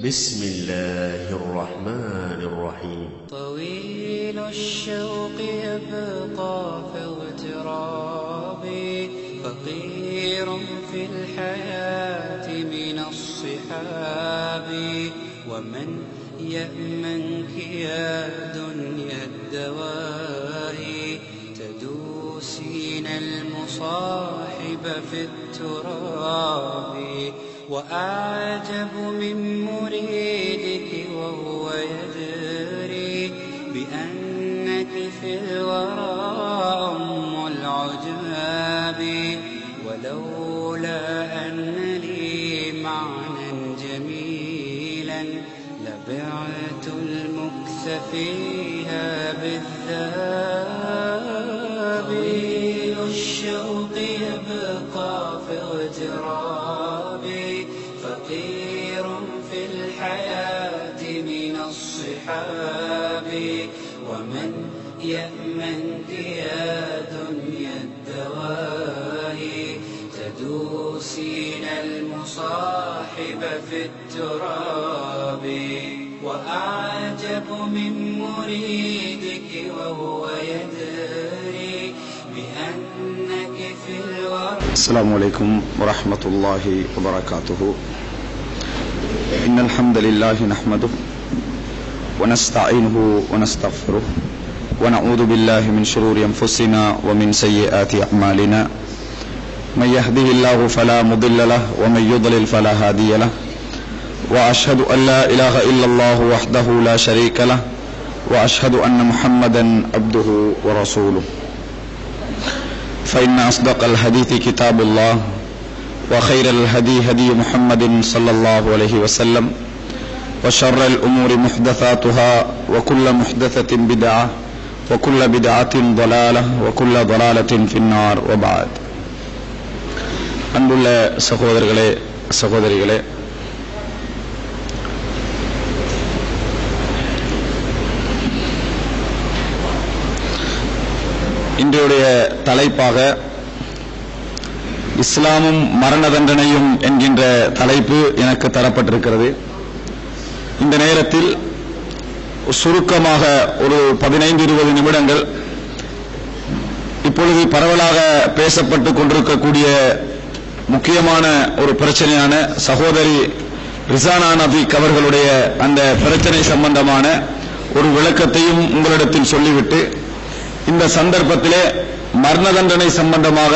بسم الله الرحمن الرحيم طويل الشوق يبقى في اغترابي فقير في الحياة من الصحاب ومن يأمنك يا دنيا الدواهي تدوسين المصاحب في التراب وأعجب من مريدك وهو يدري بأنك في الورى أم العجاب ولولا أن لي معنى جميلا لبعت المكث فيها بالذهب طويل الشوق يبقى في اغترابي فقير في الحياة من الصحاب ومن يأمنك يا دنيا الدواهي تدوسين المصاحب في التراب وأعجب من مريدك وهو يدري بأنك في الورى. السلام عليكم ورحمة الله وبركاته. إن الحمد لله نحمده ونستعينه ونستغفره ونعوذ بالله من شرور أنفسنا ومن سيئات أعمالنا من يهده الله فلا مضل له ومن يضلل فلا هادي له وأشهد أن لا إله إلا الله وحده لا شريك له وأشهد أن محمدا عبده ورسوله فإن أصدق الحديث كتاب الله وخير الهدي هدي محمد صلى الله عليه وسلم وشر الأمور محدثاتها وكل محدثة بدعة وكل بدعة ضلالة وكل ضلالة في النار وبعد. அன்புள்ள சகோதரர்களே சகோதரிகளே, இன்றைய தலைப்பாக இஸ்லாமும் மரண தண்டனையும் என்கின்ற தலைப்பு எனக்கு தரப்பட்டிருக்கிறது. இந்த நேரத்தில் சுருக்கமாக ஒரு 15-20 நிமிடங்கள் இப்பொழுது பரவலாக பேசப்பட்டு கொண்டிருக்கக்கூடிய முக்கியமான ஒரு பிரச்சனையான சகோதரி ரிசானா நபீக் அவர்களுடைய அந்த பிரச்சனை சம்பந்தமான ஒரு விளக்கத்தையும் உங்களிடத்தில் சொல்லிவிட்டு, இந்த சந்தர்ப்பத்திலே மரண தண்டனை சம்பந்தமாக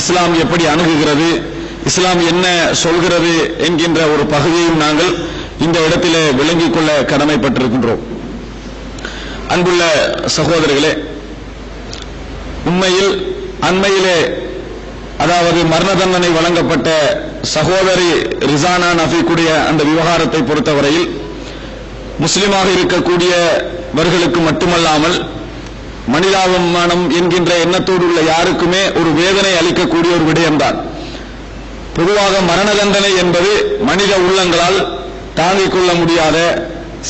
இஸ்லாம் எப்படி அணுகுகிறது, இஸ்லாம் என்ன சொல்கிறது என்கின்ற ஒரு பகுதியையும் நாங்கள் இந்த இடத்திலே விளங்கிக் கொள்ள கடமைப்பட்டிருக்கின்றோம். அன்புள்ள சகோதரர்களே, உண்மையில் அண்மையிலே அதாவது மரண தண்டனை வழங்கப்பட்ட சகோதரி ரிசானா நபீக்குடைய அந்த விவகாரத்தை பொறுத்தவரையில் முஸ்லிமாக இருக்கக்கூடியவர்களுக்கு மட்டுமல்லாமல் மனிதாபிமானம் என்கின்ற எண்ணத்தோடு உள்ள யாருக்குமே ஒரு வேதனை அளிக்கக்கூடிய ஒரு விடயம்தான். பொதுவாக மரண தண்டனை என்பது மனித உள்ளங்களால் தாங்கிக் கொள்ள முடியாத,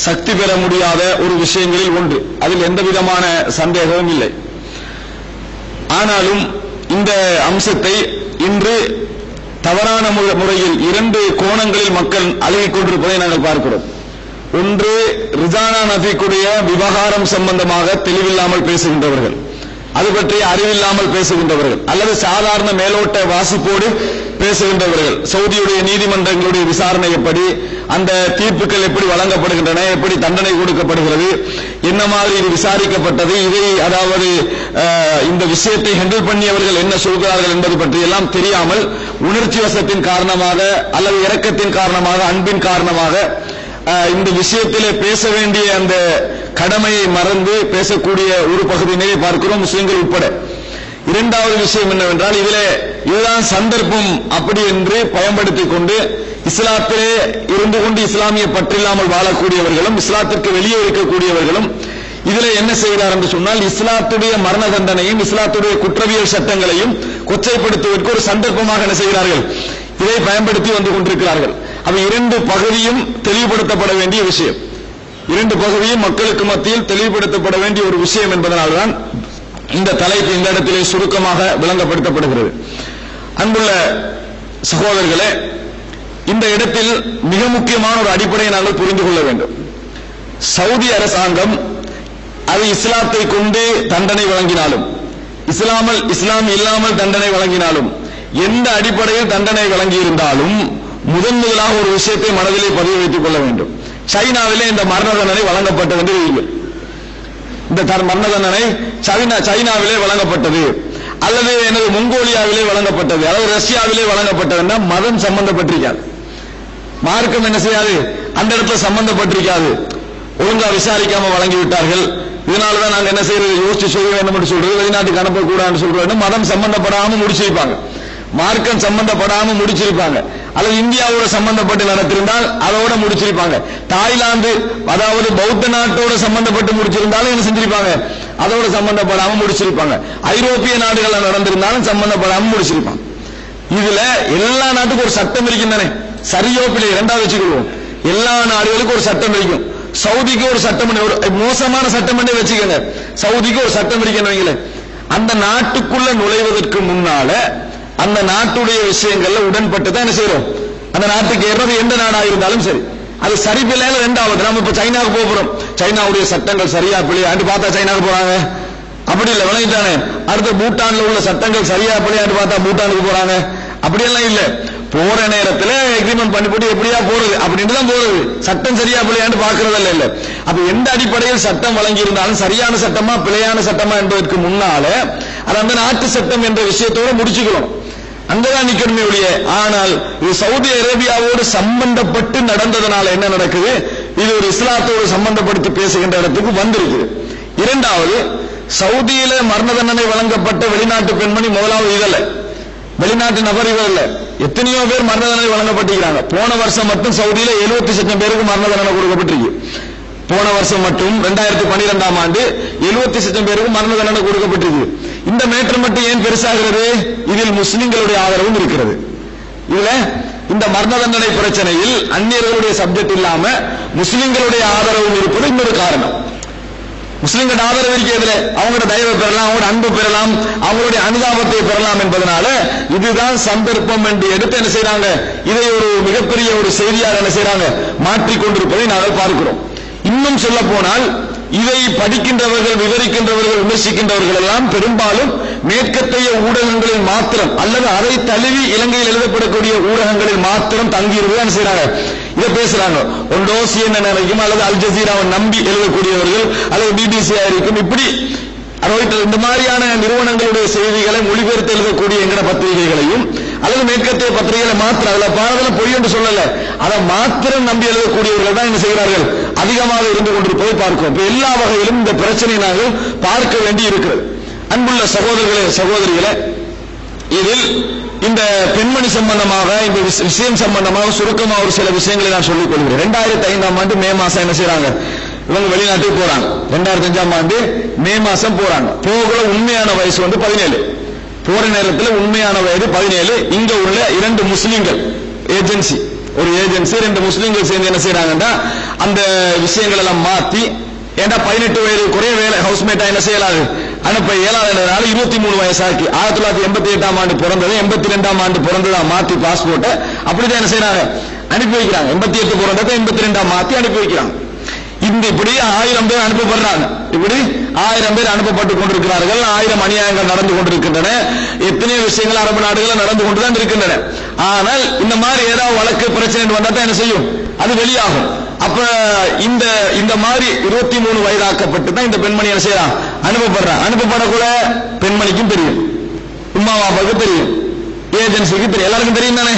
சக்தி பெற முடியாத ஒரு விஷயங்களில் ஒன்று. அதில் எந்த விதமான சந்தேகமும் இல்லை. ஆனாலும் இந்த அம்சத்தை இன்று தவறான முறையில் 2 கோணங்களில் மக்கள் அழகிக் கொண்டிருப்பதை நாங்கள் பார்க்கிறோம். ஒன்று, ரிசானா நபீக்குடைய விவகாரம் சம்பந்தமாக தெளிவில்லாமல் பேசுகின்றவர்கள், அது பற்றி அறிவில்லாமல் பேசுகின்றவர்கள், அல்லது சாதாரண மேலோட்ட வாசிப்போடு பேசுகின்றவர்கள். சவுதியுடைய நீதிமன்றங்களுடைய விசாரணை எப்படி, அந்த தீர்ப்புகள் எப்படி வழங்கப்படுகின்றன, எப்படி தண்டனை கொடுக்கப்படுகிறது, என்ன மாதிரி இது விசாரிக்கப்பட்டது, இதை அதாவது இந்த விஷயத்தை ஹேண்டில் பண்ணியவர்கள் என்ன சொல்கிறார்கள் என்பது பற்றி எல்லாம் தெரியாமல் உணர்ச்சி வசத்தின் காரணமாக அல்லது இரக்கத்தின் காரணமாக, அன்பின் காரணமாக இந்த விஷயத்திலே பேச வேண்டிய அந்த கடமையை மறந்து பேசக்கூடிய ஒரு பகுதியினரை பார்க்கிறோம், முஸ்லிம்கள் உட்பட. இரண்டாவது விஷயம் என்னவென்றால், இதுதான் சந்தர்ப்பம் அப்படி என்று பயன்படுத்திக் கொண்டு இஸ்லாத்திலே இருந்து கொண்டு இஸ்லாமிய பற்றில்லாமல் வாழக்கூடியவர்களும் இஸ்லாத்திற்கு வெளியே இருக்கக்கூடியவர்களும் இதிலே என்ன செய்கிறார் என்று சொன்னால், இஸ்லாத்துடைய மரண தண்டனையும் இஸ்லாத்துடைய குற்றவியல் சட்டங்களையும் கொச்சைப்படுத்துவதற்கு ஒரு சந்தர்ப்பமாக என்ன செய்கிறார்கள், இதை பயன்படுத்தி வந்து கொண்டிருக்கிறார்கள். அவை 2 பகுதியும் தெளிவுபடுத்தப்பட வேண்டிய விஷயம், 2 பகுதியும் மக்களுக்கு மத்தியில் தெளிவுபடுத்தப்பட வேண்டிய ஒரு விஷயம் என்பதனால்தான் இந்த தலைப்பு இந்த இடத்திலே சுருக்கமாக விளங்கப்படுத்தப்படுகிறது. அன்புள்ள சகோதரர்களே, இந்த இடத்தில் மிக முக்கியமான ஒரு அடிப்படையை நாங்கள் புரிந்து கொள்ள வேண்டும். சவுதி அரசாங்கம் அது இஸ்லாத்தை கொண்டு தண்டனை வழங்கினாலும், இஸ்லாம் இல்லாமல் தண்டனை வழங்கினாலும், எந்த அடிப்படையில் தண்டனை வழங்கி இருந்தாலும் முதலாக ஒரு விஷயத்தை மனதிலே பதிவு வைத்துக் கொள்ள வேண்டும். சைனாவிலே இந்த மரண தண்டனை வழங்கப்பட்டது என்று இல்லை. இந்த மரண தண்டனை சைனாவிலே வழங்கப்பட்டது அல்லது எனது மங்கோலியாவிலே வழங்கப்பட்டது அல்லது ரஷ்யாவிலே வழங்கப்பட்டது மதம் சம்பந்தப்பட்டிருக்காது. மார்க்கம் என்ன செய்யாது, அந்த இடத்துல சம்பந்தப்பட்டிருக்காது. ஒழுங்கா விசாரிக்காம வழங்கி விட்டார்கள். இதனாலதான் நாங்க என்ன செய்யறது, யோசிச்சு சொல்ல வேண்டும் என்று சொல்றது, வெளிநாட்டுக்கு அனுப்பக்கூடாதுன்னு சொல்றது. மதம் சம்பந்தப்படாம முடிச்சிருப்பாங்க, மார்க்கம் சம்பந்தப்படாம முடிச்சிருப்பாங்க. அல்லது இந்தியாவோட சம்பந்தப்பட்டு நடத்திருந்தால் அதோட முடிச்சிருப்பாங்க. தாய்லாந்து அதாவது பௌத்த நாட்டோட சம்பந்தப்பட்டு முடிச்சிருந்தாலும் என்ன செஞ்சிருப்பாங்க, அதோட சம்பந்தப்படாம முடிச்சிருப்பாங்க. ஐரோப்பிய நாடுகள் நடந்திருந்தாலும் சம்பந்தப்படாம முடிச்சிருப்பாங்க. இதுல எல்லா நாட்டுக்கும் ஒரு சட்டம் இருக்கின்றன. சரியோ பிள்ளை இரண்டாவது வச்சுக்கொள்வோம். எல்லா நாடுகளுக்கும் ஒரு சட்டம் இருக்கும். சவுதிக்கு ஒரு சட்டம், ஒரு மோசமான சட்டம் பண்ணி வச்சுக்கோங்க. சவுதிக்கு ஒரு சட்டம் இருக்கீங்களே, அந்த நாட்டுக்குள்ள நுழைவதற்கு முன்னால அந்த நாட்டுடைய விஷயங்கள்ல உடன்பட்டு தான் என்ன செய்யறோம், அந்த நாட்டுக்கு ஏறது எந்த நாடாக இருந்தாலும் சரி. அது சரி பிள்ளைல ரெண்டாவது. நம்ம இப்ப சைனாவுக்கு போறோம், சைனாவுடைய சட்டங்கள் சரியா பிள்ளையாண்டு பார்த்தா சைனாவுக்கு போறாங்க. அப்படி இல்லை, விளங்கிட்டானே. அடுத்த பூட்டான்ல உள்ள சட்டங்கள் சரியா பிள்ளையாண்டு பார்த்தா பூட்டானுக்கு போறாங்க. அப்படியெல்லாம் இல்ல. போற நேரத்தில் எக்ரிமெண்ட் பண்ணி போட்டு எப்படியா போறது அப்படின்னு தான் போறது. சட்டம் சரியா பிள்ளையாண்டு பாக்குறதல்ல. இல்ல அப்ப எந்த அடிப்படையில் சட்டம் வழங்கி இருந்தாலும் சரியான சட்டமா பிழையான சட்டமா என்பதற்கு முன்னால அது அந்த நாட்டு சட்டம் என்ற விஷயத்தோட முடிச்சுக்கணும். அங்கதான் நிக்கணுமே ஒழிய. ஆனால் இது சவுதி அரேபியாவோடு சம்பந்தப்பட்டு நடந்ததனால என்ன நடக்குது, இது ஒரு இஸ்லாத்தோடு சம்பந்தப்படுத்தி பேசுகின்ற இடத்துக்கு வந்திருக்கு. இரண்டாவது, சவுதியில மரண தண்டனை வழங்கப்பட்ட வெளிநாட்டு பெண்மணி முதலாவது இதல்ல, வெளிநாட்டு நபர் இல்ல, எத்தனையோ பேர் மரண தண்டனை வழங்கப்பட்டிருக்கிறாங்க. போன வருஷம் மட்டும் சவுதியில 70 லட்சம் பேருக்கு மரண தண்டனை கொடுக்கப்பட்டிருக்கு. போன வருஷம் மட்டும் 2012ஆம் ஆண்டு 70 லட்சம் பேருக்கு மரண தண்டனை கொடுக்கப்பட்டிருக்கு. இந்த மேற்று மட்டும் ஏன் பெருசாகிறது, இதில் முஸ்லிம்களுடைய ஆதரவும் இருக்கிறது. இதுல இந்த மரண தண்டனை பிரச்சனையில் அந்நியர்களுடைய சப்ஜெக்ட் இல்லாம முஸ்லிம்களுடைய ஆதரவும் இருப்பது இன்னொரு காரணம். முஸ்லிம்களோட ஆதரவு இருக்கிறதுல அவங்களோட தயவை பெறலாம், அவங்களோட அன்பு பெறலாம், அவங்களுடைய அனுதாபத்தை பெறலாம் என்பதனால இதுதான் சந்தர்ப்பம் என்று எடுத்து என்ன செய்யறாங்க, இதை ஒரு மிகப்பெரிய ஒரு செய்தியாக என்ன செய்யறாங்க, மாற்றிக்கொண்டிருப்பதை நாங்கள் பார்க்கிறோம். இன்னும் சொல்ல போனால் இதை படிக்கின்றவர்கள், விவரிக்கின்றவர்கள், விமர்சிக்கின்றவர்கள் எல்லாம் பெரும்பாலும் மேற்கத்தைய ஊடகங்களில் மாத்திரம் அல்லது அதை தழுவி இலங்கையில் எழுதப்படக்கூடிய ஊடகங்களில் மாத்திரம் தங்கியிருப்பது என்ன செய்யறாங்க, இதை பேசுறாங்க. ஒன்றோ CNN இருக்கும் அல்லது அல் ஜசீராவை நம்பி எழுதக்கூடியவர்கள் அல்லது BBC இருக்கும். இப்படி இந்த மாதிரியான நிறுவனங்களுடைய செய்திகளை மொழிபெயர்த்து எழுதக்கூடிய எங்கட பத்திரிகைகளையும் அல்லது மேற்கத்திய பத்திரிகைகளை மாத்திரம் அதுல பாரதம் பொய் என்று சொல்லல, அதை மாத்திரம் நம்பி எழுதக்கூடியவர்கள் தான் என்ன செய்கிறார்கள், அதிகமாக இருந்து கொண்டிருப்பதை பார்க்கிறோம். இப்ப எல்லா வகையிலும் இந்த பிரச்சனை நாங்கள் பார்க்க வேண்டி இருக்கிறது. அன்புள்ள சகோதரர்களே, சகோதரிகளே, இதில் இந்த பெண்மணி சம்பந்தமாக இந்த விஷயம் சம்பந்தமாக சுருக்கமாக ஒரு சில விஷயங்களை நான் சொல்லிக் கொள்கிறேன். 2005ஆம் ஆண்டு மே மாசம் என்ன செய்யறாங்க, இவங்க வெளிநாட்டுக்கு போறாங்க. 2005ஆம் ஆண்டு மே மாசம் போறாங்க. போகல உண்மையான வயசு 17. போற நேரத்தில் உண்மையான வயது 17. இங்க உள்ள 2 முஸ்லிம்கள் ஏஜென்சி, ஒரு ஏஜென்சி 2 முஸ்லிம்கள் சேர்ந்து என்ன செய்யறாங்கன்னா அந்த விஷயங்கள் எல்லாம் மாத்தி, ஏண்டா 18 வயது குறைய வேலை ஹவுஸ்மேட்டா என்ன செய்யலாது அனுப்ப இயலாதனால 23 வயசாக்கி 1988ஆம் ஆண்டு பிறந்தது 82ஆம் ஆண்டு பிறந்ததா மாத்தி பாஸ்போர்ட்டை அப்படிதான் என்ன செய்யறாங்க அனுப்பி வைக்கிறாங்க. 88 பிறந்ததை 82ஆம் மாத்தி அனுப்பி வைக்கிறாங்க. இந்த இப்படி 1000 பேர் அனுப்பப்படுறாங்க. இப்படி 1000 பேர் அனுப்பப்பட்டுக் கொண்டிருக்கிறார்கள். 1000 அநியாயங்கள் நடந்து கொண்டிருக்கின்றன. எத்தனையோ விஷயங்கள் அரபு நாடுகள் நடந்து கொண்டுதான் இருக்கின்றன. ஆனால் இந்த மாதிரி ஏதாவது வழக்கு பிரச்சனை வந்தா தான் என்ன செய்யும், அது வெளியாகும். அப்ப இந்த மாதிரி 23 வயதாக்கப்பட்டு தான் இந்த பெண்மணி என்ன செய்யறான், அனுப்பப்படுறான். அனுப்பப்படக்கூட பெண்மணிக்கும் தெரியும், உம்மா பாப்பாவுக்கு தெரியும், ஏஜென்சிக்கு தெரியும், எல்லாருக்கும் தெரியும் தானே.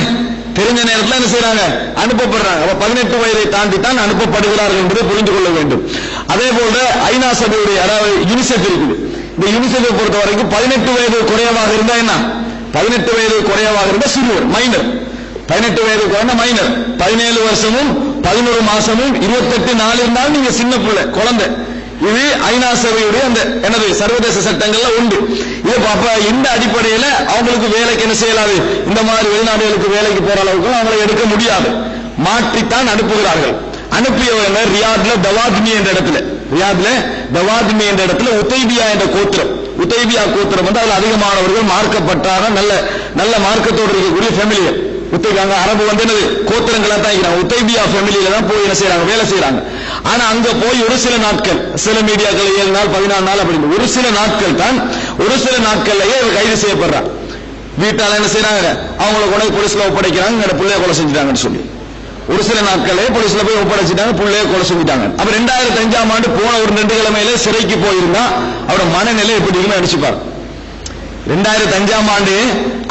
தெரிஞ்ச நேரத்தில் என்ன செய்யறாங்க, அனுப்பப்படுறாங்க. 18 வயதை தாண்டி தான் அனுப்பப்படுகிறார்கள் என்பதை புரிந்து கொள்ள வேண்டும். அதே போல ஐநா சபையுடைய அதாவது யுனிசெஃப் இருக்குது. இந்த யுனிசெஃபை பொறுத்த வரைக்கும் 18 வயது குறைவாக இருந்தா என்ன, 18 வயது குறைவாக இருந்தா சிறுவர், மைனர். 18 வயது குறைந்த மைனர். 17 வருஷமும் 11 மாசமும் 28 நாள் இருந்தாலும் நீங்க சின்ன பிள்ளை, குழந்தை. இது ஐநா சபையுடைய அந்த எனது சர்வதேச சட்டங்கள்ல உண்டு. இது அப்ப இந்த அடிப்படையில் அவங்களுக்கு வேலைக்கு என்ன செய்யலாது, இந்த மாதிரி வெளிநாடுகளுக்கு வேலைக்கு போற அளவுக்கு அவங்களை எடுக்க முடியாது, மாற்றித்தான் அனுப்புகிறார்கள். அனுப்பியவர்கள் ரியாத்ல தவாத்மி என்ற இடத்துல, ரியாத்ல தவாத்மி என்ற இடத்துல உதைபியா என்ற கோத்திரம், உதைபியா கோத்திரம் வந்து அதில் அதிகமானவர்கள் மார்க்கப்பட்டாக நல்ல நல்ல மார்க்கத்தோடு இருக்கக்கூடிய ஃபேமிலியர் உத்தைக்காங்க அரபு வந்து என்னது கோத்திரங்களா தான் இருக்கிறாங்க. உத்தைபியா ஃபேமிலியில தான் போய் என்ன செய்யறாங்க, வேலை செய்யறாங்க. ஆனா அங்க போய் ஒரு சில நாட்கள், சில மீடியாக்கள் 7 நாள் 14 நாள் அப்படின்னு ஒரு சில நாட்கள் தான், ஒரு சில நாட்கள்லயே கைது செய்யப்படுறாங்க. வீட்டால என்ன செய்யறாங்க, அவங்களை கொண்டு போலீஸ்ல ஒப்படைக்கிறாங்க, பிள்ளைய கொலை செஞ்சுட்டாங்கன்னு சொல்லி ஒரு சில நாட்களே போலீஸ்ல போய் ஒப்படைச்சிட்டாங்க, பிள்ளைய கொலை செஞ்சுட்டாங்க. அப்ப 2005ஆம் ஆண்டு போன ஒரு 2 கிழமையில சிறைக்கு போயிருந்தா அவரோட மனநிலை எப்படி இருக்குன்னு நினைச்சுப்பாரு. 2005ஆம் ஆண்டு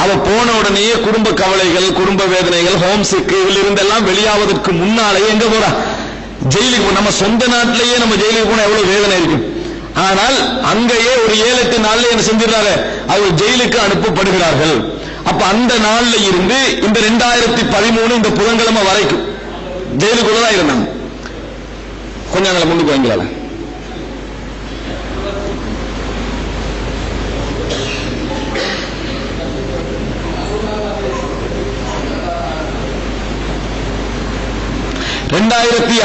அவ போன உடனேயே குடும்ப கவலைகள், குடும்ப வேதனைகள், ஹோம் சிக் இதில் இருந்தெல்லாம் வெளியாவதற்கு முன்னாலேயே எங்க போறா, ஜெயிலுக்கு. நம்ம சொந்த நாட்டிலேயே நம்ம ஜெயிலுக்கு போனா எவ்வளவு வேதனை இருக்கும். ஆனால் அங்கேயே ஒரு 7-8 நாள்ல என்ன செஞ்சிடறாங்க, அவர் ஜெயிலுக்கு அனுப்பப்படுகிறார்கள். அப்ப அந்த நாள்ல இருந்து இந்த 2013 இந்த புதன்கிழமை வரைக்கும் ஜெயிலுக்குள்ளதான் இருந்தாங்க. கொஞ்சம் முன்னுக்கு வாங்கலாம்.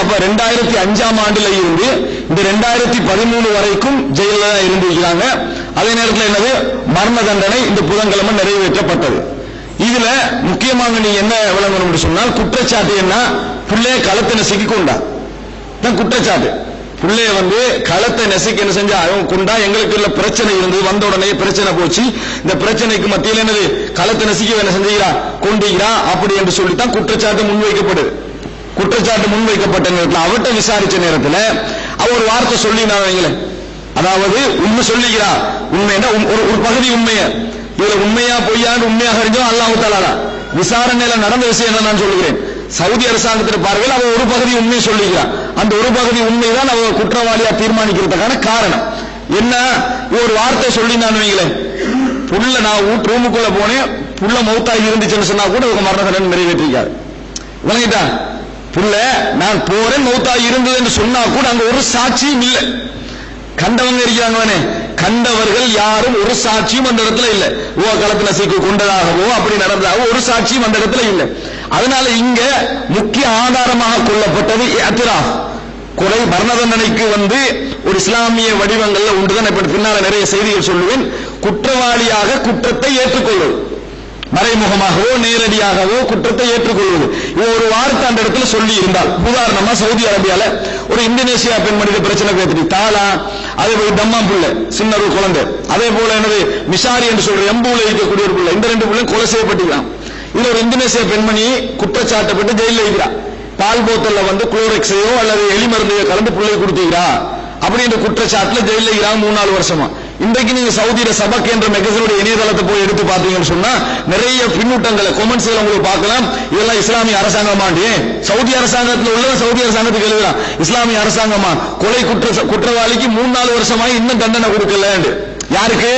அப்ப 2005ஆம் ஆண்டுல இருந்து இந்த 2013 வரைக்கும் ஜெயில தான் இருந்திருக்கிறாங்க. அதே நேரத்தில் என்னது, மரண தண்டனை இந்த புதன்கிழமை நிறைவேற்றப்பட்டது. இதுல முக்கியமாக நீங்க என்ன விளங்கணும் சொன்னால், குற்றச்சாட்டு என்ன, புள்ளைய களத்தை நசுக்கி கொண்டா தான் குற்றச்சாட்டு. புள்ளைய வந்து களத்தை நசுக்கி என்ன செஞ்சா கொண்டா, எங்களுக்கு உள்ள பிரச்சனை இருந்தது, வந்த உடனே பிரச்சனை போச்சு, இந்த பிரச்சனைக்கு மத்தியில் என்னது களத்தை நசுக்கி என்ன செஞ்சுகிறா, கொண்டுகிறா அப்படி என்று சொல்லித்தான் குற்றச்சாட்டு முன்வைக்கப்படுது. குற்றச்சாட்டு முன்வைக்கப்பட்ட நேரத்தில் அவர்கிட்ட விசாரிச்ச நேரத்தில் அவர் ஒரு வார்த்தை சொல்லினாங்க, அதாவது உண்மை சொல்லிக்கிறா, உண்மைன்னா ஒரு பகுதி உண்மையை, இதுல உண்மையா பொய்யான்னு உண்மையாக அறிஞ்சோம் அல்லாஹ் தஆலா. விசாரணையில நடந்த விஷயம் என்ன நான் சொல்லுகிறேன், சவுதி அரசாங்கத்தின் பார்வையில் அவ ஒரு பகுதி உண்மையை சொல்லிக்கிறான். அந்த ஒரு பகுதி உண்மைதான் அவ குற்றவாளியா தீர்மானிக்கிறதுக்கான காரணம் என்ன. ஒரு வார்த்தை சொல்லினான்னு வைங்களேன், புள்ள நான் ரூமுக்குள்ள போனேன், புள்ள மௌத்தாகி இருந்துச்சுன்னு சொன்னா கூட ஒரு மரண தண்டனை நிறைவேற்றிருக்காரு. விளங்கிட்டா, புள்ள நான் போறேன் மௌத்தாகி இருந்தது என்று சொன்னா கூட அங்க ஒரு சாட்சியும் இல்லை. கண்டவங்க இருக்கிறாங்க, கண்டவர்கள் யாரும் ஒரு சாட்சியும் அந்த இடத்துல இல்லை. களத்துல சீக்கு கொண்டதாகவோ அப்படி நடந்ததாகவோ ஒரு சாட்சியும் அந்த இடத்துல இல்லை. அதனால இங்க முக்கிய ஆதாரமாக கொள்ளப்பட்டது இஅ்திராஃப், கொலை. மரண தண்டனைக்கு வந்து ஒரு இஸ்லாமிய வடிவங்கள்ல உண்டுதான். இப்ப பின்னால நிறைய செய்திகள் சொல்லுவேன். குற்றவாளியாக குற்றத்தை ஏற்றுக்கொள்வது, மறைமுகமாகவோ நேரடியாகவோ குற்றத்தை ஏற்றுக்கொள்வது. ஒரு வார்த்தை அந்த இடத்துல சொல்லி இருந்தால், உதாரணமா சவுதி அரேபியால ஒரு இந்தோனேசியா பெண்மணிக்கு பிரச்சனை பேசிட்டு தாலா, அதே போல தம்மாம் புள்ள சின்ன ஒரு குழந்தை, அதே போல என்னது மிஷாரி என்று சொல்ற எம்பூல இருக்கக்கூடிய ஒரு பிள்ளை, இந்த 2 பிள்ளையும் கொலை செய்யப்பட்டிருக்கான். இதுல ஒரு இந்தோனேசியா பெண்மணி குற்றச்சாட்டப்பட்டு ஜெயிலில் இருக்கிறா. பால் போத்தல்ல வந்து குளோரெக்ஸையோ அல்லது எலி மருந்தையோ கலந்து பிள்ளை கொடுத்தீங்களா அப்படின்ற குற்றச்சாட்டுல ஜெயிலில் இருக்கிறாங்க 3-4 வருஷமா. இன்றைக்கு நீங்க சவுதியில சபக் என்ற மெகசினுடைய இணையதளத்தை போய் எடுத்து பார்த்தீங்கன்னு சொன்னா நிறைய பின்னூட்டங்களை கொமெண்ட்ஸ்ல உங்களுக்கு பார்க்கலாம். இதெல்லாம் இஸ்லாமிய அரசாங்கமாண்டி, சவுதி அரசாங்கத்தில் உள்ள சவுதி அரசாங்கத்துக்கு எழுதுறான், இஸ்லாமிய அரசாங்கமா கொலை குற்றவாளிக்கு 3-4 வருஷமா இன்னும் தண்டனை கொடுக்கல. யாருக்கு?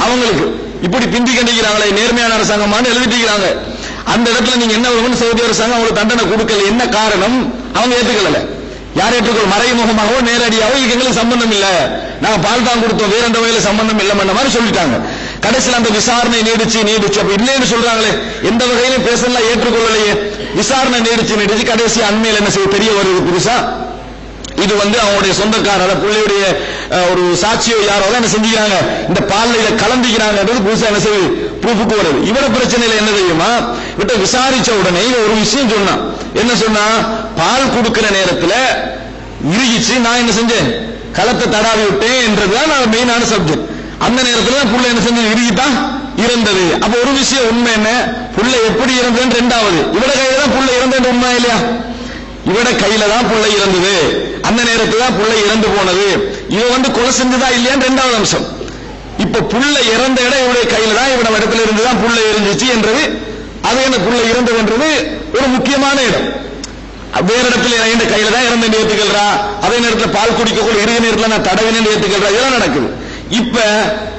அவங்களுக்கு. இப்படி பிந்தி கண்டிக்கிறாங்களே, நேர்மையான அரசாங்கமான்னு எழுதிட்டு அந்த இடத்துல நீங்க என்ன சவுதி அரசாங்கம் அவங்களுக்கு தண்டனை கொடுக்கல. என்ன காரணம்? அவங்க ஏற்றுக்கல. யார் ஏற்றுக்கொள்? மறைமுகமாகவோ நேரடியாகவோ எங்களுக்கு சம்பந்தம் இல்ல, நாங்க பால் தான் கொடுத்தோம், வேற எந்த வகையில சம்பந்தம் இல்ல மாதிரி சொல்லிட்டாங்க. கடைசியில் அந்த விசாரணை நீடிச்சு அப்ப இல்லைன்னு சொல்றாங்களே, எந்த வகையிலும் பேசலாம் ஏற்றுக்கொள்ளலையே. விசாரணை நீடிச்சு கடைசி அண்மையில் என்ன செய்ய தெரிய வருது புதுசா, இது வந்து அவங்களுடைய சொந்தக்காரர் பிள்ளையுடைய ஒரு சாட்சியோ யாரோ தான் என்ன செஞ்சுக்கிறாங்க, இந்த பால்ல இதை கலந்துக்கிறாங்க புதுசா என்ன செய்யுது ப்ரூஃபுக்கு வருது. இவர பிரச்சனையில என்ன தெரியுமா, இவட்ட விசாரிச்ச உடனே ஒரு விஷயம் சொன்னான். என்ன சொன்னா, பால் கொடுக்கிற நேரத்தில் இறுகிச்சு நான் என்ன செஞ்சேன், களத்தை தடாவி விட்டேன் என்றதுதான் மெயினான சப்ஜெக்ட். அந்த நேரத்தில் புள்ள என்ன செஞ்சு இறுகித்தான் இறந்தது. அப்ப ஒரு விஷயம் உண்மை என்ன, புள்ள எப்படி இறந்ததுன்னு 2வது, இவட கையில தான் புள்ள இறந்தது உண்மை இல்லையா, இவட கையில தான் புள்ளை இறந்தது, அந்த நேரத்தில் தான் புள்ளை இறந்து போனது, இவ வந்து கொலை செஞ்சதா இல்லையான்னு 2வது அம்சம். இப்ப புள்ள இறந்த இடம் இவருடைய கையில தான், இவட இடத்துல இருந்துதான் புள்ளை இருந்துச்சு என்றது, அது என்ன புள்ளை இறந்தது என்றது ஒரு முக்கியமான இடம். வேற இடத்துல என் கையில தான் இறந்த ஏத்துக்கிறா, அதே நேரத்தில் பால் குடிக்கக்கூடிய இறுதி நேரத்தில் நான் தடவினு ஏத்துக்கிறா, இதெல்லாம் நடக்குது. இப்ப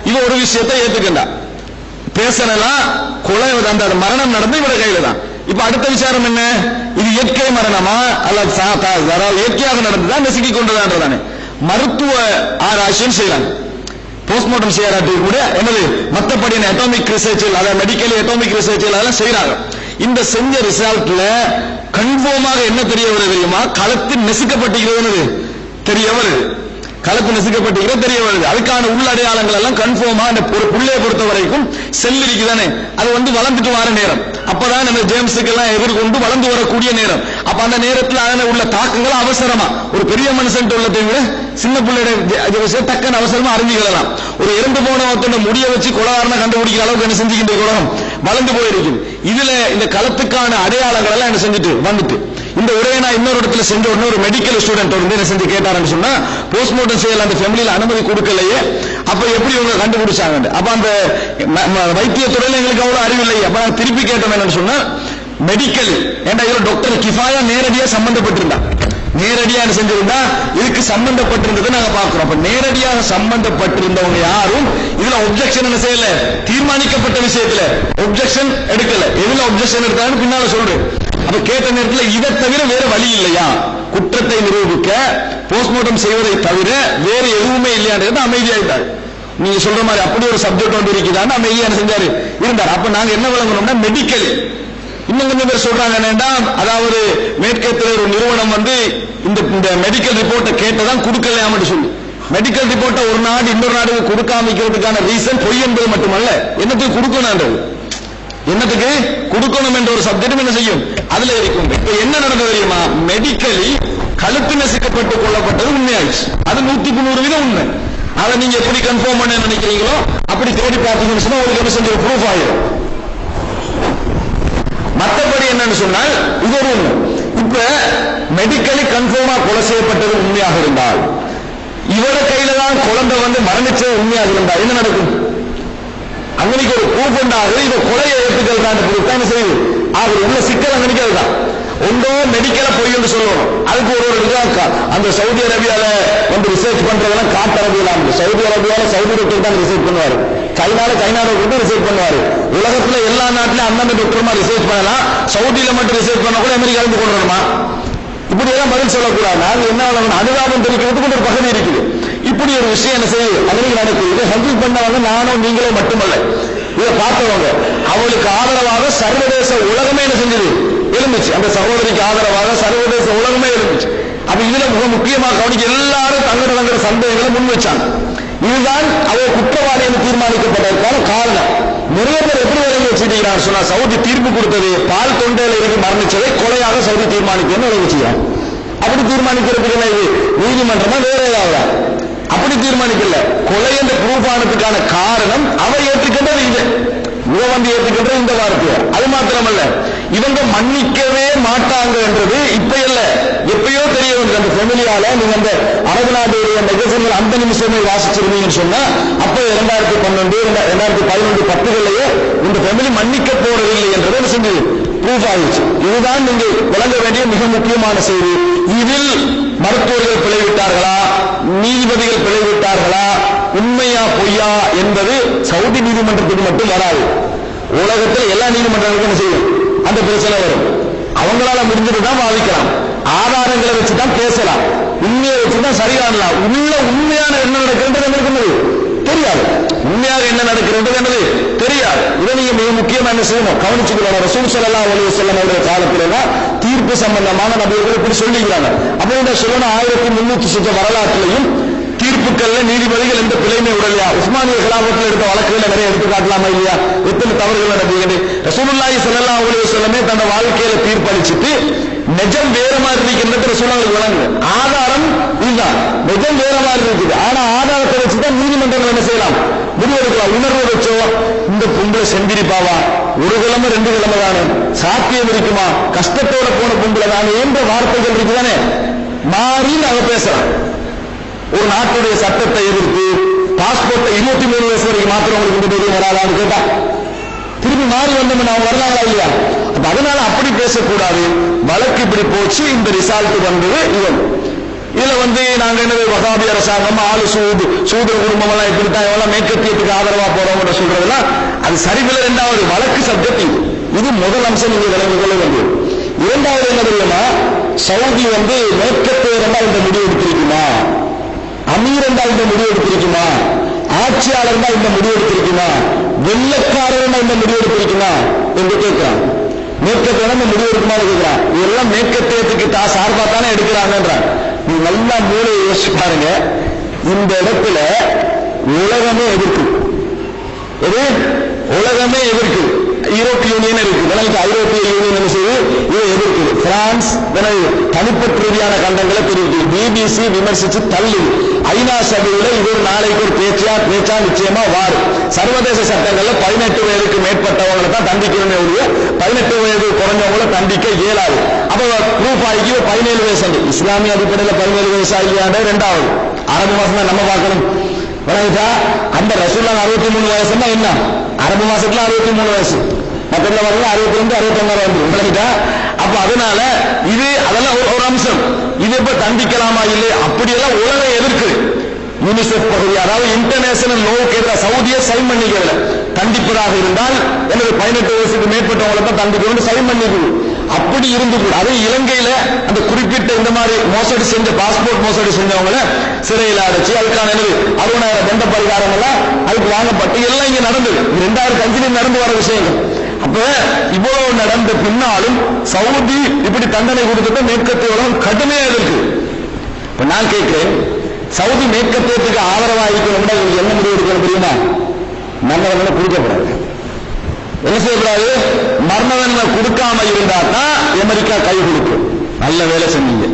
இவ ஒரு விஷயத்தை ஏத்துக்கண்டா, பேசலாம் கொலை அந்த மரணம் நடந்து இவட கையில தான். இப்ப அடுத்த விசாரம் என்ன, இது இயற்கை மரணமா அல்லது, இயற்கையாக நடந்துதான் நசுக்கி கொண்டதான்றதானே மருத்துவ ஆராய்ச்சியும் செய்யறாங்க. போஸ்ட்மார்ட்டம் செய்யறாட்டி கூட என்னது மத்தபடி அட்டாமிக் ரிசர்ச், அதாவது மெடிக்கல் அட்டாமிக் ரிசர்ச் அதெல்லாம் செய்யறாங்க. இந்த செஞ்ச ரிசல்ட்ல கன்ஃபார்மாக என்ன தெரிய வருது தெரியுமா, களத்தில் நெசுக்கப்பட்டிருக்கிறது தெரிய வருது. கலப்பு நசுக்கப்பட்டிருக்கிற தெரிய வருது. அதுக்கான உள்ளடையாளங்கள் எல்லாம் கன்ஃபார்மா ஒரு புள்ளையை பொறுத்த வரைக்கும் செல் இருக்குதானே, அது வந்து வளர்ந்துட்டு வர நேரம், அப்பதான் அந்த ஜேம்ஸுக்கு எல்லாம் எதிர்கொண்டு வளர்ந்து வரக்கூடிய நேரம். அப்ப அந்த நேரத்தில் அதன உள்ள தாக்கங்கள் அவசரமா ஒரு பெரிய மனுஷன் உள்ளதை விட சின்ன பிள்ளைய டக்குன்னு அவசரமா அறிஞ்சுக்கலாம். ஒரு இறந்து போனவத்தோட முடிய வச்சு கொலகாரனை கண்டுபிடிக்கிற அளவுக்கு என்ன செஞ்சுக்கின்ற உலகம் வளர்ந்து போயிருக்கு. இதுல இந்த களத்துக்கான அடையாளங்கள் எல்லாம் என்ன செஞ்சுட்டு வந்துட்டு இந்த உரையை நான் இன்னொரு இடத்துல செஞ்ச உடனே ஒரு மெடிக்கல் ஸ்டூடெண்ட் வந்து என்ன செஞ்சு கேட்டாருன்னு சொன்னா, போஸ்ட்மார்ட்டம் செய்யல அந்த ஃபேமிலியில அனுமதி கொடுக்கலையே, அப்ப எப்படி இவங்க கண்டுபிடிச்சாங்க? அப்ப அந்த வைத்தியத்துறையில எங்களுக்கு அவ்வளவு அறிவில்லை. அப்ப நான் திருப்பி கேட்டோம் என்னன்னு சொன்னா, மெடிக்கல் ஏண்டா இதுல டாக்டர் கிஃபாயா நேரடியா சம்பந்தப்பட்டிருந்தா, நேரடியா என்ன செஞ்சிருந்தா இதுக்கு சம்பந்தப்பட்டிருந்ததை நாங்க பார்க்கிறோம். அப்ப நேரடியாக சம்பந்தப்பட்டிருந்தவங்க யாரும் இதுல ஒப்ஜெக்ஷன் என்ன செய்யல, தீர்மானிக்கப்பட்ட விஷயத்துல ஒப்ஜெக்ஷன் எடுக்கல. எதுல ஒப்ஜெக்ஷன் எடுத்தாலும் பின்னால சொல்றேன். அப்ப கேட்ட நேரத்தில் இதை தவிர வேற வழி இல்லையா, குற்றத்தை நிரூபிக்க போஸ்ட்மார்ட்டம் செய்வதை தவிர வேற எதுவுமே இல்லையான்றது அமைதியாயிட்டார். நீங்க சொல்ற மாதிரி அப்படி ஒரு சப்ஜெக்ட் வந்து இருக்குதான்னு அமைதியா செஞ்சாரு இருந்தார். அப்ப நாங்க என்ன விளங்கணும்னா, மெடிக்கல் இன்னும் கொஞ்சம் பேர் சொல்றாங்க என்னன்னா, அதாவது மேற்கத்திய ஒரு நிறுவனம் வந்து இந்த மெடிக்கல் ரிப்போர்ட்டை கேட்டதான் கொடுக்கலையாமட்டு சொல்லி, மெடிக்கல் ரிப்போர்ட்டை ஒரு நாடு இன்னொரு நாடுக்கு கொடுக்காமிக்கிறதுக்கான ரீசன் பொய் என்பது மட்டுமல்ல, என்னத்துக்கு கொடுக்கணும், என்னத்துக்கு கொடுக்கணும் என்ற ஒரு சப்ஜெக்டும் என்ன செய்யும் அதுல இருக்கும். இப்ப என்ன நடந்தது தெரியுமா, மெடிக்கலி கழுத்து நசுக்கப்பட்டு கொள்ளப்பட்டது உண்மையாயிடுச்சு. அது 100% உண்மை. அதை நீங்க எப்படி கன்ஃபார்ம் பண்ண நினைக்கிறீங்களோ அப்படி தேடி பார்த்தீங்கன்னு சொன்னா உங்களுக்கு என்ன செஞ்ச ப்ரூஃப் ஆயிடும். மற்றபடி என்னன்னு சொன்னால் இது ஒரு உண்மை. இப்ப மெடிக்கலி கன்ஃபார்மா கொலை செய்யப்பட்டது உண்மையாக இருந்தால், இவர கையில தான் குழந்தை வந்து மரணிச்சது உண்மையாக இருந்தால் என்ன நடக்கும்? அங்கனைக்கு ஒரு ப்ரூஃப் உண்டாகுது, இதை கொலையை ஏற்றுக்கிறான்னு ப்ரூஃப் தான் செய்யுது. அவர் உள்ள சிக்கல் அங்கனைக்கு அதுதான். ஒன்றோ மெடிக்கல பொய் என்று சொல்லணும், அதுக்கு ஒரு அந்த சவுதி அரேபியால வந்து ரிசர்ச் பண்றதெல்லாம் காட்டு அரபியலாம். சவுதி அரேபியால சவுதி டாக்டர் தான் ரிசர்ச் பண்ணுவாரு, சைனா டாக்டர் ரிசர்ச் பண்ணுவாரு. உலகத்துல எல்லா நாட்டிலும் அந்தந்த டாக்டர்மா ரிசர்ச் பண்ணலாம், சவுதியில மட்டும் ரிசர்ச் பண்ண கூட அமெரிக்கா இருந்து கொண்டு வரணுமா? இப்படி எல்லாம் பதில் சொல்லக்கூடாது. அது என்ன அனுதாபம் தெரிவிக்கிறதுக்கு ஒரு பகுதி இருக்குது. இப்படி ஒரு விஷயம் என்ன செய்யுது அமெரிக்கா நடக்குது. இதை ஹெல்ப் பண்ணவங்க நானும் நீங்களே மட்டுமல்ல, இதை பார்த்தவங்க அவளுக்கு ஆதரவாக சர்வதேச உலகமே என்ன செஞ்சது எழுந்துச்சு. அந்த சகோதரிக்கு ஆதரவாக சர்வதேச உலகமே எழுந்துச்சு. அப்ப இதுல மிக முக்கியமாக கவனிக்க எல்லாரும் தங்களோட சந்தேகங்களை முன் வச்சாங்க. இதுதான் அவர் குற்றவாளி என்று தீர்மானிக்கப்பட்டதற்கான காரணம். நிறைய பேர் எப்படி விளங்கி வச்சுட்டீங்கன்னா சொன்னா, சவுதி தீர்ப்பு கொடுத்தது பால் தொண்டையில இருந்து மரணிச்சதை கொலையாக சவுதி தீர்மானிக்கணும்னு விளங்கி வச்சுக்கிறாங்க. அப்படி தீர்மானிக்கிறதுக்கு என்ன இது நீதிமன்றமா வேற ஏதாவது அப்படி தீர்மானிக்கல. கொலை என்ற ப்ரூஃப் ஆனதுக்கான காரணம் அவர் ஏற்றுக்கின்றது இது, இவ வந்து ஏற்றுக்கின்ற இந்த வார்த்தை. அது மாத்திரமல்ல, இவங்க மன்னிக்கவே மாட்டாங்க என்றது இப்ப இல்ல, எப்பயோ தெரிய வந்து அந்த ஃபேமிலியால நீங்க அந்த அரபு நாட்டுடைய மெகசின்கள் அந்த நிமிஷமே வாசிச்சிருந்தீங்கன்னு சொன்னா, அப்ப 2012 2011 10கள்லயே இந்த ஃபேமிலி மன்னிக்க போறதில்லை என்றது என்ன செஞ்சது ப்ரூஃப் ஆயிடுச்சு. இதுதான் நீங்க விளங்க வேண்டிய மிக முக்கியமான செய்தி. இதில் மருத்துவர்கள் பிழைவிட்டார்களா, நீதிபதிகள் பிழைவிட்டார்களா, உண்மையா பொய்யா என்பது சவுதி நீதிமன்றத்துக்கு மட்டும் வராது. உலகத்தில் எல்லா நீதிமன்றங்களுக்கும் என்ன செய்யும் அந்த பிரச்சனை வரும். அவங்களால முடிஞ்சது தான் வாதிக்கலாம், ஆதாரங்களை வச்சுதான் பேசலாம், உண்மையை வச்சுதான் சரியானலாம். உண்மையான என்ன நடக்கிறது என்பது தெரியாது, உண்மையாக என்ன நடக்கிறது என்பது தெரியாது. இதை நீங்க மிக முக்கியமா என்ன செய்யணும் கவனிச்சுக்கணும். ரசூல் ஸல்லல்லாஹு அலைஹி வஸல்லம் அவருடைய காலத்துல தீர்ப்பு சம்பந்தமான நபிகள் இப்படி சொல்லிக்கிறாங்க. அப்ப இந்த சொல்லணும் 1300 சுற்ற வரலாற்றிலையும் தீர்ப்புகள்ல நீதிபதிகள் எந்த பிழையுமே உடலையா. உஸ்மானிய கிலாபத்தில் எடுத்த வழக்குகளை நிறைய எடுத்து காட்டலாமா இல்லையா? எத்தனை தவறுகள் நடக்குது. ரசூலுல்லாஹி ஸல்லல்லாஹு அலைஹி வஸல்லமே தன் வாழ்க்கையில தீர்ப்பளிச்சுட்டு நிஜம் வேற மாதிரி இருக்கின்றது ரசூலுல்லாஹி வழங்குது. ஆதாரம் இதுதான், நிஜம் வேற மாதிரி இருக்குது. ஆனா ஆதாரத்தை வச்சுதான் நீதிமன்றங்கள் என்ன செய்யலாம் முடிவெடுக்கலாம். உணர்வு வச்சோ இந்த பொம்பளை செம்பிரிப்பாவா, ஒரு கிழமை 2 கிழமை தானே, சாத்தியம் இருக்குமா, கஷ்டத்தோட போன பொம்பளை தானே என்ற வார்த்தைகள் இருக்குதானே மாறி நாங்க பேசலாம். ஒரு நாட்டுடைய சட்டத்தை எதிர்த்து பாஸ்போர்ட்டை 23 வயசு வரைக்கும் மாத்திரவங்களுக்கு கொண்டு போய் வராதான்னு கேட்டா திரும்பி மாறி வந்தோம் அவங்க வரலாங்களா இல்லையா? அதனால அப்படி பேசக்கூடாது. வழக்கு இப்படி போச்சு, இந்த ரிசல்ட் வந்தது. இதுல வந்து நாங்க என்ன வகாபி அரசாங்கம் ஆளு சூதர் குடும்பம் எல்லாம் இப்படித்தான் எவ்வளவு மேற்கத்தியத்துக்கு ஆதரவா போறோம் சொல்றதெல்லாம் அது சரிவில்லை. 2வது வழக்கு சப்ஜெக்ட் இது முதல் அம்சம் நீங்க விளங்கிக் கொள்ள வேண்டியது. 2வது என்ன தெரியுமா, சவுதி வந்து மேற்கத்தியரா இந்த முடிவு எடுத்திருக்குமா, அமீர் என்றால் இந்த முடிவு எடுத்திருக்குமா, ஆட்சியாளர் தான் இந்த முடிவு எடுத்திருக்குமா, வெள்ளக்காரர் இந்த முடிவு எடுத்திருக்குமா என்று கேட்கிறான். மேற்கத்திய இந்த முடிவு எடுக்குமா கேட்கிறான். இதெல்லாம் மேற்கத்தியத்துக்கு சார்பா தானே எடுக்கிறாங்கன்றான். நீ நல்லா மூளையை யோசிச்சு பாருங்க. இந்த இடத்துல உலகமே எதிர்க்கு. எது? உலகமே எதிர்க்கு. யூரோப்பிய யூனியன் இருக்கு, ஐரோப்பிய யூனியன் என்ன செய்யுது? இதை எதிர்க்கு. பிரான்ஸ் தனிப்பட்ட ரீதியான கண்டங்களை தெரிவித்து பிபிசி விமர்சிச்சு தள்ளு. ஐநா சபையில இது ஒரு நாளைக்கு ஒரு பேச்சா நிச்சயமா வாரு. சர்வதேச சட்டங்கள்ல 18 வயதுக்கு மேற்பட்டவங்களை தான் தண்டிக்கணுமே ஒழிய 18 வயது குறைஞ்சவங்களை தண்டிக்க இயலாது. அப்ப ப்ரூஃப் ஆகி 17 வயசு, இஸ்லாமிய அடிப்படையில் 17 வயசு ஆகியாண்ட ரெண்டாவது. அரபு மாசம் தான் நம்ம பார்க்கணும். அந்த ரசூலுல்லாஹ் 63 வயசுன்னா என்ன? அரபு மாசத்துல 63 வயசு, மற்றதுல வந்து 62 61 வந்து. அப்ப அதனால இது அதெல்லாம் ஒரு அம்சம். இது இப்ப தண்டிக்கலாமா இல்லை அப்படியெல்லாம் உலகம் எதிர்க்கு. யூனிசெஃப் பகுதி, அதாவது இன்டர்நேஷனல் லோவுக்கு எதிராக சவுதியை சைன் பண்ணிக்கல. தண்டிப்பதாக இருந்தால் எனது 18 வயசுக்கு மேற்பட்டவங்களை தான் தண்டிக்கணும் சைன் பண்ணிக்கணும். அப்படி இருந்து கூட அது இலங்கையில அந்த குறிப்பிட்ட இந்த மாதிரி மோசடி செஞ்ச பாஸ்போர்ட் மோசடி செஞ்சவங்களை சிறையில் அடைச்சு அதுக்கான 60,000 தண்ட பரிகாரம் எல்லாம் அதுக்கு வாங்கப்பட்டு எல்லாம் இங்க நடந்தது. 2005 நடந்து வர விஷயங்கள். அப்ப இவ்வளவு நடந்த பின்னாலும் சவுதி இப்படி தண்டனை கொடுத்துட்டு மேற்கத்திய உலகம் கடுமையா இருக்கு. இப்ப நான் கேட்கிறேன், சவுதி மேற்கத்தியத்துக்கு ஆதரவாக இருக்கணும்னா என்ன முடிவு எடுக்கணும் தெரியுமா? மரண தண்டனை கொடுக்கப்படாது. என்ன செய்யக்கூடாது? மரண தண்டனை கொடுக்காம இருந்தா தான் அமெரிக்கா கை கொடுக்கும். நல்ல வேலை செஞ்சீங்க,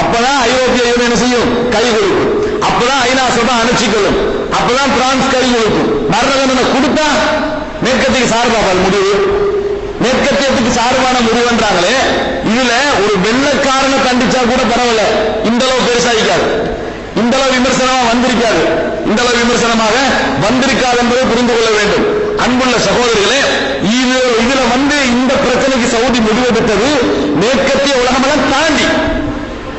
அப்பதான் ஐரோப்பிய யூனியன் என்ன செய்யும்? கை கொடுக்கும். அப்பதான் ஐநா சபை அனுப்பிச்சுக்கொள்ளும். அப்பதான் பிரான்ஸ் கை கொடுக்கும். மரண தண்டனை கொடுத்தா மேற்கத்திற்கு சார்பாக முடிவு, மேற்கத்தியத்துக்கு சார்பான முடிவுன்றாங்களே. இதுல ஒரு வெள்ளக்காரனை கண்டிச்சா கூட பரவாயில்ல, இந்த அளவு பெருசாகிக்காது, இந்த அளவு விமர்சனமா வந்திருக்காது, இந்த அளவு விமர்சனமாக வந்திருக்காது என்பதை புரிந்து கொள்ள வேண்டும். அன்புள்ள சகோதரிகளே, இதுல வந்து இந்த பிரச்சனைக்கு சவுதி முடிவெடுத்தது மேற்கத்திய உலகமெல்லாம் தாண்டி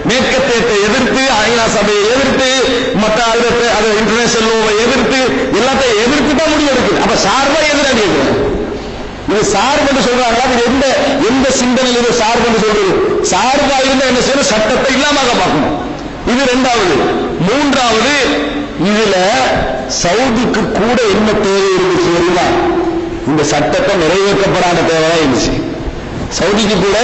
மேற்கத்தியத்தை எதிர்த்து, ஐநா சபையை எதிர்த்து, மற்ற இன்டர்நேஷனல் லோவை எதிர்த்து, எல்லாத்தையும் எதிர்த்து தான் முடிவு எடுக்குது. அப்ப சார்பா எதிராக இது சார்பு என்று சொல்றாங்களா? இது எந்த சிந்தனையில் இது சார்பு என்று சொல்றது? சார்பா இருந்தா என்ன செய்யணும்? சட்டத்தை இல்லாம பார்க்கணும். இது இரண்டாவது. மூன்றாவது, இதுல சவுதிக்கு கூட என்ன தேவை இருந்துச்சு தெரியுமா? இந்த சட்டத்தை நிறைவேற்றப்படாத தேவைதான் இருந்துச்சு. சவுதிக்கு கூட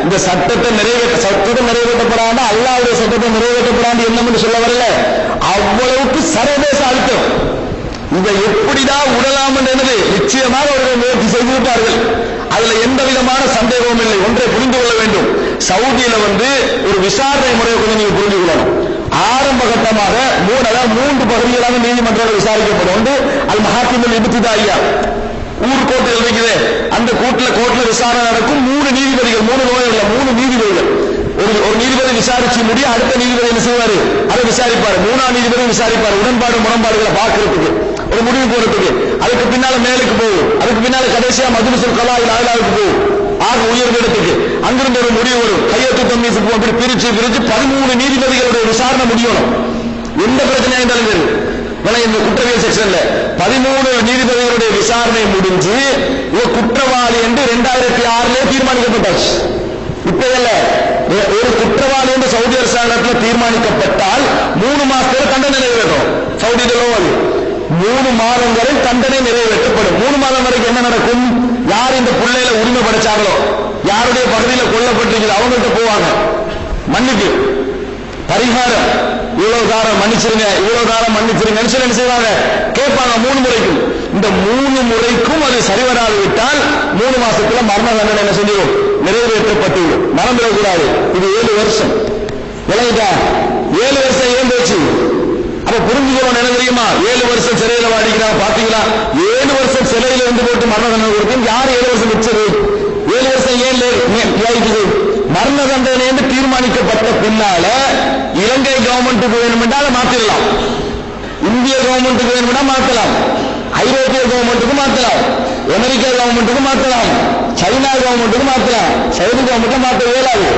இந்த சட்டத்தை நிறைவேற்றப்படாத, அல்லாஹ்வுடைய சட்டத்தை நிறைவேற்றப்படாது என்னன்னு சொல்ல வரல. அவ்வளவுக்கு சர்வதேச அழுத்தம். இதை எப்படிதான் விடலாம் என்பது நிச்சயமாக அவர்கள் முயற்சி செய்து விட்டார்கள். அதுல எந்த விதமான சந்தேகமும் இல்லை. ஒன்றை புரிந்து கொள்ள வேண்டும், சவுதியில வந்து ஒரு விசாரணை முறையை கொஞ்சம் நீங்க புரிந்து கொள்ளணும். ஆரம்ப கட்டமாக 3 பகுதிகளாக நீதிமன்றங்கள் விசாரிக்கப்படும். ஒன்று அல் மஹாக்கிமுல் இப்திதாயியா, ஊர் கோர்ட்டுகள் இருக்குது. அந்த கோர்ட்ல விசாரணை நடக்கும். 3 நீதிபதிகள், 3 நீதிபதிகள். ஒரு நீதிபதி விசாரிச்சு முடிய அடுத்த நீதிபதி என்ன செய்வாரு? அதை விசாரிப்பாரு. 3ஆம் நீதிபதி விசாரிப்பாரு. உடன்பாடு முரண்பாடுகளை பார்க்கறதுக்கு, ஒரு முடிவு போறதுக்கு. அதுக்கு பின்னால மேலுக்கு போகும். அதுக்கு பின்னால கடைசியா மஜ்லிஸுல் கலாயில் ஆளாவுக்கு போகும், ஆக உயர்ந்தடத்துக்கு. அங்கிருந்து ஒரு முடிவு வரும். கையெழுத்து தம்மீஸ் அப்படி பிரிச்சு 13 நீதிபதிகளுடைய விசாரணை முடியணும். எந்த பிரச்சனையா இருந்தாலும் சரி. இந்த குற்றவியல் செக்ஷன்ல 13 நீதிபதிகளுடைய விசாரணை முடிஞ்சு குற்றவாளி என்று 2006 தீர்மானிக்கப்பட்டாச்சு. இப்ப இல்ல, ஒரு குற்றவாளி என்று சவுதி அரசாங்கத்தில் தீர்மானிக்கப்பட்டால் 3 மாசத்துல தண்டனை நிறைவேற்றும். சவுதியில 3 மாதங்களில் தண்டனை நிறைவேற்றப்படும். 3 மாதம் வரைக்கும் என்ன நடக்கும்? யார் இந்த பிள்ளையில உரிமை படைச்சாங்களோ, யாருடைய பகுதியில் கொல்லப்பட்டிருக்கிறது அவங்கள்ட்ட போவாங்க. மன்னிப்பு பரிகாரம், இவ்வளவு காலம் மன்னிச்சிருங்க, இவ்வளவு காலம் மன்னிச்சிருங்கன்னு சொல்லி என்ன செய்வாங்க? கேட்பாங்க 3 முறைக்கும். இந்த 3 முறைக்கும் அது சரிவராது விட்டால் 3 மாசத்துல மரண தண்டனை என்ன செஞ்சிடும்? நிறைவேற்றப்பட்டு மறந்துடக்கூடாது. இது 7 வருஷம். விளையிட்டா 7 வருஷம் ஏன் போச்சு? அப்ப புரிஞ்சுக்கணும். என்ன தெரியுமா? 7 வருஷம் சிறையில வாடிக்கிறாங்க. பாத்தீங்களா? 7 வருஷம் சிறையில இருந்து போட்டு மரண தண்டனை கொடுத்து யாரு 7 வருஷம் வச்சது? 7 வருஷம் ஏன் லேக்குது? மரண தண்டனை என்று தீர்மானிக்கப்பட்ட பின்னால இலங்கை கவர்மெண்ட்டுக்கு வேணுமென்றால் மாத்திரலாம், இந்திய கவர்மெண்ட்டுக்கு வேணுமென்றா மாற்றலாம், ஐரோப்பிய கவர்மெண்ட்டுக்கு மாற்றலாம், அமெரிக்கா கவர்மெண்ட்டுக்கு மாற்றலாம், சைனா கவர்மெண்ட்டுக்கு மாற்றலாம், சவுதி கவர்மெண்ட் மாற்ற இயலாது.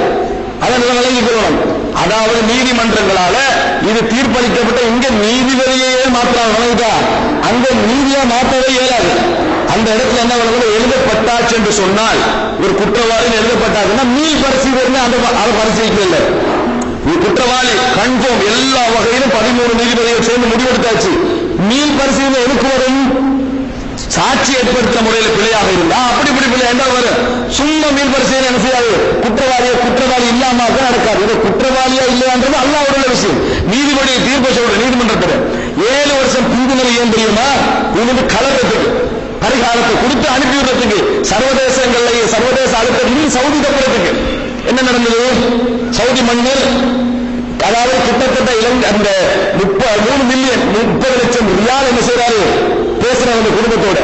அதை விளங்கிக் கொள்ளணும். அதாவது நீதிமன்றங்களால இது தீர்ப்பளிக்கப்பட்ட இங்க நீதிபதியே மாற்றலாம். விளங்கிட்டா? அங்க நீதியா மாற்றவே இயலாது. அந்த இடத்துல என்ன எழுதப்பட்டாச்சு என்று சொன்னால், ஒரு குற்றவாளி எழுதப்பட்டாச்சுன்னா மீள் பரிசீலனை அதை பரிசீலிக்கல. குற்றவாளி கன்ஃபார்ம் எல்லா வகையிலும் 13 நீதிபதிகள் சேர்ந்து முடிவெடுத்தாச்சு. மீள் பரிசீலனை எதுக்கு வரும்? சாட்சி ஏற்படுத்த முறையில் பிழையாக இருந்தா அப்படி இப்படி பிள்ளை என்ன வரும்? சும்மா மீன் பரிசீலனை என்ன செய்யாது? குற்றவாளி இல்லாம நடக்காது. இது குற்றவாளியா இல்லையான்றது அல்லாஹ்வுடைய விஷயம். நீதிபதி தீர்ப்பு சொல்ற நீதிமன்றத்தில் 7 வருஷம் பிந்துதல் ஏன் தெரியுமா? இது கலரத்துக்கு பரிகாரத்தை கொடுத்து அனுப்பி விடுறதுக்கு சர்வதேச அழுத்தத்தில் சவுதி தப்புறதுக்கு என்ன நடந்தது? சவுதி மன்னர் அதாவது கிட்டத்தட்ட அந்த 3 மில்லியன் 30 லட்சம் ரியால் என்ன செய்யறாரு? பேசுறாங்க குடும்பத்தோட.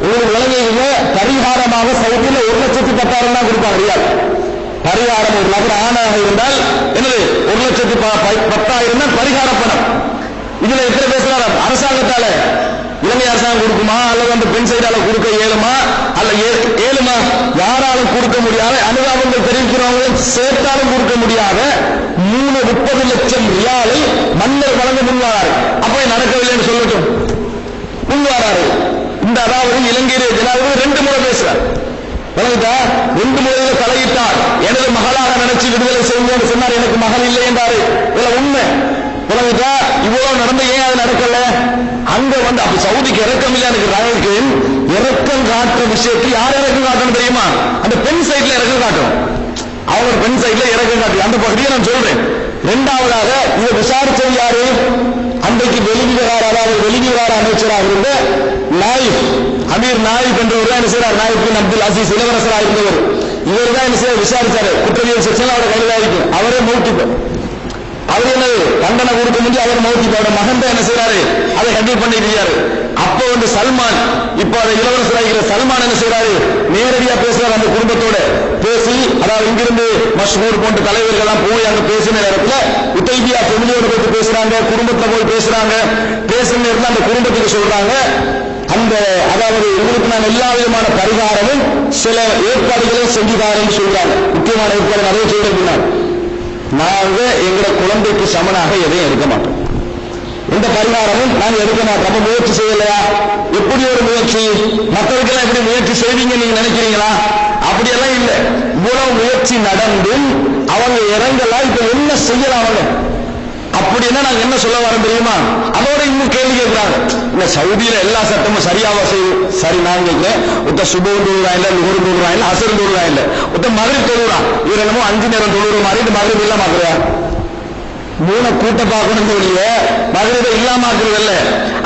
உங்களுக்கு விளங்குங்க, பரிகாரமாக சவுதியில 1,10,000 தான் கொடுப்பாங்க ரியால். பரிகாரம் ஒரு நபர் ஆணாக இருந்தால் என்னது 1,10,000 தான் பரிகார பணம். இதுல எத்தனை பேசுறாரு? அரசாங்கத்தால இலங்கை அரசாங்கம் கொடுக்குமா அல்லது அந்த பெண் சைடால கொடுக்க இயலுமா அல்ல ஏழுமா? யாராலும் கொடுக்க முடியாத அனுதாபங்கள் தெரிவிக்கிறவங்க சேர்த்தாலும் கொடுக்க முடியாத 30 லட்சம் ரியாலை மன்னர் வழங்க முன்வாராரு. அப்ப நடக்கவில்லைன்னு சொல்லட்டும், முன்வாராரு. இந்த அதாவது இலங்கையிலே ஜனாதிபதி 2 முறை பேசுறார். வழங்கிட்டா 2 முறையில தலையிட்டார். எனது மகளாக நினைச்சு விடுதலை செய்யுங்க சொன்னார். எனக்கு மகள் இல்லை என்றாரு. இதுல உண்மை வழங்கிட்டா இவ்வளவு நடந்து ஏன் அது நடக்கல? அங்க வந்து அப்ப சவுதிக்கு இறக்கம் இல்லை. எனக்கு ராயலுக்கு இறக்கம் காட்டுற விஷயத்துக்கு யார் இறக்கம் காட்டணும் தெரியுமா? அந்த பெண் சைட்ல இறக்கம் காட்டணும். அவங்க பெண் சைட்ல இறக்கம் காட்டு அந்த பகுதியை நான் சொல்றேன். 2வதாக இதை விசாரிச்சது யாரு? அன்றைக்கு வெளிவிவகார அமைச்சராக இருந்த நாயிப் அமீர் நாயிப் என்றவர் தான் என்ன செய்யறார்? நாயிப் பின் அப்துல் அசீஸ் இளவரசராக இருந்தவர். இவர் தான் என்ன செய்ய விசாரிச்சாரு. குற்றவியல் செக்ஷன் அவரை கைதாகிக்கும். அவரே மௌட்டிப்பார். அவர் என்ன தண்டனை கொடுக்க முடியும்? அவர் மௌட்டிப்பார். மகன் தான் என்ன செய்யறாரு? அதை ஹேண்டில் பண்ணிக்கிறாரு. அப்ப வந்து சல்மான், இப்ப அதை இளவரசராகிற சல்மான் என்ன செய்யறாரு? நேரடியா பேசுறாரு. அந்த குடும்பத்தோட பேசி, அதாவது இங்கிருந்து மஷ்ஹூர் போன்ற தலைவர்கள் எல்லாம் போய் அங்க பேசின நேரத்துல உத்தைபியா தொழிலோட போய் பேசுறாங்க. குடும்பத்துல போய் பேசுறாங்க. பேசுற நேரத்தில் அந்த குடும்பத்துக்கு சொல்றாங்க, அந்த அதாவது உங்களுக்கு நான் எல்லா விதமான பரிகாரமும் சில ஏற்பாடுகளையும் செஞ்சுதாரன்னு சொல்றாங்க. முக்கியமான ஏற்பாடு நிறைய செய்யறதுனா நாங்க எங்களோட குழந்தைக்கு சமனாக எதையும் எடுக்க மாட்டோம். எந்த பரிகாரமும் நாங்க எடுக்க மாட்டோம். நம்ம முயற்சி செய்யலையா? எப்படி ஒரு முயற்சி? மற்றவர்களெல்லாம் எப்படி முயற்சி செய்வீங்க நீங்க நினைக்கிறீங்களா? அப்படியெல்லாம் இல்லை. இவ்வளவு முயற்சி நடந்தும் அவங்க இறங்கலாம். இப்ப என்ன செய்யலாம் அவங்க? அப்படின்னா நாங்க என்ன சொல்ல வரோம் தெரியுமா? அதோட இன்னும் கேள்வி கேட்கிறாங்க. இந்த சவுதியில எல்லா சட்டமும் சரியாவா செய்யும்? சரி, நான் கேட்கிறேன். ஒருத்த சுபம் தொழுறான் இல்ல, நுகரும் தொழுறான் இல்ல, அசரும் தொழுறான் இல்ல, ஒருத்த மகரிப் தொழுறான். இவர் என்னமோ 5 நேரம் தொழுற மாதிரி இந்த மகரிப் இல்லாம ஆக்குறா. 3 கூட்ட பார்க்கணும் சொல்லிய மகரிபை இல்லாம ஆக்குறது இல்ல.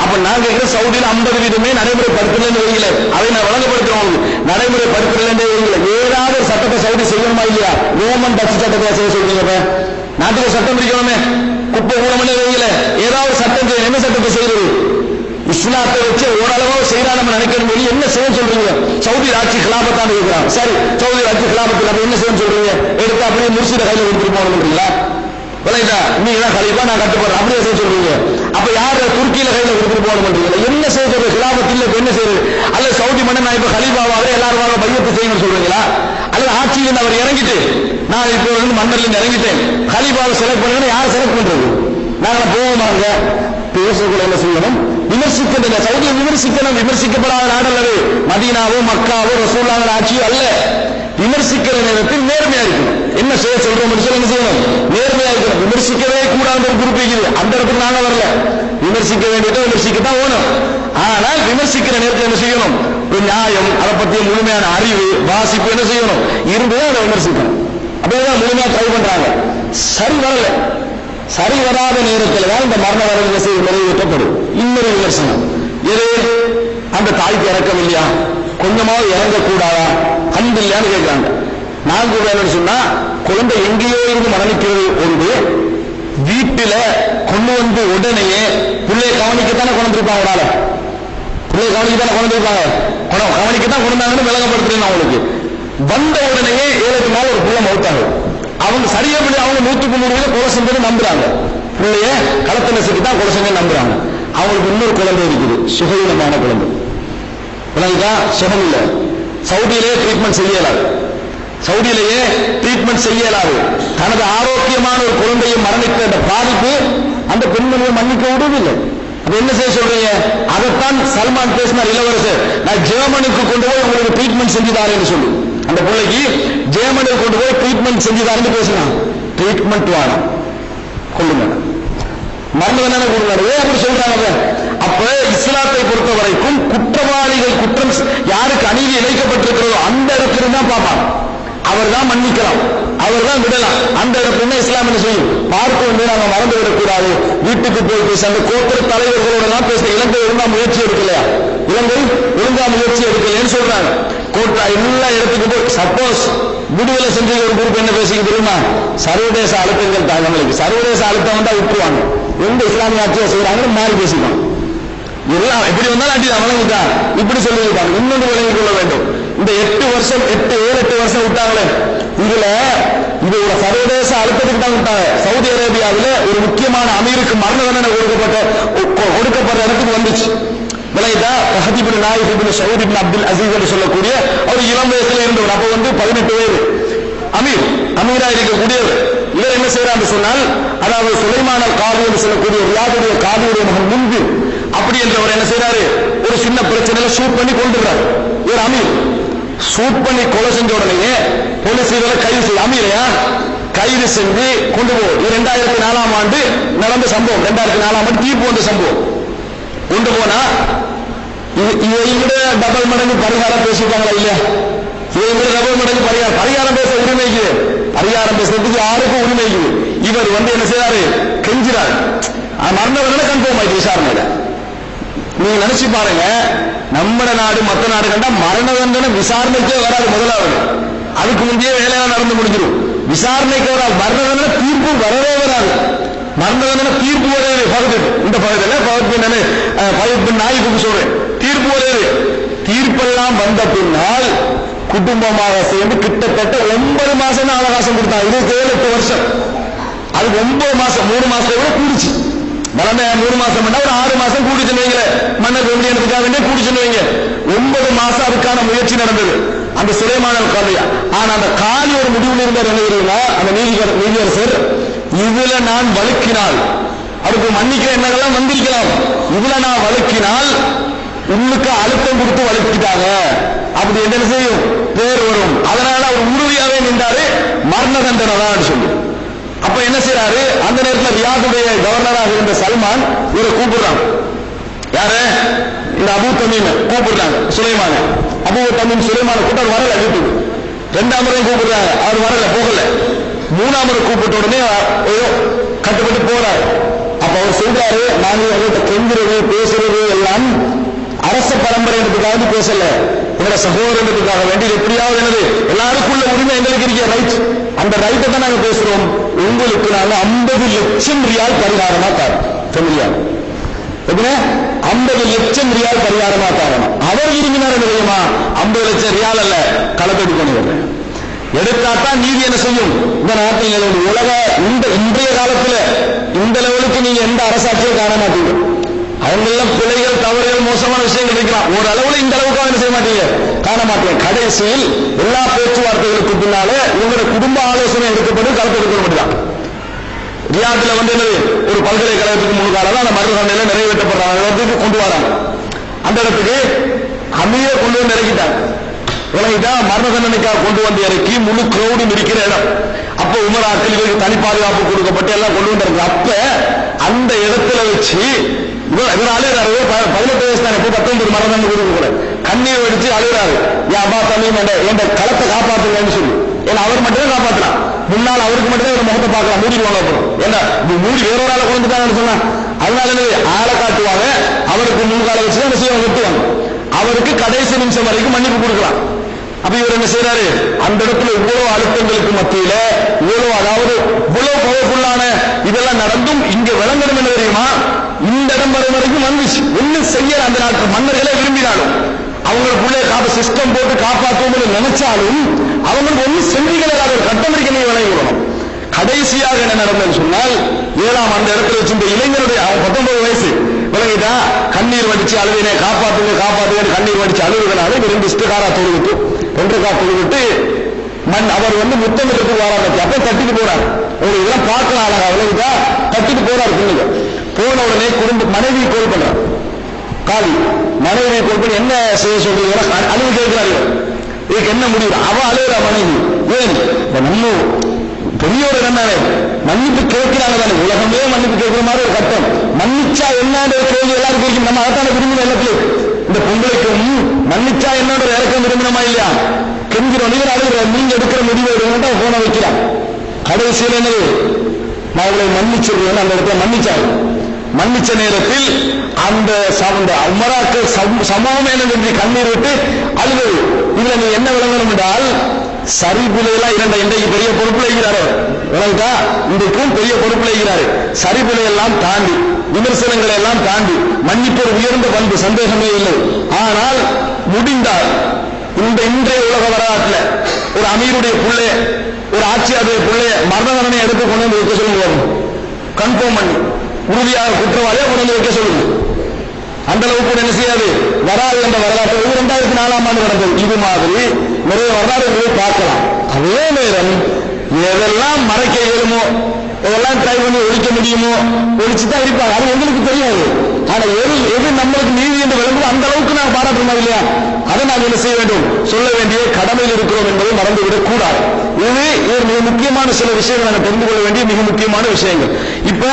அப்ப நான் கேட்கிறேன், சவுதியில 50 வீதமே நடைமுறைப்படுத்தலன்னு வைக்கல. அதை நான் வழங்கப்படுத்துறோம். நடைமுறைப்படுத்தலன்னு வைக்கல. ஏதாவது சட்டத்தை சவுதி செய்யணுமா இல்லையா? ரோமன் டச்சு சட்டத்தை செய்ய சொல்றீங்க. நாட்டுக்கு சட்டம் இருக்கணுமே. குப்பை ஊழமனே வைக்கல. ஏதாவது சட்டம் செய்ய. என்ன சட்டத்தை செய்யறது? இஸ்லாத்தை வச்சு ஓரளவு செய்யறா நம்ம நினைக்கணும். என்ன செய்ய சொல்றீங்க? சவுதி ஆட்சி கிலாபத்தான் இருக்கிறாங்க. சரி, சவுதி ஆட்சி கிலாபத்தில் அப்ப என்ன செய்ய சொல்றீங்க? எடுத்து அப்படியே முர்ஷித கையில கொடுத்துட்டு போகணும்ன்றீங்களா? விளையாட்டா நீங்க தான் கலிப்பா நான் கட்டுப்படுறேன் அப்படியே செய்ய சொல்றீங்க. அப்ப யாரு துருக்கியில கையில கொடுத்துட்டு போகணும்ன்றீங்க? என்ன செய்ய சொல்றது? கிலாபத்தில் என்ன செய்யறது? அல்ல சவுதி மன்னர் நான் இப்ப கலிபாவாக எல்லாரும் பையத்தை செய்யணும்னு சொல்றீங்களா? அல்லது ஆட்சியில் அவர் இறங்கிட்டு நான் இப்போ வந்து மன்னர்ல இருந்து இறங்கிட்டேன், கலிபாவை செலக்ட் பண்ணுங்க. யார் செலக்ட் பண்றது? நாங்க போவோமாங்க? பேசக்கூட என்ன செய்யணும்? விமர்சிக்கின்ற சவுதியை விமர்சிக்கணும். விமர்சிக்கப்படாத நாடு அல்லது மதீனாவோ மக்காவோ ரசூலுல்லாஹ் ஆட்சியோ அல்ல. விமர்சிக்கிற நேரத்தில் நேர்மையா இருக்கணும். என்ன செய்ய சொல்றோம் என்ன செய்யணும்? நேர்மையா இருக்கணும். விமர்சிக்கவே கூடாது ஒரு குரூப் இருக்குது. அந்த இடத்துக்கு நாங்க வரல. விமர்சிக்க வேண்டியதை விமர்சிக்கத்தான் வேணும். ஆனால் விமர்சிக்கிற நேரத்தில் என்ன செய்யணும்? ஒரு நியாயம், அதை பற்றிய முழுமையான அறிவு, வாசிப்பு என்ன செய்யணும்? இருந்துதான் அதை விமர்சிக்கணும். அப்படியே முழுமையா ட்ரை பண்றாங்க. சரி வரல. சரி வராத நேரத்தில் தான் இந்த மரண வரவு நிறைவேற்றப்படும். இன்னொரு விமர்சனம் எது? அந்த தாய்க்கு இறக்கம் இல்லையா? கொஞ்சமாவது இறங்கக்கூடாதா? அன்பு இல்லையான்னு கேட்கிறாங்க. நான் கூட என்ன சொன்னா, குழந்தை எங்கேயோ இருந்து மரணிக்கிறது ஒன்று, வீட்டில கொண்டு வந்து உடனேயே பிள்ளையை கவனிக்கத்தானே கொண்டு இருப்பாங்க. பிள்ளையை கவனிக்கத்தானே கொண்டு இருப்பாங்க. கவனிக்கத்தான் கொண்டாங்கன்னு விளங்கப்படுத்துறேன். அவங்களுக்கு வந்த உடனேயே 7 நாள் ஒரு பிள்ளை மௌத்தாகும். அவங்க சரியா பிள்ளை அவங்க 100% கொலை செஞ்சு நம்புறாங்க. பிள்ளைய களத்து நசுக்கு தான் கொலை செஞ்சு நம்புறாங்க. அவங்களுக்கு இன்னொரு குழந்தை இருக்குது, சுகவீனமான குழந்தை. சுகம் இல்லை. சவுதியிலேயே ட்ரீட்மெண்ட் செய்யலாது. சவுதியிலேயே ட்ரீட்மெண்ட் செய்யலாது. தனது ஆரோக்கியமான ஒரு குழந்தையை மரணித்த அந்த பாதிப்பு அந்த பெண்மணியை மன்னிக்க விடுவதில்லை. அப்ப என்ன செய்ய சொல்றீங்க? அதைத்தான் சல்மான் பேசினார். இளவரசர், நான் ஜெர்மனிக்கு கொண்டு போய் உங்களுக்கு ட்ரீட்மெண்ட் செஞ்சுதாரேன்னு சொல்லி அந்த பிள்ளைக்கு ஜெர்மனிக்கு கொண்டு போய் ட்ரீட்மெண்ட் செஞ்சுதாருன்னு பேசினான். ட்ரீட்மெண்ட் வேணும், கொள்ளுங்க. மரண தண்டனை கொடுக்கிறாங்க. ஏன் அப்படி சொல்றாங்க? அப்ப இஸ்லாத்தை பொறுத்த வரைக்கும் குற்றவாளிகள் குற்றம் யாருக்கு அநீதி இழைக்கப்பட்டிருக்கிறதோ அந்த இடத்துல தான் பார்ப்பாங்க. அவர் தான் மன்னிக்கலாம், அவர் தான் விடலாம். அந்த இடத்துல இஸ்லாம் என்ன செய்யும்? பார்க்க வந்து நாம மறந்து விடக்கூடாது. வீட்டுக்கு போய் பேச அந்த கோத்திர தலைவர்களோட தான் பேச. இலங்கை ஒழுங்கா முயற்சி எடுக்கலையா? இலங்கை ஒழுங்கா முயற்சி எடுக்கலைன்னு சொல்றாங்க. கோட்டா எல்லா இடத்துக்கும் போய் சப்போஸ் விடுதலை செஞ்ச ஒரு குரூப் என்ன பேசிக்க தெரியுமா? சர்வதேச அழுத்தங்கள் தாங்களுக்கு சர்வதேச அழுத்தம் வந்தா விட்டுருவாங்க. எந்த இஸ்லாமிய ஆட்சியை செய்யறாங்கன்னு மாறி பேசிக்கலாம். எல்லாம் எப்படி வந்தாலும் அடி வழங்கிட்டா இப்படி சொல்லியிருக்காங்க. இன்னொன்று விளங்கிக் கொள்ள வேண்டும். இந்த 8 வருஷம் விட்டாங்களே, இதுல இது ஒரு சர்வதேச அழுத்தத்துக்கு தான் விட்டாங்க. சவுதி அரேபியாவில் ஒரு முக்கியமான அமீருக்கு மரண தண்டனை கொடுக்கப்பட்ட இடத்துக்கு வந்துச்சு. விளையாட்டா ஹதீப் நாயிப் இப்னு சவுத் இப்னு அப்துல் அசீஸ் என்று சொல்லக்கூடிய அவர் இளம் வயசுல இருந்தவர். அப்ப வந்து 18 வயது அமீரா இருக்கக்கூடியவர். இவர் என்ன செய்யறாரு சொன்னால், அதாவது சுலைமான் அல் காதி என்று சொல்லக்கூடிய ரியாதுடைய காதியுடைய மகன் முன்பு அப்படி என்றவர் என்ன செய்யறாரு, ஒரு சின்ன பிரச்சனையில ஷூட் பண்ணி கொண்டுறாரு. இவர் அமீர் ஷூட் பண்ணி கொலை செஞ்ச உடனே போலீஸ் இவரை கைது செய்ய அமீரையா கைது செஞ்சு கொண்டு போ. 2004ஆம் ஆண்டு நடந்த சம்பவம். 2004ஆம் ஆண்டு தீர்ப்பு வந்த சம்பவம். கொண்டு போனா இதை விட டபுள் மடங்கு பரிகாரம் பேசிட்டாங்களா இல்லையா? இதை விட டபுள் மடங்கு பரிகாரம் பேச உரிமைக்கு, பரிகாரம் பேசுறதுக்கு யாருக்கும் உரிமைக்கு. இவர் வந்து என்ன செய்யறாரு, கெஞ்சிறாரு. மரணவர்களை கன்ஃபார்ம் ஆயிடுச்சு விசாரணையில. நீங்க நினைச்சு பாருங்க, நம்ம நாடு மற்ற நாடு கண்டா மரண தண்டனை விசாரணைக்கே வராது. முதலாவது அதுக்கு முந்தைய வேலையெல்லாம் நடந்து முடிஞ்சிடும். விசாரணைக்கு வராது. மரண தண்டனை தீர்ப்பு வரவே வராது. மரண தண்டனை தீர்ப்பு வரையாது. இந்த பகுதியில் பகுதி நாய்க்கு சொல்றேன், தீர்ப்பு வரையாது. தீர்ப்பெல்லாம் வந்த பின்னால் குடும்பமாக சேர்ந்து கிட்டத்தட்ட 9 மாசம் தான் அவகாசம் கொடுத்தாங்க. 27-8 வருஷம். அதுக்கு 9 மாசம் 3 மாசத்தை விட கூடிச்சு. வளர்ந்த 3 மாசம் ஒரு 6 மாசம் கூடிச்சுன்னு வைங்க. மன்னர் வெள்ளியனுக்காக வேண்டிய கூடிச்சுன்னு வைங்க. 9 மாசம் அதுக்கான முயற்சி நடந்தது அந்த சுலைமான் அல் காதியா. ஆனா அந்த காலி ஒரு முடிவில் இருந்தார். என்ன தெரியுமா அந்த நீதியரசர், இதுல நான் வழுக்கினால் அவருக்கு மன்னிக்கிற எண்ணங்கள்லாம் வந்திருக்கலாம். இதுல நான் வழுக்கினால் உள்ளுக்கு அழுத்தம் கொடுத்து வழுக்கிட்டாங்க, அப்படி என்ன செய்யும் பேர் வரும். அதனால அவர் உறுதியாவே நின்றாரு, மரண தண்டனை தான் சொல்லி. அப்ப என்ன செய்யறாரு, அந்த நேரத்தில் ரியாதுடைய கவர்னராக இருந்த சல்மான் இவரை கூப்பிடுறாங்க. யாரு? இந்த அபு தமீம் கூப்பிடுறாங்க சுலைமான. அபு தமீம் சுலைமான கூட்டம் வரல வீட்டுக்கு. 2ஆம் முறை கூப்பிடுறாங்க, அவர் வரல, போகல. 3ஆம் முறை கூப்பிட்ட உடனே ஏதோ கட்டுப்பட்டு போறாரு. அப்ப அவர் சொல்றாரு, நாங்க அவர்கிட்ட கெஞ்சுறது பேசுறது எல்லாம் அரச பரம்பரைன்றதுக்காக பேசல, எங்களோட சகோதரத்துக்காக வேண்டி எப்படியாவது என்னது எல்லாருக்குள்ள உரிமை எங்களுக்கு இருக்க ரைட், அந்த ரைட்டை தான் நாங்க பேசுறோம். உங்களுக்கு நாங்க 50 லட்சம் ரியால் பரிகாரமா தரோம். ஃபெமிலியா எப்படின்னா 50 லட்சம் ரியால் பரிகாரமா தரணும். அவர் விரும்பினார் என்ன தெரியுமா, 50 லட்சம் ரியால் அல்ல, களத்தடி கொண்டு எடுத்தாத்தான் நீதி என்ன செய்யும் இந்த நாட்டில். உலக இன்றைய காலத்துல இந்த லெவலுக்கு நீங்க எந்த அரசாட்சியும் காண மாட்டீங்க. அவங்களெல்லாம் பிள்ளைகள் தவறுகள் மோசமான விஷயங்கள் இருக்கலாம், ஒரு அளவுல இந்த அளவுக்கு என்ன செய்ய மாட்டீங்க, காண மாட்டீங்க. கடைசியில் எல்லா பேச்சுவார்த்தைகளுக்கு பின்னாலே உங்களோட குடும்ப ஆலோசனை எடுக்கப்பட்டு களத்தை எடுக்க முடியும். ரியாதுல வந்து என்னது ஒரு பல்கலைக்கழகத்துக்கு முன்கால அந்த மரண தண்டனை நிறைவேற்றப்படுறாங்க, கொண்டு வராங்க. அந்த இடத்துக்கு அமீரை கொண்டு வந்து இறக்கிட்டாங்க. விளங்கிட்டா மரண தண்டனைக்காக கொண்டு வந்து இறக்கி முழு கிரௌடும் இருக்கிற இடம். அப்ப உமராக்கள் இவருக்கு தனி பாதுகாப்பு கொடுக்கப்பட்டு எல்லாம் கொண்டு வந்து அப்ப அந்த இடத்துல வச்சு இவர் அழுகிறாரு. 18 வயசு தானே, 19 மரண தண்டனை கொடுக்க கண்ணீர் வடிச்சு அழுகிறாரு. என் அப்பா தம்பியும் என் களத்தை காப்பாற்றுங்கன்னு சொல்லி. ஏன்னா அவர் மட்டும் காப்பாற்றலாம், முன்னால் அவருக்கு மட்டும் ஒரு முகத்தை பார்க்கலாம், மூடிடுவாங்க. அப்புறம் ஏன்னா மூடி வேறொரு ஆளை கொண்டுட்டாங்கன்னு சொன்னா அதனால ஆளை காட்டுவாங்க. அவருக்கு முன்கால வச்சு என்ன செய்வாங்க, வெட்டுவாங்க. அவருக்கு கடைசி நிமிஷம் வரைக்கும் மன்னிப்பு கொடுக்கலாம். அப்ப இவர் என்ன செய்யறாரு, அந்த இடத்துல இவ்வளவு அழுத்தங்களுக்கு மத்தியில இவ்வளவு, அதாவது இவ்வளவு பவர்ஃபுல்லான இதெல்லாம் நடந்தும் இங்க விளங்கணும் என்ன தெரியுமா, இந்த இடம் வரை வரைக்கும் வந்துச்சு. ஒன்னும் செய்ய அந்த நாட்டு மன்னர்களே விரும்பினாலும் அவங்களுக்குள்ளே சிஸ்டம் போட்டு காப்பாற்றுவோம் நினைச்சாலும் அவங்க ஒன்னும் செஞ்சுகளை கட்டமைக்க நீ விளங்கிவிடணும். கடைசியாக என்ன நடந்ததுன்னு சொன்னால் 7ஆம் அந்த இடத்துல வச்சு இந்த இளைஞருடைய 19 வயசு விளங்கிட்டா கண்ணீர் வடிச்சு அழுவினே காப்பாற்றுங்க காப்பாற்றுங்க கண்ணீர் வடிச்சு அழுவுகளால 2 இஷ்டகாரா தொழுவிட்டு 2 கார் தொழுவிட்டு அவர் வந்து முத்தமிட்டு வாராங்க. அப்ப தட்டிட்டு போறாரு. உங்களுக்கு இதெல்லாம் பார்க்கலாம் அழகா விளங்கிட்டா தட்டிட்டு போறாரு. பிள்ளைங்க போன உடனே குடும்ப மனைவி கோல் பண்றார். காலி மனைவி கோல் பண்ணி என்ன செய்ய சொல்றீங்க அழுவு கேட்கிறாரு. இதுக்கு என்ன முடிவு, அவ அழுகுறா மனைவி. ஏன் நம்ம பெரிய ஒரு என்னன்னு மன்னிப்பு கேட்கிறாங்க தானே, உலகமே மன்னிப்பு கேட்கிற மாதிரி ஒரு கட்டம். மன்னிச்சா என்னன்ற கேள்வி எல்லாருக்கும் இருக்கும். நம்ம அதைத்தான விரும்பின எல்லாத்துலயும். இந்த பொங்கலுக்கும் மன்னிச்சா என்னோட இறக்கம் விரும்பினமா இல்லையா? கெஞ்சிரும் நீங்க அழுகிற, நீங்க எடுக்கிற முடிவு எடுக்கணும் போன வைக்கிறான். கடைசியில் என்னது, நான் உங்களை மன்னிச்சிருவேன். அந்த இடத்துல மன்னிச்சாரு. மன்னிச்ச நேரத்தில் அந்த உமராக்கு சமம் என்று கண்ணீர் விட்டு அழுது. இதுல நீ என்ன விளங்கணும் என்றால், சரிபிலையெல்லாம் இன்றைக்கு பெரிய பொறுப்புல இருக்கிறாரு. இன்றைக்கும் பெரிய பொறுப்புல இருக்கிறாரு. சரிபிலையெல்லாம் தாண்டி, விமர்சனங்களை எல்லாம் தாண்டி மன்னிப்பு உயர்ந்த பண்பு, சந்தேகமே இல்லை. ஆனால் முடிந்தால் இன்றைய உலக வரலாற்றில் ஒரு அமீருடைய பிள்ளை, ஒரு ஆட்சியாருடைய பிள்ளைய மரண தண்டனை எடுத்து கொண்டு வந்து வைக்க சொல்லுங்க, கன்ஃபார்ம் பண்ணி உறுதியாக குற்றவாளியை கொண்டு வந்து வைக்க சொல்லுங்க. அந்த அளவுக்கு என்ன செய்யாது, வராது என்ற வரலாற்று 2004ஆம் ஆண்டு நடந்தது. இது மாதிரி நிறைய வரலாறுகளை பார்க்கலாம். அதே நேரம் எதெல்லாம் மறைக்க இயலுமோ, எதெல்லாம் ட்ரை பண்ணி ஒழிக்க முடியுமோ ஒழிச்சுதான் இருப்பாங்க. அது எங்களுக்கு தெரியாது. ஆனா எது நம்மளுக்கு நீதி என்று விளங்குதோ அந்த அளவுக்கு நான் பாராட்டணும் இல்லையா? அதை நாம் என்ன செய்ய வேண்டும், சொல்ல வேண்டிய கடமையில் இருக்கிறோம் என்பதை மறந்துவிடக் கூடாது. இது மிக முக்கியமான சில விஷயங்கள் நாங்கள் தெரிந்து கொள்ள வேண்டிய மிக முக்கியமான விஷயங்கள். இப்ப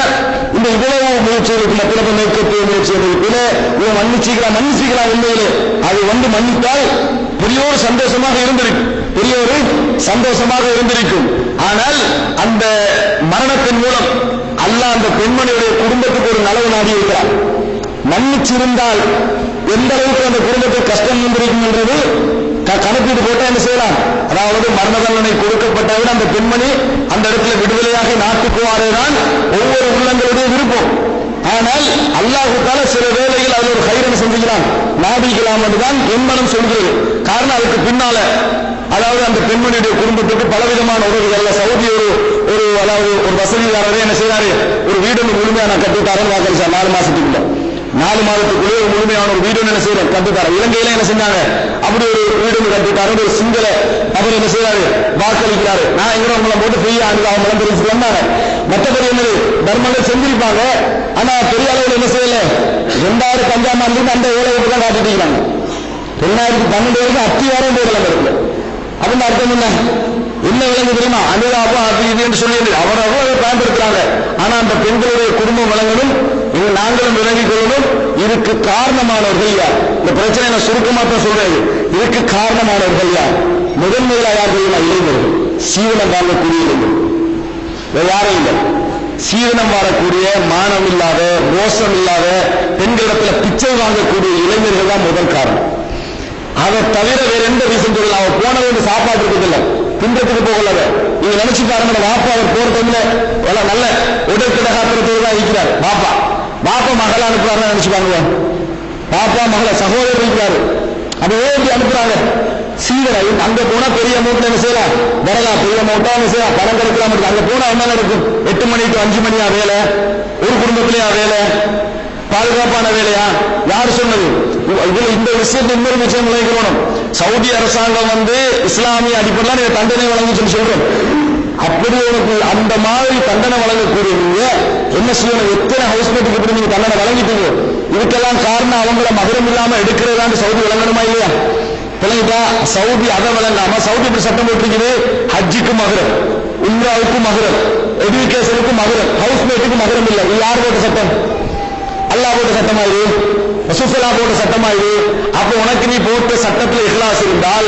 இந்த இவ்வளவு முயற்சிகளுக்கு மத்திய மேற்கொள்ள முயற்சிகளுக்கு மன்னிச்சுக்கலாம் உண்மையிலே அது மன்னித்தால் பெரிய ஒரு சந்தோஷமாக இருந்திருக்கும். ஆனால் அந்த மரணத்தின் மூலம் அல்லாஹ் அந்த பெண்மணியுடைய குடும்பத்துக்கு ஒரு நலவு நாடி இருக்கிறார். மன்னிச்சிருந்தால் எந்த அளவுக்கு அந்த குடும்பத்துக்கு கஷ்டம் வந்திருக்கும் என்றது கணக்கீடு போட்டா என்ன செய்யலாம். அதாவது மரண தண்டனை கொடுக்கப்பட்டவுடன் அந்த பெண்மணி அந்த இடத்துல விடுதலையாக நாட்டுக்குவாரேதான் ஒவ்வொரு உள்ளங்களுடைய விருப்பம். ஆனால் அல்லாஹ் தால சில வேளைகள் அது ஒரு கைரன் செஞ்சுக்கலாம், நாடிக்கலாம் என்றுதான் என் மனம் சொல்கிறது. காரணம் அதுக்கு பின்னால அதாவது அந்த பெண்மணியுடைய குடும்பத்துக்கு பலவிதமான உறவுகள். சவுதி அதாவது ஒரு வசதியாளரே என்ன செய்யறாரு, ஒரு வீடு முழுமையான கட்டிட்டாரன்னு வாக்களிச்சார். 4 மாதத்துக்குள்ளே ஒரு முழுமையான ஒரு வீடு என்ன செய்யற கட்டிட்டாரு. இலங்கையில என்ன செஞ்சாங்க, அப்படி ஒரு வீடு கட்டிட்டாரு. ஒரு சிங்கள அவர் என்ன செய்யறாரு, வாக்களிக்கிறாரு. நான் எங்க உங்களை போட்டு ஃப்ரீயா அவங்க தெரிவிச்சு வந்தாங்க. மற்றபடி என்னது தர்மங்கள் செஞ்சிருப்பாங்க. ஆனா பெரிய அளவில் என்ன செய்யல. 2005ஆம் ஆண்டு அந்த ஏழைக்கு தான் காட்டிட்டு இருக்கிறாங்க. 2012 வரைக்கும் அத்தியாரம் போடலாம் இருக்கு. அப்படின்னு அர்த்தம் என்ன விளங்கு தெரியுமா, அனுதாபம் அது இது என்று சொல்லி அவரவர்கள் பயன்படுத்துறாங்க. ஆனா அந்த பெண்களுடைய குடும்பம் விளங்கணும், நாங்களும் விளங்கிக் கொள்ளணும். இதுக்கு காரணமானவர்கள் யார்? இந்த பிரச்சனை நான் சுருக்கமாக சொல்றேன். இதுக்கு காரணமானவர்கள் யார்? முதன்மையில யார் தெரியுமா? இளைஞர்கள், சீவனம் வாங்கக்கூடிய இளைஞர்கள், யாரும் இல்லை. சீவனம் வாழக்கூடிய, மானம் இல்லாத, மோசம் இல்லாத, பெண்களிடத்தில் பிச்சை வாங்கக்கூடிய இளைஞர்கள் தான் முதல் காரணம். அதை தவிர வேற எந்த ரீசன் சொல்லலாம். அவர் போனது சாப்பாடு இருக்குதில்லை, தின்றதுக்கு போகல. நீங்க நினைச்சு பாருங்க, பாப்பா அவர் போறதுல நல்ல உடற்கிடகாத்திரத்தோடு தான் இருக்கிறார். பாப்பா மகளை அனுப்புறாருன்னு நினைச்சு பாருங்க. பாப்பா மகளை சகோதரர் இருக்கிறாரு. அது ஏன் அனுப்புறாங்க? சீவனை அங்க போனா பெரிய அமௌண்ட் என்ன செய்யலாம், வரலாம். பெரிய அமௌண்டா என்ன செய்யலாம், பணம் கிடைக்கலாம். அங்க போனா என்ன நடக்கும்? 8 மணி to 5 மணியா வேலை, ஒரு குடும்பத்திலேயா வேலை, பாதுகாப்பான வேலையா? யாரு சொன்னது? இதுல இந்த விஷயத்தை இன்னொரு விஷயம் விளைவிக்கணும். சவுதி அரசாங்கம் இஸ்லாமிய அடிப்படையில் நீங்க தண்டனை வழங்கி சொல்றோம். அப்படி உனக்கு அந்த மாதிரி தண்டனை வழங்கக்கூடிய நீங்க என்ன செய்யணும்? எத்தனை ஹவுஸ்மேட்டுக்கு இப்படி நீங்க தண்டனை வழங்கிட்டீங்க? இதுக்கெல்லாம் காரணம் அவங்கள மகரம் இல்லாம எடுக்கிறதான்னு சவுதி விளங்கணுமா இல்லையா? விளங்கிட்டா சவுதி அதை விளங்காம சவுதி இப்படி சட்டம் போட்டிருக்குது. ஹஜ்ஜுக்கு மகரம், உம்ராவுக்கு மகரம், எஜுகேஷனுக்கு மகரம், ஹவுஸ்மேட்டுக்கு மகரம் இல்லை. இது யார் போட்ட சட்டம்? அல்லாஹ் போட்ட சட்டமாயிரு, ரசூலுல்லாஹ் போட்ட சட்டமாயிரு. அப்ப உனக்கு நீ போட்ட சட்டத்தில் இஹ்லாஸ் இருந்தால்,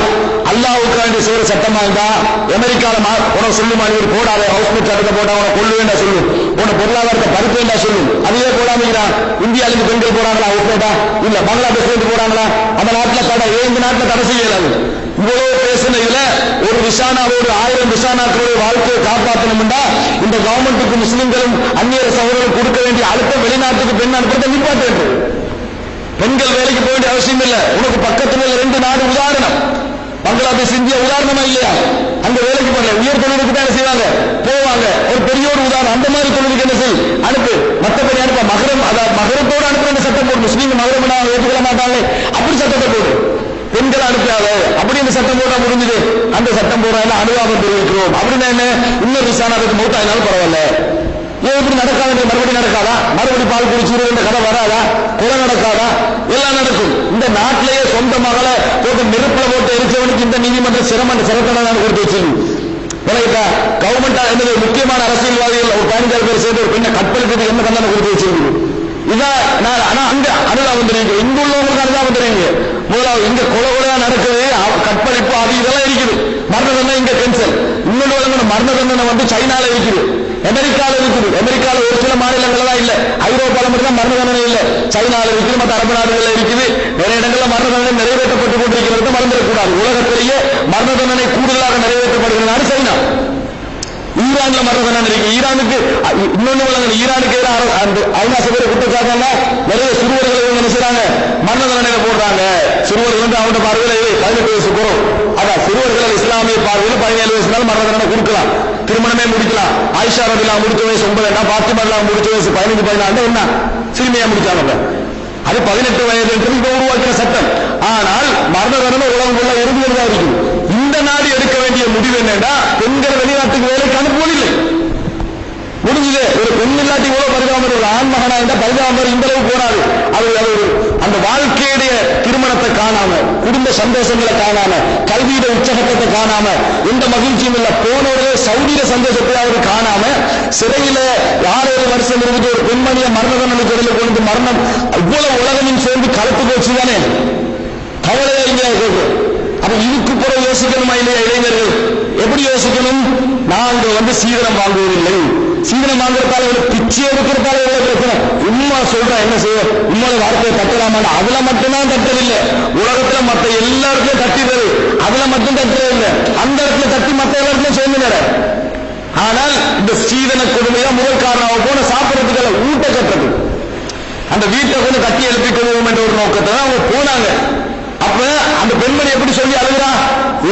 அல்லாஹ்வுக்காண்டி செய்யற சட்டமா இருந்தா, அமெரிக்கால உனக்கு சொல்லுமா, நீ போடாத ஹவுஸ்மேட் சட்டத்தை போட்டா உனக்கு கொள்ளு வேண்டா சொல்லு, உன பொருளாதாரத்தை பறிக்க வேண்டா சொல்லு. அதுவே போடாமக்கிறான். இந்தியாவிலிருந்து பெண்கள் போறாங்களா ஹவுஸ்மேட்டா? இல்ல. பங்களாதேஷ்ல இருந்து போறாங்களா? அந்த நாட்டில் தடை. இந்த நாட்டில் தடை செய்யலாது. இவ்வளவு பேசின இதுல ஒரு விசானாவோடு 1000 விசானாக்களுடைய வாழ்க்கையை காப்பாற்றணும்டா இந்த கவர்மெண்ட்டுக்கு முஸ்லிம்களும் அந்நிய சகோதரர்கள் கொடுக்க வேண்டிய அழுத்தம் வெளிநாட்டுக்கு பெண் அனுப்புறதை நிப்பாட்ட வேண்டும். பெண்கள் வேலைக்கு போக வேண்டிய அவசியம் இல்லை. உனக்கு பக்கத்துல 2 நாடு உதாரணம், பங்களாதேஷ், இந்தியா உதாரணமா இல்லையா? அங்க வேலைக்கு போகல, உயர் தொழிலுக்கு தான் என்ன செய்வாங்க, போவாங்க. ஒரு பெரிய ஒரு உதாரணம். அந்த மாதிரி தொழிலுக்கு என்ன செய், அனுப்பு. மற்றபடி அனுப்ப மகரம், அதாவது மகரத்தோடு அனுப்புற சட்டம் போடு. முஸ்லீம் மகரம் ஏற்றுக்கொள்ள மாட்டாங்களே, அப்படி சட்டத்தை போடு. பெண்களை அனுப்பாத அப்படி இந்த சட்டம் போட்டா முடிஞ்சது. அந்த சட்டம் போடுறாங்க, அனுதாபம் தெரிவிக்கிறோம். அப்படின்னா என்ன, இன்னொரு விசாரணை மௌத்தாயினாலும் பரவாயில்ல. ஏன் இப்படி நடக்காத? மறுபடி நடக்காதா? மறுபடி பால் குடிச்சு இந்த கதை வராதா? கொலை நடக்காதா? எல்லாம் நடக்கும். இந்த நாட்டிலேயே சொந்த மகளை போட்டு நெருப்புல போட்டு எரிச்சவனுக்கு இந்த நீதிமன்ற சிறமண்ட சிறத்தனை கொடுத்து வச்சு கவர்மெண்ட் என்னது முக்கியமான அரசியல்வாதிகள் ஒரு 15 பேர் சேர்ந்து ஒரு பெண்ணை கற்பழிக்கிறதுக்கு என்ன தண்டனை கொடுத்து வச்சிருக்கு? இதான் ஆனா அங்க அனுதாபம் தெரியுங்க, இங்க உள்ளவங்களுக்கு அனுதாபம் தெரியுங்க. முதலாவது இங்க கொலையா நடக்குது, கற்பழிப்பு அது இதெல்லாம் இருக்குது. மரண தண்டனை இங்க கேன்சல். இன்னொரு வழங்கின மரண தண்டனை வந்து சைனால இருக்குது, அமெரிக்கால இருக்குது. அமெரிக்கால ஒரு சில மாநிலங்கள் தான் இல்ல, ஐரோப்பால மட்டும் மரண தண்டனை இல்ல, சைனால இருக்குது, மற்ற அரபு நாடுகள்ல இருக்குது. நிறைய இடங்கள்ல மரண தண்டனை நிறைவேற்றப்பட்டு கொண்டிருக்கிறது மறந்துடக்கூடாது. உலகத்திலேயே மரண தண்டனை கூடுதலாக நிறைவேற்றப்படுகிற நாடு சைனா. ஈரான்ல மரண தண்டனை இருக்கு. ஈரானுக்கு இன்னொன்னு வழங்க, ஈரானுக்கு ஐநா சபையை குற்றச்சாட்டாங்க, நிறைய சிறுவர்களை என்ன செய்றாங்க, மரண தண்டனை போடுறாங்க. சிறுவர்கள் வந்து அவங்க பார்வையில் 18 வயசு குறவு. அதான் சிறுவர்கள் இஸ்லாமிய பார்வையில் 17 வயசுனால மரண தண்டனை கொடுக்கலாம், திருமணமே முடிக்கலாம். ஆயிஷா ரலியல்லாஹு முடிச்ச வயசு 9, பாத்திமா ரலியல்லாஹு முடிச்ச வயசு 15, 16 என்ன சிறுமியா முடிச்சாங்க. அது 18 வயது என்று இப்ப உருவாக்கின சட்டம். ஆனால் மரண தண்டனை உலகம் உள்ள இறுதியாக இருக்குது. இந்த நாடு எடுக்க வேண்டிய முடிவு என்னன்னா, பெண்கள் வெளிநாட்டுக்கு வேலைக்கு அனுப்புவதில்லை. முடிஞ்சது. ஒரு பெண் இல்லாட்டி இவ்வளவு பரிதாபம், ஒரு ஆண் மகனா இருந்தா பரிதாபம் இந்த அளவு போறாரு. அது அந்த வாழ்க்கையுடைய திருமணத்தை காணாம, குடும்ப சந்தோஷங்களை காணாம, கல்வியிட உச்சகட்டத்தை காணாம, எந்த மகிழ்ச்சியும் இல்ல, போனவர்களே சவுதியில சந்தோஷத்தை அவர் காணாம, சிறையில 6 வருஷம் இருந்துட்டு ஒரு பெண்மணியை மரண தண்டனை கடலில் கொண்டு மரணம், இவ்வளவு உலகமும் சேர்ந்து கலப்பு போச்சு தானே, கவலையா இங்க கேட்கும். அப்ப இதுக்கு பிறகு யோசிக்கணுமா இல்லையா? இளைஞர்கள் எப்படி யோசிக்கணும்? நாங்க வந்து சீதனம் வாங்குவதில்லை, சீதனம் வாங்குறதால ஒரு பிச்சை எடுக்கிறதால எவ்வளவு பிரச்சனை. உண்மை சொல்றேன், என்ன செய்ய உண்மை வார்த்தையை தட்டலாமா? அதுல மட்டும்தான் தட்டதில்லை, உலகத்துல மற்ற எல்லா இடத்துலயும் தட்டிடுறது, அதுல மட்டும் தட்டுறது இல்லை, அந்த இடத்துல தட்டி மற்ற எல்லா இடத்துலயும் சேர்ந்து நேர. ஆனால் இந்த சீதன கொடுமையா முதல் காரணம் போன சாப்பிடறதுக்கு ஊட்ட கட்டுறது, அந்த வீட்டை கொஞ்சம் கட்டி எழுப்பி கொள்வோம் என்ற ஒரு நோக்கத்தை தான் அவங்க போனாங்க. அப்ப அந்த பெண்மணி எப்படி சொல்லி அழுகிறா?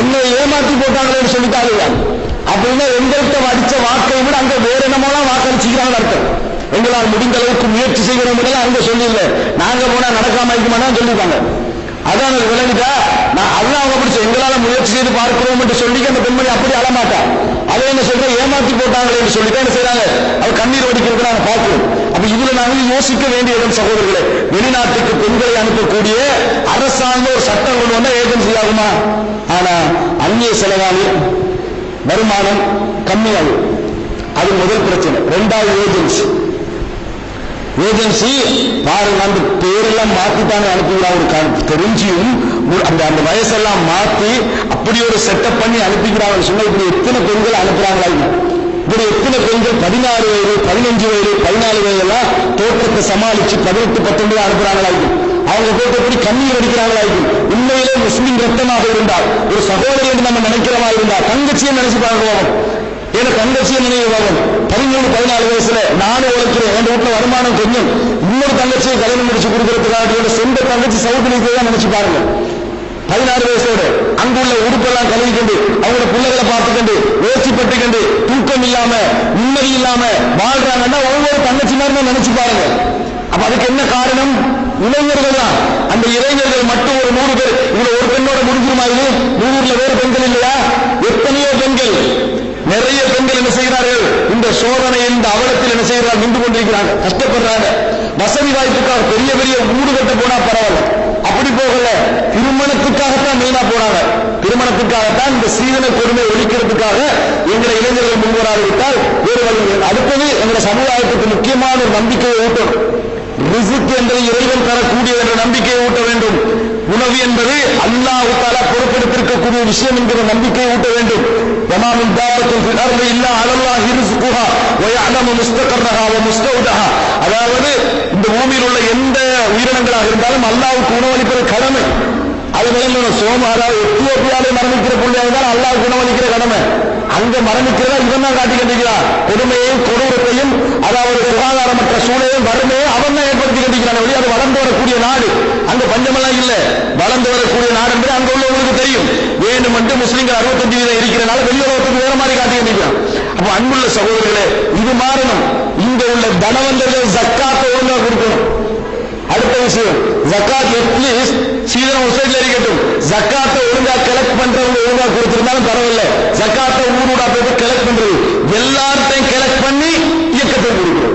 என்னை ஏமாற்றி போட்டாங்களேன்னு சொல்லிட்டு அழுகிறா. அப்படின்னா எங்கள்கிட்ட அடிச்ச வாக்கை விட அங்க வேற என்னமோலாம் வாக்களிச்சுக்கிறாங்க அர்த்தம். எங்களால் முடிந்த அளவுக்கு முயற்சி செய்கிறோம் அங்க சொல்லல, நாங்க போனா நடக்காம இருக்குமானா சொல்லிப்பாங்க. அதான் எனக்கு விளங்கிட்டா, நான் அதெல்லாம் அவங்க பிடிச்ச எங்களால முயற்சி செய்து பார்க்கிறோம் என்று சொல்லி அந்த பெண்மணி அப்படி அழமாட்டா. அதை என்ன சொல்ற, ஏமாற்றி போட்டாங்களே சொல்லிட்டு என்ன செய்யறாங்க, அவர் கண்ணீர் வடிக்கிறது நாங்க பார்க்கிறோம். அப்ப இதுல நாங்கள் யோசிக்க வேண்டிய இடம் சகோதரர்களே, வெளிநாட்டுக்கு பெண்களை அனுப்பக்கூடிய அரசாங்கம் ஒரு சட்டம் கொண்டு வந்தா ஏஜென்சி ஆகுமா? ஆனா அந்நிய செலவாணி வருமானம் கம்மியாகும், அது முதல் பிரச்சனை. 2வது ஏஜென்சி பாருங்க, அந்த பேரெல்லாம் மாத்திட்டாங்க அனுப்புகிறாங்க. தெரிஞ்சியும் அந்த வயசெல்லாம் மாத்தி அப்படி ஒரு செட்டப் பண்ணி அனுப்பிக்கிறாங்க. சொன்ன இப்படி எத்தனை பெண்கள் அனுப்புறாங்களா? இப்படி எத்தனை பெண்கள் 16 வயது 15 வயது 14 வயதெல்லாம் தோட்டத்தை சமாளிச்சு 18, 19 அனுப்புறாங்களா? அவங்க போட்டு எப்படி கண்ணீர் அடிக்கிறாங்களா? உண்மையிலே முஸ்லிம் ரத்தமாக இருந்தால், ஒரு சகோதரி என்று நம்ம நினைக்கிறவா இருந்தால் தங்கச்சியை நினைச்சு பார்க்கலாம். ஏன்னா தங்கச்சியை நினைவாங்க 13, 14 வயசுல நானும் உழைக்கிறேன், என் வீட்டுல வருமானம் கொஞ்சம், இன்னொரு தங்கச்சியை கல்யாணம் முடிச்சு கொடுக்கறதுக்காக சொந்த தங்கச்சி சவுத்துல தான் நினைச்சு பாருங்க. 16 வயசோடு அங்குள்ள உடுப்பெல்லாம் கழுவிக்கொண்டு அவங்களோட பிள்ளைகளை பார்த்துக்கண்டு வேட்சிப்பட்டுக்கண்டு தூக்கம் இல்லாம நிம்மதி இல்லாம வாழ்றாங்கன்னா ஒவ்வொரு தங்கச்சி மாதிரி நினைச்சு பாருங்க. அப்ப அதுக்கு என்ன காரணம்? இளைஞர்கள் தான். அந்த இளைஞர்கள் மட்டும் ஒரு 100 பேர், இவ்வளவு ஒரு பெண்ணோட முடிஞ்சிருமா? இது 100ல வேறு பெண்கள் இல்லையா? எத்தனையோ பெண்கள், நிறைய பெண்கள் என்ன செய்கிறார்கள், இந்த சோதனையில் இந்த அவலத்தில் என்ன செய்கிறார்கள், நின்று கொண்டிருக்கிறாங்க, கஷ்டப்படுறாங்க. வசதி வாய்ப்புக்காக பெரிய பெரிய ஊடு கட்ட போனா பரவாயில்ல, அப்படி போகல, திருமணத்துக்காகத்தான் மெயினா போறாங்க. திருமணத்துக்காகத்தான் இந்த சீதன கொடுமை ஒழிக்கிறதுக்காக எங்களை இளைஞர்கள் முன்வராவிட்டால் வேறு வழி. அடுத்தது எங்களை சமுதாயத்துக்கு முக்கியமான ஒரு நம்பிக்கையை ஊட்டணும். ரிஸ்க் என்பது இறைவன் தரக்கூடிய என்ற நம்பிக்கையை ஊட்ட வேண்டும். உணவு என்பது அல்லாஹ் தஆலா பொறுப்பெடுத்திருக்கக்கூடிய விஷயம் என்கிற நம்பிக்கையை ஊட்ட வேண்டும். வமாமின் தாபத்தின் ஃபில் அர்தி இல்லா அலல்லாஹி ரிஸ்குஹா வ யஅலமு முஸ்தகர்ரஹா வ முஸ்தௌதஹா. அதாவது இந்த பூமியில் உள்ள எந்த உயிரினங்களாக இருந்தாலும் அல்லாஹ்வுக்கு உணவளிப்பது கடமை. அது விளங்கணும். அதாவது எத்தியோப்பியாவில் மரணிக்கிற பிள்ளையாக இருந்தாலும் அல்லாஹ்வுக்கு உணவளிக்கிற கடமை. அங்க மரணிக்கிறதா இவன் தான் காட்டி கண்டிக்கிறான். கொடுமையையும் கொடூரத்தையும், அதாவது சுகாதாரமற்ற சூழலையும் வறுமையை அவன் தான் ஏற்படுத்தி கண்டிக்கிறான். அது வளர்ந்து வரக்கூடிய நாடு, அங்க பஞ்சமெல்லாம் இல்ல, வளர்ந்து வரக்கூடிய நாடு என்று அங்க உள்ளவங்களுக்கு தெரியும். வேணும் என்று முஸ்லிம்கள் 65% இருக்கிறனால வெளியுறவுக்கு வேற மாதிரி காட்டி கண்டிக்கிறான். அப்ப அன்புள்ள சகோதரர்களே, இது மாறணும். இங்க உள்ள தனவந்தர்கள் ஜக்காத்தை ஒழுங்கா கொடுக்கணும். அடுத்த விஷயம், ஜக்காத் அட்லீஸ்ட் சீதனம் உசைட்ல இருக்கட்டும், ஜக்காத்தை ஒழுங்கா கலெக்ட் பண்றவங்க ஒழுங்கா கொடுத்திருந்தாலும் பரவாயில்ல. ஜக்காத்தை ஊருடா போட்டு கலெக்ட் பண்றது, எல்லார்ட்டையும் கலெக்ட் பண்ணி இயக்கத்தை கொடுக்கணும்.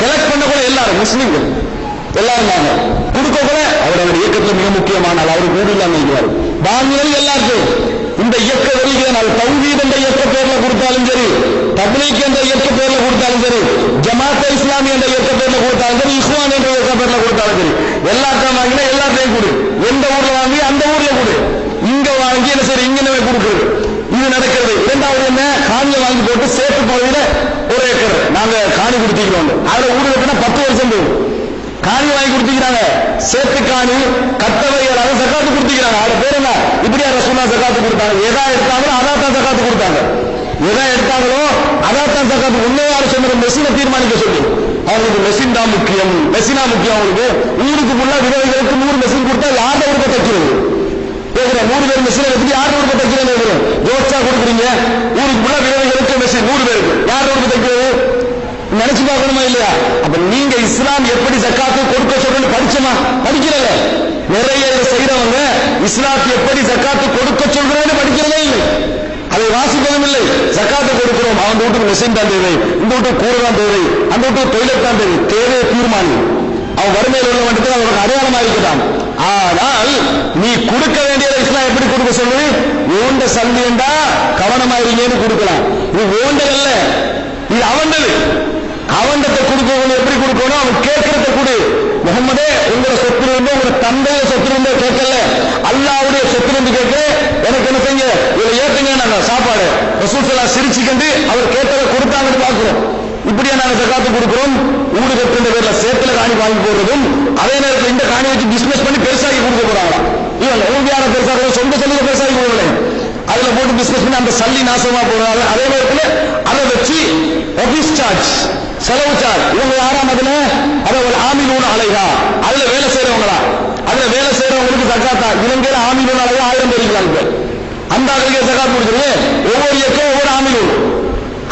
கலெக்ட் பண்ண கூட எல்லாரும் முஸ்லிம்கள் எல்லாரும் நாங்க கொடுக்க கூட அவரவர் இயக்கத்தில் மிக முக்கியமான அவர் ஊர் இல்லாம இருக்கிறார். வாங்குவது எல்லாருக்கும் இந்த இயக்க வெளியினால் தௌஹீத் என்ற இயக்க பேர்ல கொடுத்தாலும் சரி, தப்லீக் என்ற இயக்க பேர்ல கொடுத்தாலும் சரி, ஜமாத் இஸ்லாமி என்ற இயக்க பேர்ல கொடுத்தாலும் சரி, இஸ்வான் என்ற இயக்க பேர்ல கொடுத்தாலும் சரி, எல்லாத்தையும் வாங்கினா எல்லாத்தையும் கொடு. எந்த ஊர்ல வாங்கி அந்த ஊர்ல கொடு. இங்க வாங்கி என்ன சரி இங்க கொடுக்குறது இது நடக்கிறது. இரண்டாவது என்ன, காணியை வாங்கி போட்டு சேத்து பகுதியில 1 ஏக்கர் நாங்க காணி கொடுத்திக்கிறோம். அதுல ஊடு கட்டினா 10 வருஷம் போகும். காணி வாங்கி கொடுத்திக்கிறாங்க, சேத்து காணி கட்டவைகளாக சக்காத்து கொடுத்திக்கிறாங்க. அது பேர் என்ன, இப்படியா ரசூலுல்லாஹ் சக்காத்து கொடுத்தாங்க. எதா எடுத்தாங்களோ அதான் சக்காத்து கொடுத்தாங்க. எதா எடுத்தாங்களோ அதான் சக்காத்து. உண்மையாரு சொன்ன மெஷினை தீர்மானிக்க சொல்லி அவங்களுக்கு மெஷின் தான் முக்கியம், மெஷினா முக்கியம். அவங்களுக்கு ஊருக்கு ஃபுல்லா விதவைகளுக்கு 100 மெஷின் கொடுத்தா யாரை உடுப்ப தைக்கிறது? 100 பேர் மெஷினை வச்சுட்டு யார் உடுப்ப தைக்கிறது? யோசிச்சா கொடுக்குறீங்க. ஊருக்கு ஃபுல்லா விதவைகளுக்கு மெஷின் 100 பேருக்கு யார் உடுப்ப தைக்கிறது? நினைச்சு பார்க்கணுமா இல்லையா? அப்ப நீங்க இஸ்லாம் எப்படி ஜக்காத்து கொடுக்க சொல்றேன்னு படிச்சமா? படிக்கிறல. நிறைய செய்யறவங்க இஸ்லாத்து எப்படி ஜக்காத்து கொடுக்க சொல்றேன்னு படிக்கிறதே இல்லை, அதை வாசிப்பதும் இல்லை. ஜக்காத்து கொடுக்கிறோம், அவன் வீட்டுக்கு மெஷின் தான் தேவை, இந்த வீட்டுக்கு கூரை தான் தேவை, அந்த வீட்டுக்கு டொய்லெட் தான் தேவை. தேவையை தீர்மானி அவன் வறுமையில் உள்ள வந்துட்டு அவனுக்கு அடையாளமா இருக்கிறான். ஆனால் நீ கொடுக்க வேண்டியதை இஸ்லாம் எப்படி கொடுக்க சொல்லுது? ஓண்ட சல்லியண்டா கவனமாயிருங்கன்னு கொடுக்கலாம். இது ஓண்டல் அல்ல, இது அவண்டது. அவண்டத்தை கொடுக்கணும். எப்படி கொடுக்கணும்? அவன் கேட்கறத கொடு. முகமதே உங்களோட சொத்து இருந்தோ உங்க தந்தைய சொத்து இருந்தோ கேட்கல, அல்லாவுடைய சொத்து இருந்து கேட்க எனக்கு என்ன செய்ய இதை ஏற்றுங்க. நாங்க சாப்பாடு ரசூல் ஸல்லல்லாஹு சிரிச்சுக்கண்டு அவர் கேட்டதை கொடுத்தாங்கன்னு பார்க்கிறோம். இப்படியா நாங்க ஜக்காத்து கொடுக்கிறோம். ஊடு கட்டுன்ற பேர்ல சேத்துல காணி வாங்கி போடுறதும், அதே நேரத்தில் இந்த காணி வச்சு பிசினஸ் பண்ணி பெருசாகி கொடுக்க போறாங்களா? இவங்க ஊதியான பெருசாக சொந்த சல்லியை பெருசாகி கொடுக்கல, அதுல போட்டு பிசினஸ் பண்ணி அந்த சல்லி நாசமா போறாங்க. அதே நேரத்தில் அதை வச்சு ஆபீஸ் சார்ஜ், செலவு சார்ஜ். இவங்க யாராம் அதுல அதாவது ஆமிலூன் அலைகா, அதுல வேலை செய்யறவங்களா? அதுல வேலை செய்யறவங்களுக்கு ஜக்காத்தா? இலங்கையில ஆமிலூன் அலைகா 1000 பேர் இருக்காங்க. அந்த ஆளுக்கு ஜக்காத் கொடுக்குறது. ஒவ்வொரு இயக்கம் ஒவ்வொரு ஆமிலூன்,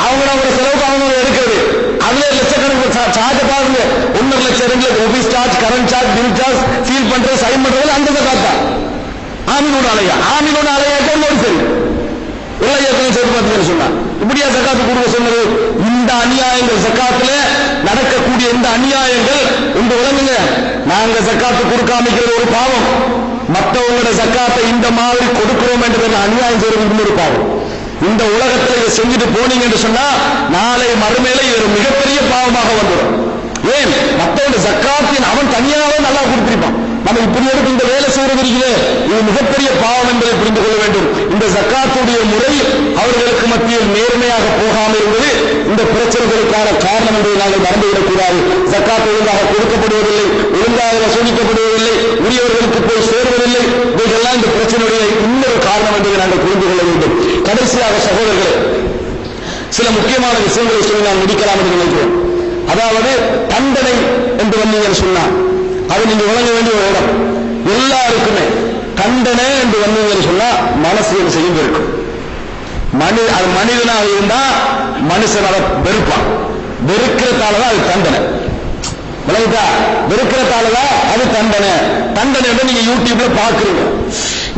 அவங்களோட செலவுக்கு அவங்க எடுக்கிறது. அதுல லட்சக்கணக்கு சார்ஜ் பாருங்க. 1.5 லட்சம் 2 லட்சம் office charge, current charge, bill charge, seal பண்றது, சைன் பண்றது அந்த ஜக்காத்தா? ஆமிலூன் அலையா? ஆமிலூன் அலையாக்க இன்னொரு சரி எல்லா இயக்கம் சேர்த்து பார்த்தீங்கன்னு சொன்னா இப்படியா ஜக்காத்து கொடுக்க சொன்னது? இந்த அநியாயங்கள் ஜக்காத்துல நடக்கக்கூடிய இந்த அநியாயங்கள் உங்க விளங்குங்க. நாங்க ஜக்காத்து கொடுக்காமிக்கிறது ஒரு பாவம், மற்றவங்களோட ஜக்காத்தை இந்த மாதிரி கொடுக்கிறோம் என்று அநியாயம் செய்வது ஒரு பாவம். இந்த உலகத்தில் இதை செஞ்சுட்டு போனீங்க என்று சொன்னா நாளை மறுமையில இது மிகப்பெரிய பாவமாக வந்துடும். ஏன்? மற்றவங்க ஜக்காத்தின் அவன் தனியாவே நல்லா கொடுத்திருப்பான். நம்ம இப்படி எடுத்து இந்த வேலை செய்வது இருக்கிறது, இது மிகப்பெரிய பாவம் என்பதை புரிந்து கொள்ள வேண்டும். இந்த ஜக்காத்துடைய முறை அவர்களுக்கு மத்தியில் நேர்மையாக போகாமல் இருந்தது இந்த பிரச்சனைகளுக்கான காரணம் என்பதை நாங்கள் மறந்துவிடக்கூடாது. ஜக்காத் ஒழுங்காக கொடுக்கப்படுவதில்லை, ஒழுங்காக வசூலிக்கப்படுவதில்லை, உரியவர்களுக்கு போய் சேருவதில்லை. இவைகள்லாம் இந்த பிரச்சனையுடைய இன்னொரு காரணம் என்பதை நாங்கள் புரிந்து கொள்ள வேண்டும். கடைசியாக சகோதரர்களே, சில முக்கியமான விஷயங்களை சொல்லி நான் முடிக்கலாம் என்று நினைக்கிறேன். அதாவது தண்டனை என்று வந்தீங்கன்னு சொன்னா அது நீங்க வழங்க வேண்டிய ஒரு இடம். எல்லாருக்குமே தண்டனை என்று வந்தீங்கன்னு சொன்னா மனசு என்ன செய்யும்? இருக்கும். அது மனிதனாக இருந்தா மனுஷன் அதை வெறுப்பான். வெறுக்கிறதாலதான் அது தண்டனை. விளங்குதா? வெறுக்கிறதாலதான் அது தண்டனை. தண்டனை நீங்க யூடியூப்ல பாக்குறீங்க,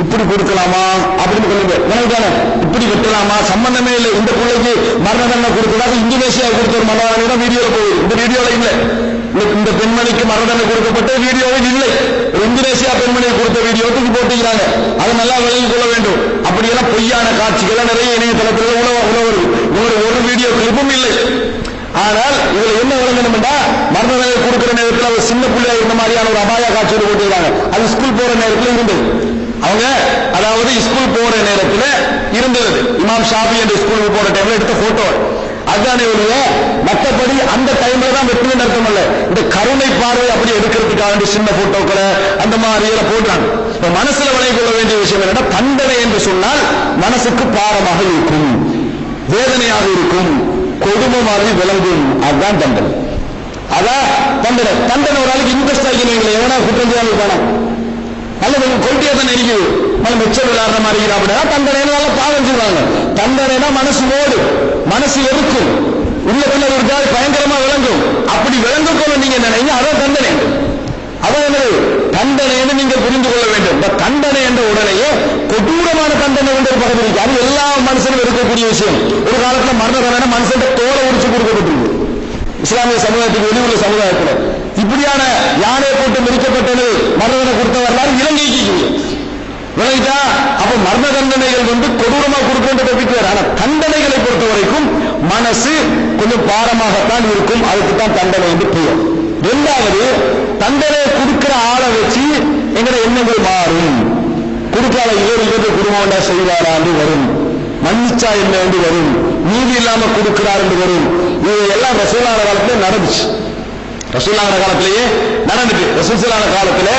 இப்படி கொடுக்கலாமா அப்படின்னு சொல்லுங்க. விளங்குதானே? இப்படி வெட்டலாமா? சம்பந்தமே இல்லை. இந்த பிள்ளைக்கு மரண தண்டனை கொடுத்ததாக இந்தோனேஷியா கொடுத்த ஒரு மரண வீடியோல போகுது. இந்த வீடியோல இல்லை. இந்த பெண்மணிக்கு மரண தண்டனை கொடுக்கப்பட்ட வீடியோவில் இல்லை. இந்தோனேஷியா பெண்மணியை கொடுத்த வீடியோ தூக்கி போட்டுக்கிறாங்க. அதை நல்லா விளங்கிக் கொள்ள வேண்டும். அப்படியெல்லாம் பொய்யான காட்சிகள் நிறைய இணையதளத்தில் உழவு. ஒரு வீடியோ கிளிப்பும் இல்லை. ஆனால் இதுல என்ன விளங்கணும் என்றா, மரண தண்டனை கொடுக்கிற நேரத்தில் அவர் சின்ன பிள்ளையா இருந்த மாதிரியான ஒரு அபாய காட்சியோடு போட்டுக்கிறாங்க. அது ஸ்கூல் போற நேரத்தில் இருந்தது. அவங்க அதாவது ஸ்கூல் போற நேரத்தில் இருந்தது. இமாம் ஷாஃபி என்ற ஸ்கூலுக்கு போற டைம்ல எடுத்த போட்டோ அதுதானே ஒழிய மற்றபடி அந்த டைம்ல தான் வெற்றி அர்த்தம் அல்ல. இந்த கருணை பார்வை அப்படி எடுக்கிறதுக்காக சின்ன போட்டோக்களை அந்த மாதிரி போடுறாங்க. இப்ப மனசுல விளங்கிக் கொள்ள வேண்டிய விஷயம் என்னன்னா, தண்டனை என்று சொன்னால் மனசுக்கு பாரமாக இருக்கும், வேதனையாக இருக்கும், கொடுமை மாதிரி விளங்கும். அதுதான் தண்டனை. அதான் தண்டனை. தண்டனை ஒரு ஆளுக்கு இன்ட்ரெஸ்ட் ஆகினீங்களே, எவனா குற்றம் செய்யாமல் போனா அல்லது கொள்கையா தான் இருக்குது, நம்ம மிச்சம் விளையாடுற மாதிரி அப்படின்னா தண்டனை நல்லா பாவம் செய்வாங்க. தண்டனைனா மனசு ஓடு, மனசு எருக்கும், உள்ளத்துல ஒரு ஜாதி பயங்கரமா விளங்கும். அப்படி விளங்கும் போல நீங்க நினைங்க, அதான் தண்டனை. அதான் தண்டனை நீங்க புரிந்து கொள்ள வேண்டும். இந்த தண்டனை என்ற உடனேயே கொடூரமான தண்டனை என்ற ஒரு பகுதி இருக்கு. அது எல்லா மனுஷனும் இருக்கக்கூடிய விஷயம். ஒரு காலத்துல மரண தண்டனை மனுஷன் தோலை உரிச்சு கொடுக்கப்பட்டிருக்கு இஸ்லாமிய சமுதாயத்துக்கு வெளியுள்ள சமுதாயத்தில். இப்படியான யானை போட்டு மிதிக்கப்பட்டது மரணனை கொடுத்த வரலாறு இலங்கைக்கு விளைவிட்டா அப்ப மரண தண்டனைகள் கொடூரமா கொடுக்கின்ற ஆனா தண்டனைகளை பொறுத்த வரைக்கும் மனசு கொஞ்சம் பாரமாகத்தான் இருக்கும். அதுக்கு தான் தண்டனை என்று பெயர். இரண்டாவது, தண்டனை கொடுக்கிற ஆளை வச்சு எங்கட எண்ணங்கள் மாறும். கொடுக்காத இவர் குடும்பம் செய்வாரா என்று வரும், மன்னிச்சா என்ன என்று வரும், நீதி இல்லாம கொடுக்கிறார் என்று வரும். இது எல்லாம் ரசூலுல்லாஹ் காலத்திலே நடந்துச்சு. ரசூலுல்லாஹ் காலத்திலேயே நடந்துட்டு. ரசூலுல்லாஹ் காலத்துல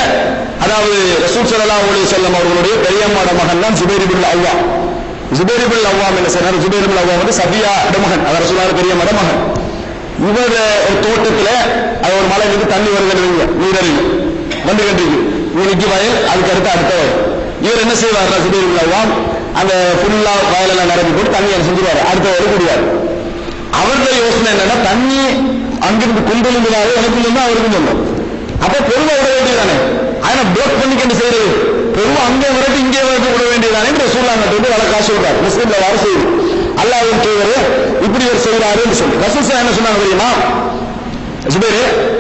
அதாவது ரசூல் ஸல்லல்லாஹு அலைஹி வஸல்லம் அவர்களுடைய பெரியம்மாட மகன் தான் ஜுபைர் இப்னு அவ்வாம். ஜுபைர் இப்னு அவ்வாம் என்ன சொன்னார்? ஜுபைர் இப்னு அவ்வாம் சபியாட மகன், அவர் ரசூலுல்லாஹ் பெரியம்மாட மகன். இவர் ஒரு தோட்டத்துல அது ஒரு மலை மீது தண்ணி வருகிறது, நீரறிவு வந்து கண்டிருக்கு. இவனுக்கு வயல், அதுக்கு அடுத்த வயல். இவர் என்ன செய்வார்? ஜுபைர் இப்னு அவ்வாம் அந்த ஃபுல்லா வயலெல்லாம் நிரப்பி போட்டு தண்ணி செஞ்சுருவாரு, அடுத்த வயல் குடிவார். அவருடைய யோசனை என்னன்னா, தண்ணி அங்கிருந்து குண்டலிங்கிறாரு, எனக்கு இல்லைன்னா அவருக்கு சொல்லும். அப்ப பொருளை விட வேண்டியதானே, ஆனா பிளாக் பண்ணிக்க என்ன செய்யறது? பொருள் அங்கே விரட்டி இங்கே விரட்டி விட வேண்டியதானே ரசூலுல்லாஹ் வந்து வழக்கா சொல்றாரு. முஸ்லிம்ல வர செய்யுது அல்லாஹ்வின் தூதர் இப்படி ஒரு செய்யறாருன்னு சொல்லி ரசூல் ஸல்லல்லாஹு என்ன சொன்னாங்க தெரியுமா? ஜுபைர்,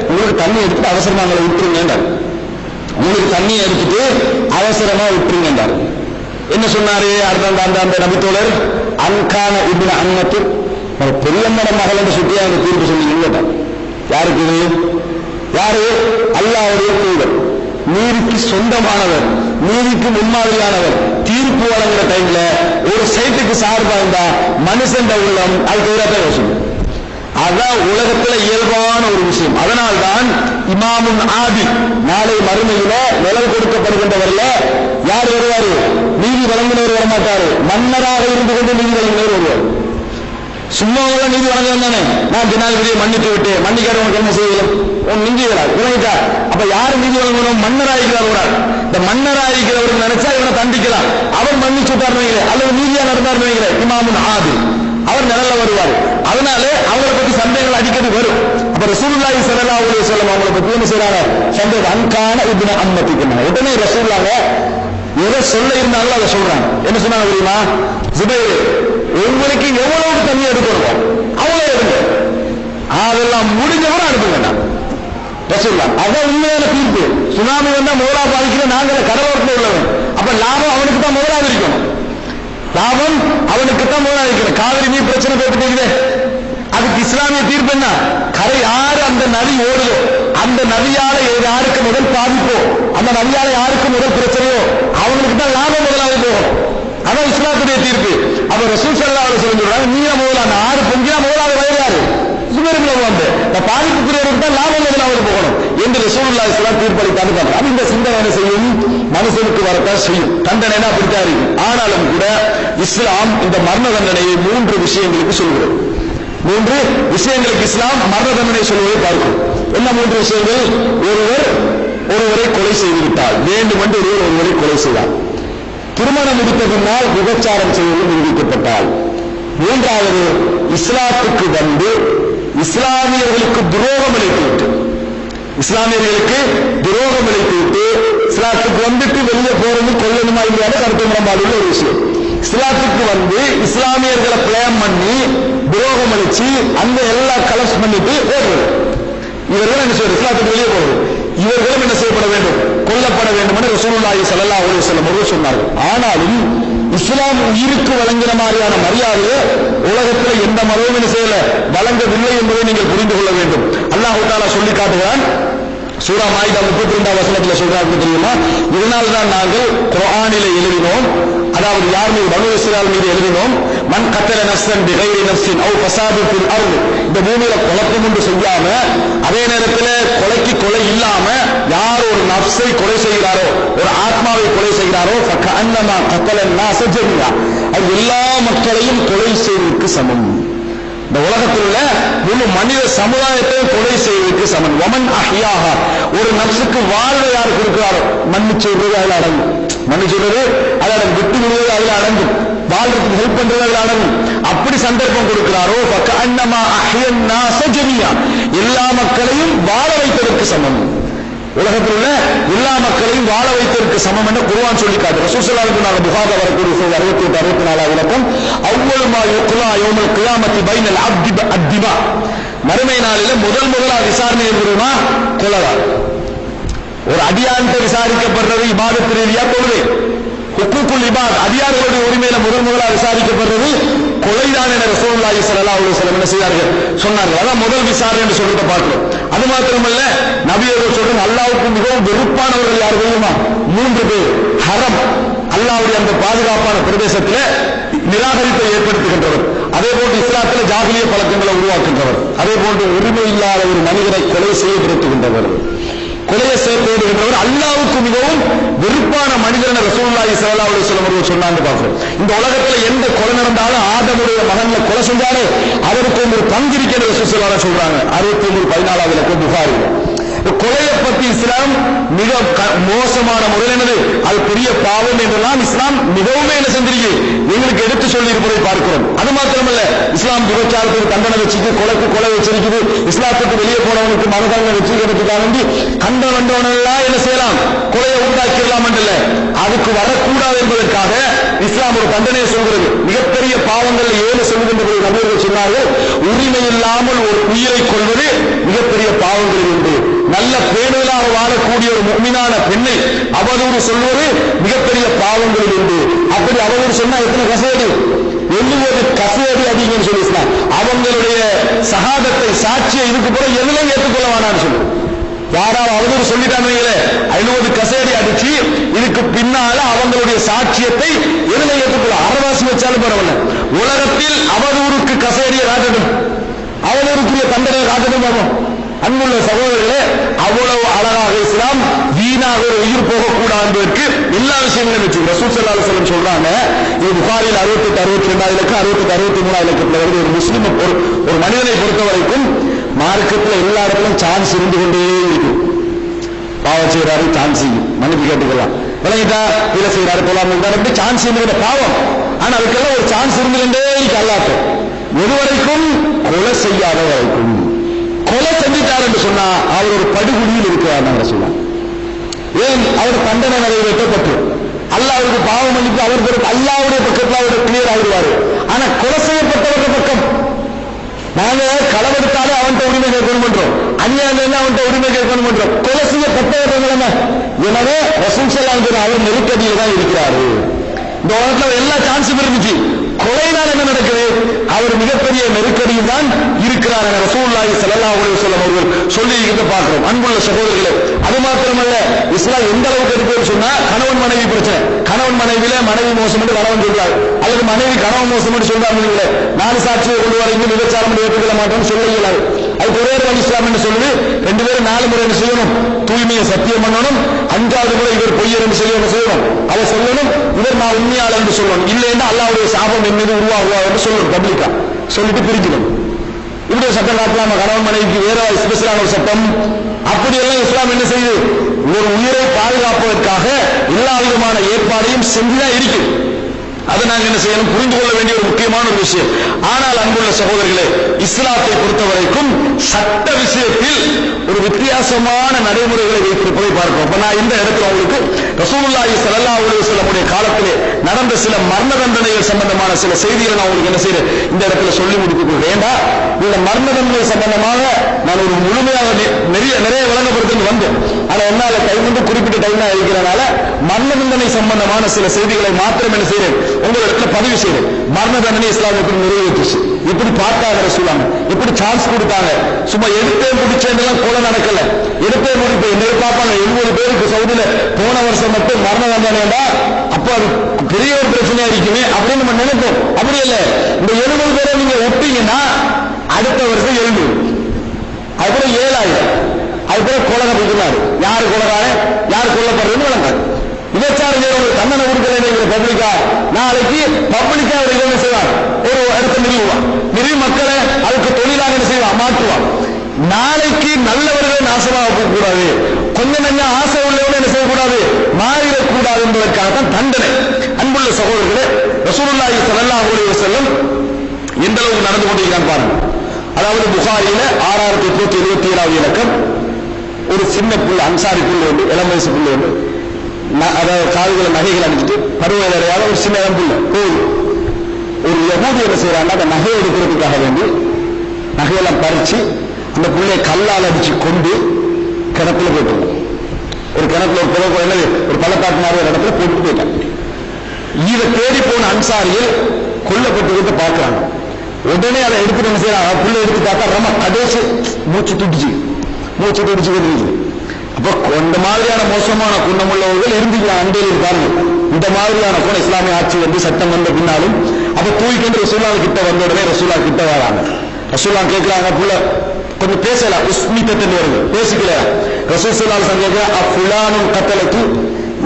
உங்களுக்கு தண்ணி எடுத்துட்டு அவசரமா அவங்களை விட்டுருங்க, உங்களுக்கு தண்ணியை எடுத்துட்டு அவசரமா விட்டுருங்க. என்ன சொன்னாரு? அந்த நபித்தோழர் அன்கான இப்னு அன்னத்து பெரியம்மட மகள் என்று சுட்டியா அந்த தீர்ப்பு சொன்னீங்க. யாருக்கு இது? யாரு? அல்லாஹ்வுடைய தூதர், நீதிக்கு சொந்தமானவர், நீதிக்கு முன்மாதிரியானவர். தீர்ப்பு வழங்குற டைம்ல ஒரு சைட்டுக்கு சார்பா இருந்தா மனுஷன் உள்ளம் அதுக்கு எதிராக யோசிக்கும். அதான் உலகத்துல இயல்பான ஒரு விஷயம். அதனால்தான் இமாமுன் ஆதி நாளை மறுமையில நிழல் கொடுக்கப்படுகின்றவர்ல யார் வருவாரு? நீதி வழங்கினவர் வரமாட்டாரு, மன்னராக இருந்து கொண்டு நீதி வழங்கினவர் வருவார். சும்மா நீதி வழங்குறது தானே. நான் ஜனாதிபதியை மன்னித்து விட்டு மன்னிக்காதவனுக்கு என்ன செய்யலாம்? நீங்கிறார் விளங்கிட்டார். அப்ப யாரு நீதி வழங்கணும்? மன்னராயிருக்கிறார் ஒரு ஆள். இந்த மன்னராயிருக்கிறவருக்கு நினைச்சா இவனை தண்டிக்கலாம். அவர் மன்னிச்சு விட்டார் அல்லது நீதியா நடந்தார் இமாமுன் ஆதி, அவர் நிழல்ல வருவார். அதனால அவங்களை பத்தி சந்தேகங்கள் அடிக்கடி வரும். அப்ப ரசூலுல்லாஹி ஸல்லல்லாஹு அலைஹி வஸல்லம் அவங்களை பத்தி என்ன செய்யறாங்க? சந்தேகம் அன்கான இப்னு அம்மத்திக்கு உடனே ரசூலுல்லாஹ் எதை சொல்ல இருந்தாலும் அதை சொல்றாங்க. என்ன சொன்னாங்க தெரியுமா? ஜுபைர், உங்களுக்கு எவ்வளவு தண்ணி எடுக்கணும் அவ்வளவு எடுங்க, அதெல்லாம் முடிஞ்சவரை அனுப்புங்க. ரசூலுல்லாஹ் அதான் உண்மையான தீர்ப்பு. சுனாமி வந்தா முதலா பாதிக்கிற நாங்கள் கடலோரத்தில் உள்ளவன். அப்ப லாபம் அவனுக்கு தான் முதலாக இருக்கணும், லாபம் அவனுக்கு தான் முதலாக இருக்கணும். காவிரி நீர் பிரச்சனை போட்டு அதுக்கு இஸ்லாமிய தீர்ப்பு என்ன? கரை யாரு அந்த நதி ஓடுதோ அந்த நதியால யாருக்கு முதல் பாதிப்போ, அந்த நதியால யாருக்கு முதல் பிரச்சனையோ அவங்களுக்கு தான் லாபம் முதலாக போகணும். அதான் இஸ்லாத்துடைய தீர்ப்பு. அப்ப ரசூல் ஸல்லல்லாஹு அலைஹி வஸல்லம் சொல்றாங்க, நீங்க முதலாக ஆறு பொங்கினா முதலாக வயதாரு பாதிப்புக்குரியவருக்கு தான் லாபம் முதலாவது போகணும் என்று ரசூலுல்லாஹி ஸல்லல்லாஹு அலைஹி வஸல்லம் தீர்ப்பளித்தாங்க. அது இந்த சிந்தனை என்ன செய்யும்? மனுஷனுக்கு வரத்தான் செய்யும். தண்டனை அப்படித்தான் இருக்கு. ஆனாலும் கூட இஸ்லாம் இந்த மரண தண்டனையை 3 விஷயங்களுக்கு சொல்கிறது. 3 விஷயங்களுக்கு இஸ்லாம் மரண தண்டனை சொல்வதை பார்க்கும். என்ன 3 விஷயங்கள்? ஒருவரை கொலை செய்து விட்டால், வேண்டுமென்று ஒருவரை கொலை செய்தார், திருமணம் முடித்த பின்னால் விபச்சாரம் செய்வது நிரூபிக்கப்பட்டால், 3வது இஸ்லாத்துக்கு வந்து இஸ்லாமியர்களுக்கு துரோகம் இழைத்துவிட்டு, இஸ்லாமியர்களுக்கு துரோகம் இழைத்துவிட்டு இஸ்லாத்துக்கு வந்துட்டு வெளியே போறது கொள்ளணுமா இல்லையான கருத்து முரண்பாடுள்ள ஒரு விஷயம். இஸ்லாத்துக்கு வந்து இஸ்லாமியர்களை பிளேம் பண்ணி துரோகம் அளிச்சு அந்த எல்லா கலெக்ட் பண்ணிட்டு ஓடுறது. இவர்கள் என்ன செய்வது? இஸ்லாத்துக்கு வெளியே போறது. இவர்களும் என்ன செய்யப்பட வேண்டும்? கொல்லப்பட வேண்டும் என்று ரசூலுல்லாஹி ஸல்லல்லாஹு அலைஹி வஸல்லம் அவர்கள் சொன்னார்கள். ஆனாலும் இஸ்லாம் உயிருக்கு வழங்கின மாதிரியான மரியாதையை உலகத்தில் எந்த மதமும் என்ன செய்யல வழங்கவில்லை என்பதை நீங்கள் புரிந்து கொள்ள வேண்டும். அல்லாஹ் தஆலா சொல்லி காட்டுகிறான். சூரா மாயிதா 32 வசனத்தில் சொல்றாங்க தெரியுமா? இதனால்தான் நாங்கள் குர்ஆனிலே எழுதினோம், அதாவது யார் மீது? பனு இஸ்ராயீல் மீது எழுதினோம், மன் கத்தல நஃப்ஸன் பிகைரி நஃப்ஸின் அவ் ஃபஸாதின் ஃபில் அர்த், இந்த பூமியில குழப்பம் ஒன்று செய்யாம அதே நேரத்தில் கொலைக்கு கொலை இல்லாம யார் ஒரு நஃப்ஸை கொலை செய்கிறாரோ, ஒரு ஆத்மாவை கொலை செய்கிறாரோ, ஃபகஅன்னமா கத்தல நாஸ ஜமீஆ, அது எல்லா மக்களையும் கொலை செய்வதற்கு சமம். இந்த உலகத்தில் உள்ள முழு மனித சமுதாயத்தை கொலை செய்வதற்கு சமன். வமன் அஹ்யாஹா, ஒரு நஃப்ஸுக்கு வாழ்வை யார் கொடுக்கிறாரோ, மன்னிச்சு விடுறது அதில் அடங்கும், மன்னிச்சு விடுறது அதில் அடங்கும், விட்டு விடுவது அதில் அடங்கும், வாழ்றதுக்கு ஹெல்ப் பண்றது அதில் அடங்கும். அப்படி சந்தர்ப்பம் கொடுக்கிறாரோ, ஃபகஅன்னமா அஹ்யன் நாஸ ஜமீஆ, எல்லா மக்களையும் வாழ வைப்பதற்கு சமம். உலகத்தில் உள்ள எல்லா மக்களையும் வாழ வைத்ததற்கு சமம் என்று குர்ஆன் சொல்லி காட்டு. ரசூல் ஸல்லல்லாஹு அலைஹி வஸல்லம் புகாரி வரக்கூடிய 68-64 விளக்கம், அவ்வளவு மா யுக்லா யௌமல் கியாமத்தி பைனல் அப்தி அத்திபா, மறுமை நாளில முதலாக விசாரணை என்கிறோமா? கொலைதான். ஒரு அடியான்ட்ட விசாரிக்கப்படுறது இபாதத் ரீதியா தொழுகை, ஹுக்கூக்குல் இபாத் அதிகாரிகளுடைய உரிமையில முதலாக விசாரிக்கப்படுறது கொலைதான் என ரசூலுல்லாஹி ஸல்லல்லாஹு அலைஹி வஸல்லம் என்ன செய்தார்கள் சொன்னார்கள். அதான் முதல் விசாரணை என்று சொல்லிட்டு பார்க்கிறோம். அது மாத்திரமல்ல, நபி அவர்கள் சொல்றாங்க அல்லாஹ்வுக்கு மிகவும் வெறுப்பானவர்கள் யார் தெரியுமா? 3 பேர். ஹரம், அல்லாஹ்வுடைய அந்த பாதுகாப்பான பிரதேசத்தில் நிராகரிப்பை ஏற்படுத்துகின்றவர். அதே போன்று இஸ்லாத்தில் ஜாகிலிய பழக்கங்களை உருவாக்குகின்றவர். அதே போன்று உரிமை இல்லாத ஒரு மனிதரை கொலை செய்ய விருத்துகின்றவர், கொலையை சேர்த்துகின்றவர். அல்லாஹ்வுக்கு மிகவும் வெறுப்பான மனிதன் ரசூலுல்லாஹி ஸல்லல்லாஹு அலைஹி வஸல்லம் அவர்கள் சொன்னாங்க. பார்க்கிறோம். இந்த உலகத்தில் எந்த கொலை நடந்தாலும் ஆதமுடைய மகன்ல கொலை செஞ்சாலே அவருக்கு ஒரு பங்கு இருக்கிற ரசூல் ஸல்லல்லாஹு அலைஹி சொல்றாங்க. 63:14 இலக்கம் புகாரி. கொலையை பற்றி இஸ்லாம் மிக மோசமான முறையில் என்னது அது பெரிய பாவம் என்றெல்லாம் இஸ்லாம் மிகவும் என்ன செஞ்சிருக்கு எங்களுக்கு எடுத்து சொல்லி இருப்பதை பார்க்கிறோம். அது மாத்திரமல்ல, இஸ்லாம் விபச்சாரத்துக்கு தண்டனை வச்சுட்டு கொலைக்கு கொலை வச்சிருக்குது. இஸ்லாத்துக்கு வெளியே போனவனுக்கு மனதண்டனை வச்சிருக்கிறதுக்காக வேண்டி கண்ட வந்தவனெல்லாம் என்ன செய்யலாம், கொலையை உண்டாக்கிடலாம் என்றல்ல, அதுக்கு வரக்கூடாது என்பதற்காக இஸ்லாம் ஒரு தண்டனையை சொல்கிறது. மிகப்பெரிய பாவங்கள் 7 சொல்கின்ற நபர்கள் சொன்னார்கள், உரிமை இல்லாமல் ஒரு உயிரை கொள்வது மிகப்பெரிய பாவங்களில் உண்டு. நல்ல பேணுதலாக வாழக்கூடிய ஒரு முஃமினான பெண்ணை அவதூறு சொல்வது மிகப்பெரிய பாவங்களில் உண்டு. அப்படி அவதூறு சொன்னா எத்தனை கசையடி, 70 கசையடி அதிகம்னு சொல்லி அவங்களுடைய சகாதத்தை சாட்சியை இதுக்கு போல எதுவும் ஏற்றுக்கொள்ள வேணாம்னு சொல்லு. யாராவது அவதூறு சொல்லிட்டாங்க 50 கசையடி அடிச்சு இதுக்கு பின்னால அவங்களுடைய சாட்சியத்தை எதுல ஏற்றுக்கொள்ள, அறவாசி வச்சாலும் பரவாயில்ல. உலகத்தில் அவதூறுக்கு கசையடியை காட்டணும், அவதூறுக்குரிய தண்டனை காட்டணும். பார்ப்போம். அன்புள்ள சகோதரர்களே, அவ்வளவு அழகாக இஸ்லாம் வீணாக ஒரு உயிர் போகக்கூடாது என்பதற்கு எல்லா விஷயங்களும் வச்சு ரசூல் ஸல்லல்லாஹு அலைஹி வஸல்லம் சொல்றாங்க. இது புகாரில் 68-62 இலக்கம் 68-63 இலக்கத்தில் வந்து ஒரு முஸ்லிம் ஒரு மனிதனை பொறுத்த வரைக்கும் மார்க்கத்தில் எல்லா இடத்திலும் சான்ஸ் இருந்து கொண்டே இருக்கும். பாவம் செய்யறாரு, சான்ஸ் மன்னிப்பு கேட்டுக்கலாம், விளங்கிட்டா இதை செய்யறாரு போலாம் அப்படி சான்ஸ் இருந்துகிட்ட பாவம். ஆனா அதுக்கெல்லாம் ஒரு சான்ஸ் இருந்துகிட்டே இருக்கு. அல்லாஹ் எது வரைக்கும் கொலை செய்யாத வரைக்கும். கொலை செஞ்சிட்டார் என்று சொன்னா அவர் ஒரு படுகொலியில் இருக்கிறார். நாங்கள் சொல்லலாம், ஏன் அவர் தண்டனை நிறைவேற்றப்பட்டு அல்லாஹ்வுக்கு பாவம் மன்னிப்பு அவர் அல்லாஹ்வுடைய பக்கத்தில் அவர் கிளியர் ஆகிடுவார். ஆனா கொலை செய்யப்பட்டவர்கள் பக்கம் நாங்க களவெடுத்தாலே அவன்கிட்ட உரிமை கேட்கணும் பண்றோம், அநியாயம் அவன்கிட்ட உரிமை கேட்கணும் பண்றோம். கொலை செய்யப்பட்டவர்கள் நிலைமை. எனவே ரசூல் ஸல்லல்லாஹு அலைஹி வஸல்லம் அவர் நெருக்கடியில் தான் இருக்கிறாரு. இந்த உலகத்தில் எல்லா சான்ஸும் இருந்துச்சு, கொலைனால் என்ன நடக்குது, அவர் மிகப்பெரிய நெருக்கடியில் தான் இருக்கிறார் என ரசூலுல்லாஹி ஸல்லல்லாஹு அலைஹி வஸல்லம் அவர்கள் சொல்லி இருக்க பார்க்கிறோம். அன்புள்ள சகோதரர்களே, அது மாத்திரமல்ல, இஸ்லாம் எந்த அளவுக்கு இருக்குன்னு சொன்னா கணவன் மனைவி பிரச்சனை, கணவன் மனைவியில மனைவி மோசம் என்று கணவன் சொல்றாரு, அல்லது மனைவி கணவன் மோசம் என்று சொல்றாங்க. 4 சாட்சியை கொண்டு வர இன்னும் விபச்சாரம் ஏற்றுக்கொள்ள மாட்டோம்னு சொல்ல இயலாது. அது ஒரே வழி இஸ்லாம் என்று சொல்லுது. 2 பேரும் 4 முறை என்ன செய்யணும், தூய்மையை சத்தியம் பண்ணணும். 5வது முறை இவர் பொய்யர் என்று செய்யணும், அவர் சொல்லணும் இவர் நான் உண்மையாளர் என்று சொல்லணும். இல்லைன்னா அல்லாஹ்வுடைய சாபம் என் மீது உருவாகுவா என்று சொல்லணும். பப்ளிக்கா சொல்லிட்டு பிரிக்கணும். இப்படி ஒரு சட்டம் காட்டலாமா கணவன் மனைவிக்கு? வேற ஸ்பெஷலான ஒரு சட்டம் அப்படியெல்லாம் இஸ்லாம் என்ன செய்யுது, ஒரு உயிரை பாதுகாப்பதற்காக எல்லா விதமான ஏற்பாடையும் செஞ்சுதான் இருக்கு. அதை நாங்கள் என்ன செய்யணும், புரிந்து கொள்ள வேண்டிய ஒரு முக்கியமான ஒரு விஷயம். ஆனால் அன்புள்ள சகோதரர்களே, இஸ்லாத்தை பொறுத்தவரைக்கும் சட்ட விஷயத்தில் ஒரு வித்தியாசமான நடைமுறைகளை வைத்திருப்பதை பார்க்கிறோம். இப்ப நான் இந்த இடத்துல உங்களுக்கு ரசூலுல்லாஹி ஸல்லல்லாஹு அலைஹி வஸல்லம் காலத்திலே நடந்த சில மரண தண்டனைகள் சம்பந்தமான சில செய்திகளை நான் உங்களுக்கு என்ன செய்யறேன் இந்த இடத்துல சொல்லி முடித்துக் வேண்டாம். இந்த மரண தண்டனை சம்பந்தமாக நான் ஒரு முழுமையாக நிறைய விளங்கப்படுத்தி வந்தேன். ஆனா என்னால டைம் குறிப்பிட்ட டைம் இருக்கிறதுனால மரண தண்டனை சம்பந்தமான சில செய்திகளை மாத்திரம் என்ன செய்யறேன் உங்களிடத்துல பதிவு செய்யறேன். மரண தண்டனை இஸ்லாம் எப்படி நிறைவேற்றுச்சு, எப்படி பார்த்தாங்க சொல்லாங்க, எப்படி சான்ஸ் கொடுத்தாங்க. சும்மா எடுத்தே முடிச்சதெல்லாம் கொலை நடக்கல, எடுத்தே முடிப்பு பார்ப்பாங்க. 70 பேருக்கு சவுதியில போன வருஷம் மட்டும் மரண தண்டனை, அப்ப அது பெரிய ஒரு பிரச்சனையா இருக்குமே அப்படின்னு நம்ம நினைப்போம். அப்படி இல்ல, இந்த 70 பேரை நீங்க ஒப்பீங்கன்னா அடுத்த வருஷம் 700, அதுக்கப்புறம் 7000, அதுக்கப்புறம் கொலை நடக்கிறாரு. யாரு கொலைகாரன், யாரு கொல்லப்படுறதுன்னு வழங்காது. விபச்சாரம் செய்யறவங்க தண்டனை கொடுக்கல பப்ளிக்கா, நாளைக்கு பப்ளிக்கா அவர் என்ன செய்வார், ஒரு இடத்தை நிறுவி மக்களை அதுக்கு தொழிலாக என்ன செய்வார், மாற்றுவார். நாளைக்கு நல்லவர்கள் நாசமாக போகக்கூடாது, கொஞ்சம் கொஞ்சம் ஆசை உள்ளவர்கள் என்ன செய்யக்கூடாது, மாறிடக்கூடாது என்பதற்காகத்தான் தண்டனை. அன்புள்ள சகோதரர்களே, ரசூலுல்லாஹி ஸல்லல்லாஹு அலைஹி வஸல்லம் எந்த அளவுக்கு நடந்து கொண்டிருக்கிறான் பாருங்க. அதாவது புகாரியில 6877வது இலக்கம், ஒரு சின்ன புள்ள அன்சாரி புள்ள உண்டு, இளம் வயசு புள்ள உண்டு, அதாவது காதுகளை நகைகள் அணிஞ்சிட்டு பருவநிலையாக ஒரு சின்ன புள்ள போகுது. ஒரு யகூதி என்ன செய்யறாங்க, அந்த நகையை எடுக்கிறதுக்காக வேண்டி நகையெல்லாம் பறிச்சு அந்த புள்ளையை கல்லால் அடிச்சு கொண்டு கிணத்துல போயிட்டாங்க. ஒரு கிணத்துல ஒரு என்னது ஒரு பள்ளத்தாக்கு மாதிரி ஒரு இடத்துல போட்டு போயிட்டாங்க. இதை தேடி போன அன்சாரியில் கொல்லப்பட்டு பார்க்கிறாங்க. உடனே அதை எடுத்துட்டு என்ன செய்யறாங்க, புள்ள எடுத்து பார்த்தா ரொம்ப கடைசி மூச்சு துடிச்சு வருது. அப்ப இந்த மாதிரியான மோசமான குணம் உள்ளவர்கள் இருந்தீங்க அண்டையில் இருக்காங்க. இந்த மாதிரியான குணம் இஸ்லாமிய ஆட்சி வந்து சட்டம் வந்த பின்னாலும் அப்ப தூக்கிட்டு ரசூலா கிட்ட வந்த உடனே ரசூலா கிட்ட வராங்க. ரசூலா கேட்கிறாங்க, புள்ள கொஞ்சம் பேசலாம், உஸ்மித்தன் வருது, பேசிக்கல. ரசூல் ஸல்லல்லாஹு அலைஹி வஸல்லம் அஃபுலானும் கத்தலுக்கு